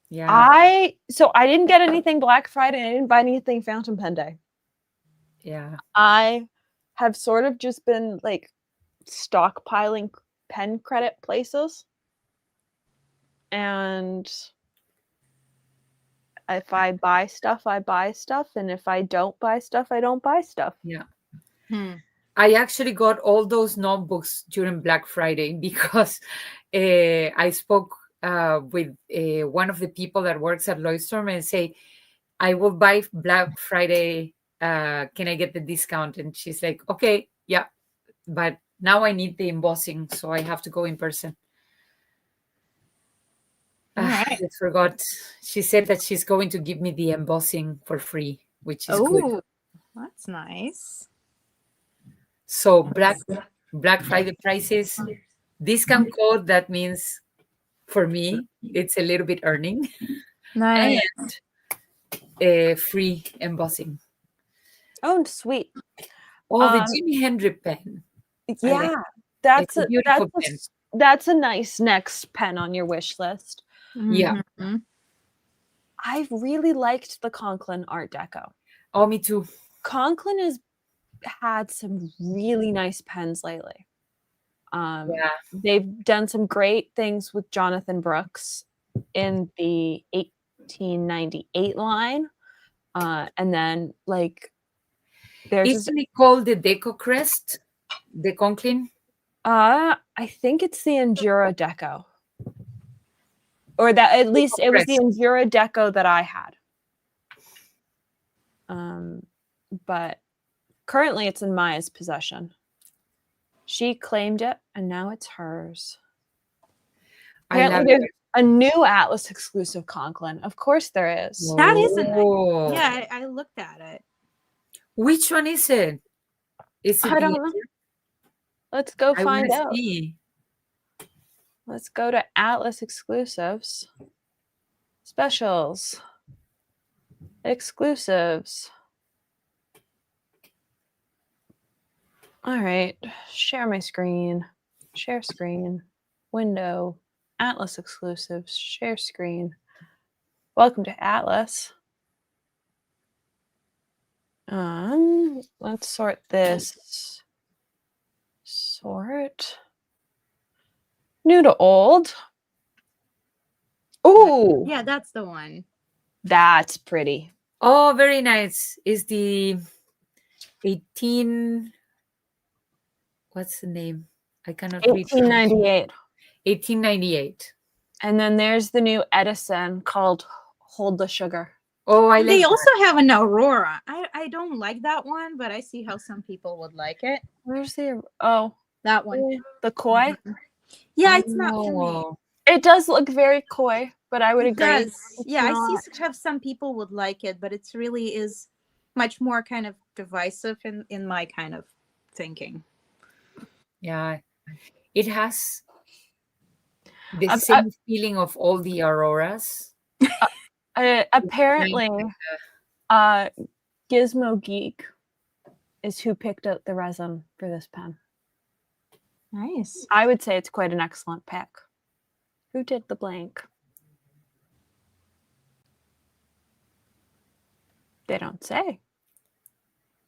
Speaker 1: yeah.
Speaker 3: I didn't get anything Black Friday. I didn't buy anything Fountain Pen Day.
Speaker 1: Yeah.
Speaker 3: I have sort of just been like stockpiling pen credit places. And if I buy stuff, I buy stuff. And if I don't buy stuff, I don't buy stuff.
Speaker 1: Yeah.
Speaker 2: Hmm.
Speaker 1: I actually got all those notebooks during Black Friday because I spoke with one of the people that works at Lloydstorm and say, I will buy Black Friday. Can I get the discount? And she's like, okay, yeah. But now I need the embossing, so I have to go in person.
Speaker 2: All right.
Speaker 1: I forgot. She said that she's going to give me the embossing for free, which is good.
Speaker 2: Oh, that's nice.
Speaker 1: So Black Friday prices, discount code, that means for me, it's a little bit earning,
Speaker 2: Nice.
Speaker 1: and free embossing.
Speaker 3: Oh, sweet.
Speaker 1: Oh, the
Speaker 3: Um,
Speaker 1: Jimi Hendrix pen. I like
Speaker 3: Yeah,
Speaker 1: it.
Speaker 3: that's
Speaker 1: It's a beautiful pen.
Speaker 3: that's a nice next pen on your wish list.
Speaker 1: Yeah.
Speaker 2: Mhm.
Speaker 3: I've really liked the Conklin Art Deco.
Speaker 1: Oh, me too.
Speaker 3: Conklin has had some really nice pens lately.
Speaker 1: Yeah.
Speaker 3: They've done some great things with Jonathan Brooks in the 1898 line. And then like there's
Speaker 1: Isn't it called the Deco Crest? The Conklin?
Speaker 3: I think it's the Endura Deco. Or that at least it was the Endura Deco that I had. But currently it's in Maya's possession. She claimed it and now it's hers. Apparently there's a new Atlas exclusive Conklin. Of course there is.
Speaker 2: That isn't nice.
Speaker 1: Oh.
Speaker 2: Yeah, I looked at it.
Speaker 1: Which one is it? Is it
Speaker 3: I don't know. Let's go find out.
Speaker 1: See.
Speaker 3: Let's go to Atlas exclusives. Specials. Exclusives. All right. Share my screen. Share screen. Window. Atlas exclusives. Share screen. Welcome to Atlas. Let's sort this. Sort. New to old. Ooh.
Speaker 2: Yeah, that's the one.
Speaker 3: That's pretty.
Speaker 1: Oh, very nice. Is the 18, what's the name? I cannot read.
Speaker 3: 1898.
Speaker 1: 1898.
Speaker 3: And then there's the new Edison called Hold the Sugar.
Speaker 1: Oh, I like
Speaker 2: They
Speaker 1: that.
Speaker 2: also have an Aurora. I don't like that one, but I see how some people would like it.
Speaker 3: Where's the
Speaker 2: That one.
Speaker 3: the koi?
Speaker 2: Yeah, it's not for me.
Speaker 1: Oh.
Speaker 3: It does look very koi, but I would
Speaker 2: It
Speaker 3: agree.
Speaker 2: does.
Speaker 3: It's
Speaker 2: Yeah, I
Speaker 3: not-
Speaker 2: see how some people would like it, but it's really is much more kind of divisive in my kind of thinking.
Speaker 1: Yeah. It has the
Speaker 3: I-
Speaker 1: same feeling of all the Auroras.
Speaker 3: Apparently, Gizmo Geek is who picked out the resin for this pen.
Speaker 2: Nice.
Speaker 3: I would say it's quite an excellent pick. Who did the blank? They don't say.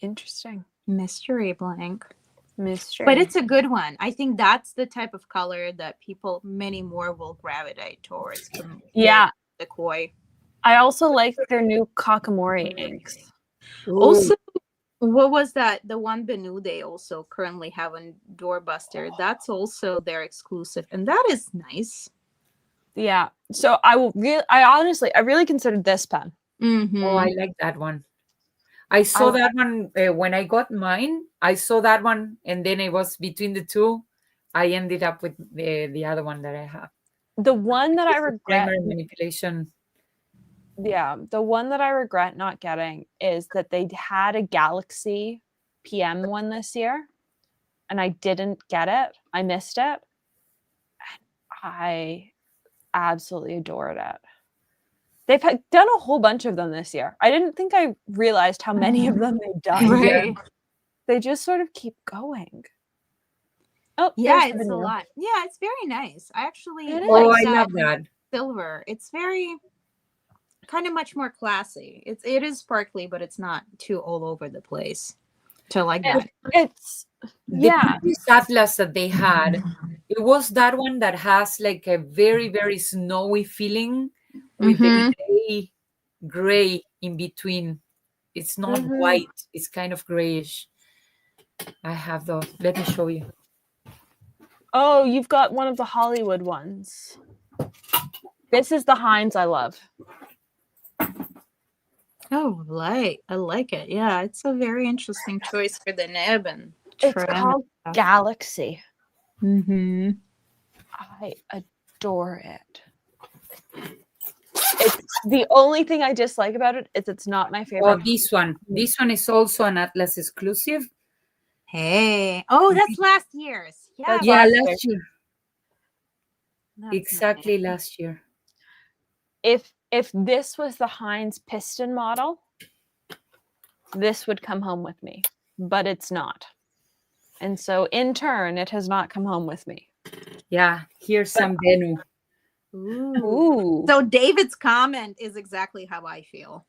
Speaker 3: Interesting.
Speaker 2: Mystery blank.
Speaker 3: Mystery.
Speaker 2: But it's a good one. I think that's the type of color that people, many more, will gravitate towards.
Speaker 3: Yeah.
Speaker 2: The koi.
Speaker 3: I also like their new Kakamori inks.
Speaker 2: Also, what was that? The one Benu they also currently have on Doorbuster. That's also their exclusive, and that is nice.
Speaker 3: Yeah. So I really considered this pen.
Speaker 2: Mm-hmm.
Speaker 1: Oh, I like that one. I saw that one when I got mine. I saw that one, and then it was between the two. I ended up with the other one that I have.
Speaker 3: The one that I
Speaker 1: It's a
Speaker 3: regret.
Speaker 1: primary manipulation.
Speaker 3: Yeah, the one that I regret not getting is that they had a Galaxy PM one this year, and I didn't get it. I missed it. I absolutely adored it. They've done a whole bunch of them this year. I didn't think I realized how many of them they've done.
Speaker 2: Right.
Speaker 3: They just sort of keep going. Oh,
Speaker 2: Yeah,
Speaker 3: there's the
Speaker 2: it's a
Speaker 3: video.
Speaker 2: lot. Yeah, it's very nice. I actually
Speaker 3: It
Speaker 1: Oh,
Speaker 2: like
Speaker 1: I
Speaker 2: that
Speaker 1: love that.
Speaker 2: silver. It's very kind of much more classy. It is sparkly, but it's not too all over the place. So I like that.
Speaker 3: It's
Speaker 1: The previous atlas that they had, it was that one that has like a very, very snowy feeling with the gray in between. It's not white, it's kind of grayish. I have those. Let me show you.
Speaker 3: Oh, you've got one of the Hollywood ones. This is the Heinz I love.
Speaker 2: Oh, I like it. Yeah, it's a very interesting choice for the nib and
Speaker 3: It's
Speaker 2: trim.
Speaker 3: called Galaxy.
Speaker 2: Mm-hmm.
Speaker 3: I adore it. It's the only thing I dislike about it is it's not my favorite.
Speaker 1: Oh, this one. This one is also an Atlas exclusive.
Speaker 2: Hey. Oh, that's last year's. Yeah.
Speaker 3: That's
Speaker 1: Yeah,
Speaker 3: last
Speaker 1: last year.
Speaker 2: That's
Speaker 1: Exactly
Speaker 2: nice.
Speaker 1: last year.
Speaker 3: If this was the Heinz piston model, this would come home with me, but it's not. And so in turn, it has not come home with me.
Speaker 1: Yeah, here's some Benu.
Speaker 3: Ooh.
Speaker 2: So David's comment is exactly how I feel.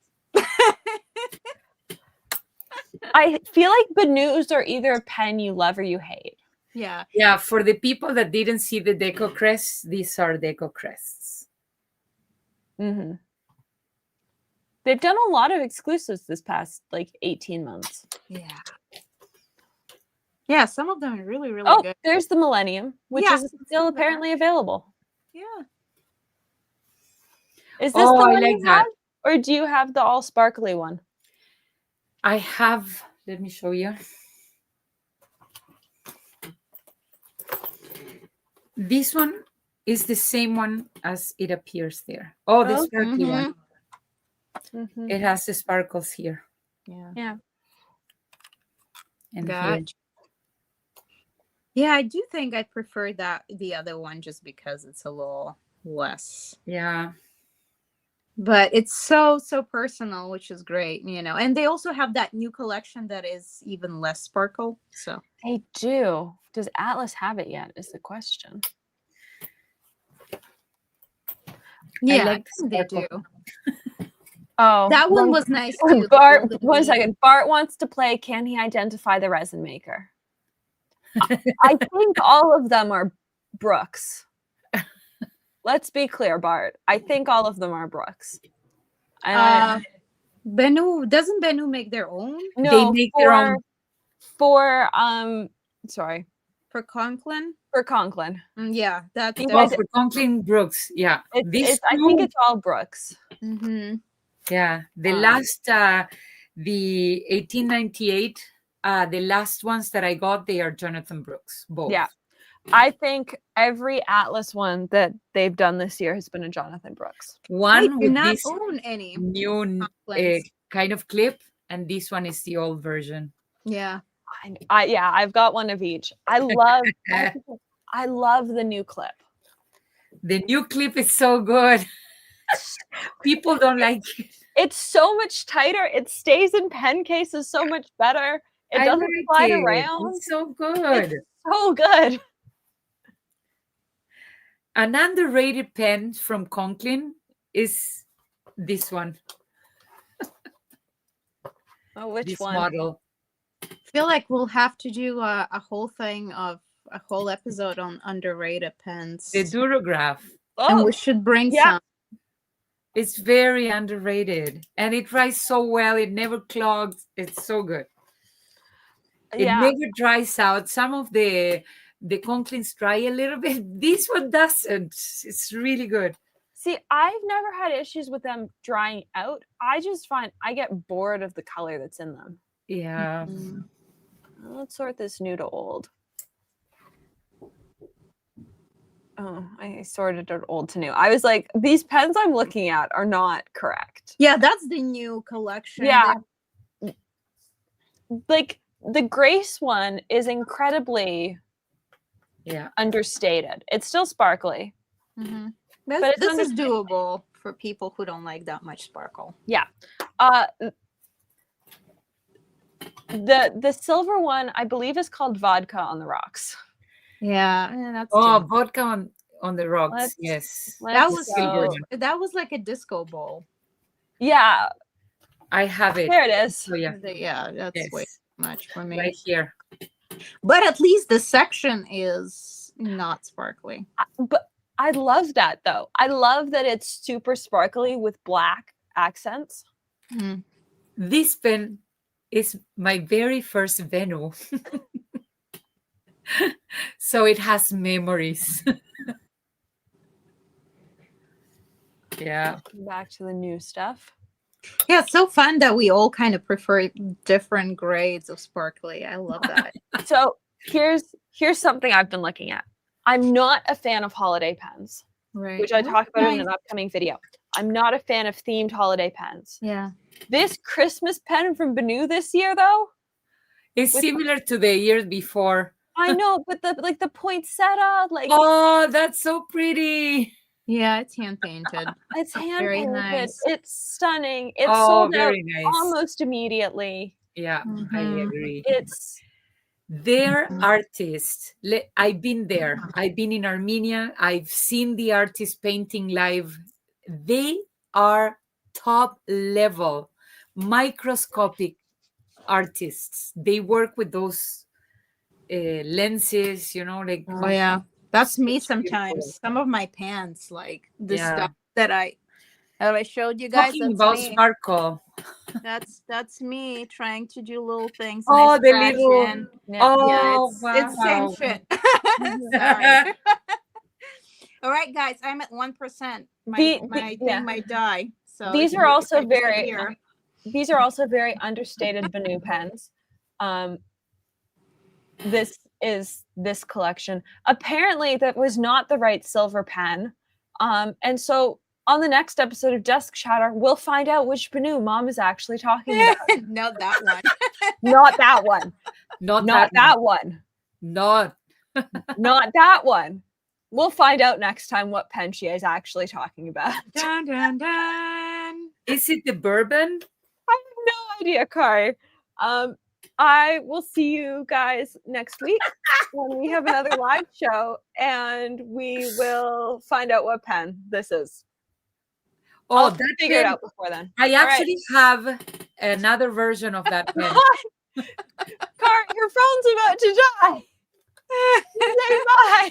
Speaker 3: I feel like Benus are either a pen you love or you hate.
Speaker 2: Yeah.
Speaker 1: Yeah, for the people that didn't see the Deco crests, these are Deco crests.
Speaker 3: Mm-hmm. They've done a lot of exclusives this past like 18 months.
Speaker 2: Yeah. Yeah, some of them are really, really
Speaker 3: Oh,
Speaker 2: good.
Speaker 3: there's the Millennium, which
Speaker 2: Yeah,
Speaker 3: is still apparently available.
Speaker 2: Yeah.
Speaker 3: Is this the
Speaker 1: I
Speaker 3: one
Speaker 1: like
Speaker 3: you
Speaker 1: that.
Speaker 3: have? Or do you have the all sparkly one?
Speaker 1: I have, let me show you. This one is the same one as it appears there. Oh, the sparkly one.
Speaker 3: Mm-hmm.
Speaker 1: It has the sparkles here.
Speaker 2: Yeah.
Speaker 1: And here.
Speaker 2: Gotcha. Yeah, I do think I prefer the other one just because it's a little less.
Speaker 1: Yeah.
Speaker 2: But it's so personal, which is great, And they also have that new collection that is even less sparkle. So
Speaker 3: They do. Does Atlas have it yet? Is the question.
Speaker 2: yeah,
Speaker 1: like
Speaker 2: I think they do.
Speaker 3: Oh,
Speaker 2: That one was nice too.
Speaker 3: Bart, 1 second. Bart wants to play. Can he identify the resin maker? I think all of them are Brooks. Let's be clear, Bart. I think all of them are Brooks.
Speaker 2: Benu, doesn't Benu make their own?
Speaker 3: No,
Speaker 1: they make their own.
Speaker 3: For
Speaker 2: Conklin.
Speaker 3: For Conklin.
Speaker 2: Yeah, that's
Speaker 1: for Conklin Brooks. Yeah.
Speaker 3: I think it's all Brooks.
Speaker 2: Mm-hmm.
Speaker 1: Yeah. The last the 1898, the last ones that I got, they are Jonathan Brooks, both.
Speaker 3: Yeah. I think every Atlas one that they've done this year has been a Jonathan Brooks.
Speaker 1: One with
Speaker 2: not
Speaker 1: this
Speaker 2: own any
Speaker 1: new kind of clip, and this one is the old version.
Speaker 2: Yeah.
Speaker 3: I've got one of each. I love the new clip.
Speaker 1: The new clip is so good. People don't like it.
Speaker 3: It's so much tighter. It stays in pen cases so much better. It doesn't slide around.
Speaker 1: It's so good.
Speaker 3: It's so good.
Speaker 1: An underrated pen from Conklin is this one.
Speaker 3: Oh, which
Speaker 1: this
Speaker 3: one?
Speaker 1: Model.
Speaker 2: I feel like we'll have to do a whole episode on underrated pens.
Speaker 1: The Durograph.
Speaker 2: And we should bring some.
Speaker 1: It's very underrated. And it dries so well. It never clogs. It's so good. It never dries out. Some of the Conklins dry a little bit. This one doesn't. It's really good.
Speaker 3: See, I've never had issues with them drying out. I just find I get bored of the color that's in them.
Speaker 1: Yeah.
Speaker 2: Mm-hmm.
Speaker 3: Let's sort this new to old. Oh, I sorted it old to new. I was like, these pens I'm looking at are not correct.
Speaker 2: Yeah, that's the new collection.
Speaker 3: Yeah. Like the Grace one is incredibly understated. It's still sparkly.
Speaker 2: Mm-hmm.
Speaker 3: But it's
Speaker 2: This is doable for people who don't like that much sparkle.
Speaker 3: Yeah. The silver one, I believe, is called Vodka on the Rocks.
Speaker 2: Yeah, that's
Speaker 1: vodka on the rocks.
Speaker 3: Let's-
Speaker 1: Yes.
Speaker 2: that was
Speaker 3: go.
Speaker 2: that was like a disco bowl.
Speaker 3: Yeah,
Speaker 1: I have it.
Speaker 3: there it is.
Speaker 1: So yeah,
Speaker 2: Yeah, that's
Speaker 1: yes.
Speaker 2: way too much for me.
Speaker 1: Right here.
Speaker 2: But at least the section is not sparkly.
Speaker 3: But I love that though. I love that it's super sparkly with black accents.
Speaker 2: Mm.
Speaker 1: This pen is my very first Venu. So it has memories. Yeah.
Speaker 3: Back to the new stuff.
Speaker 2: Yeah, it's so fun that we all kind of prefer different grades of sparkly. I love that.
Speaker 3: So here's something I've been looking at. I'm not a fan of holiday pens,
Speaker 2: Right.
Speaker 3: which I talk about in
Speaker 2: Nice.
Speaker 3: an upcoming video. I'm not a fan of themed holiday pens.
Speaker 2: Yeah.
Speaker 3: This Christmas pen from Benu this year, though,
Speaker 1: It's similar to the years before.
Speaker 3: I know, but the poinsettia, like
Speaker 1: Oh, that's so pretty.
Speaker 2: Yeah, it's hand painted.
Speaker 3: it's hand
Speaker 2: very
Speaker 3: painted.
Speaker 2: nice.
Speaker 3: It's stunning. It's
Speaker 1: Oh,
Speaker 3: sold out
Speaker 1: very nice.
Speaker 3: almost immediately.
Speaker 1: Yeah, I
Speaker 2: Mhm.
Speaker 1: agree.
Speaker 3: It's
Speaker 1: They're artists. I've been there. I've been in Armenia. I've seen the artists painting live. They are top level, microscopic artists. They work with those lenses, like.
Speaker 2: Oh yeah. That's me
Speaker 1: It's beautiful.
Speaker 2: sometimes. Some of my pants, like the
Speaker 1: Yeah.
Speaker 2: stuff that I showed you guys.
Speaker 1: Talking
Speaker 2: That's
Speaker 1: about
Speaker 2: me.
Speaker 1: sparkle.
Speaker 2: That's me trying to do little things.
Speaker 1: Oh,
Speaker 2: and I
Speaker 1: the
Speaker 2: scratch
Speaker 1: little.
Speaker 2: in.
Speaker 3: yeah.
Speaker 1: Oh,
Speaker 2: Yeah, it's the same
Speaker 1: wow.
Speaker 2: shit.
Speaker 3: Mhm.
Speaker 2: Sorry. All right, guys, I'm at 1%. My thing
Speaker 3: yeah.
Speaker 2: might die. So
Speaker 3: These
Speaker 2: if
Speaker 3: are
Speaker 2: you-
Speaker 3: also
Speaker 2: if I just
Speaker 3: very
Speaker 2: disappear-
Speaker 3: these are also very understated Benu pens. This is this collection. Apparently, that was not the right silver pen. And so on the next episode of Desk Chatter, we'll find out which Benu Mom is actually talking about.
Speaker 2: Not that one.
Speaker 3: Not that one.
Speaker 1: Not
Speaker 3: Not that one.
Speaker 1: Not.
Speaker 3: Not that one. We'll find out next time what pen she is actually talking about.
Speaker 2: Dun, dun, dun.
Speaker 1: Is it the bourbon?
Speaker 3: I have no idea, Kari. I will see you guys next week when we have another live show, and we will find out what pen this is.
Speaker 1: Oh,
Speaker 3: I'll
Speaker 1: that
Speaker 3: figure it
Speaker 1: pen.
Speaker 3: out before then.
Speaker 1: I
Speaker 3: All right.
Speaker 1: actually have another version of that pen.
Speaker 3: Kari, your phone's about to die. Say bye.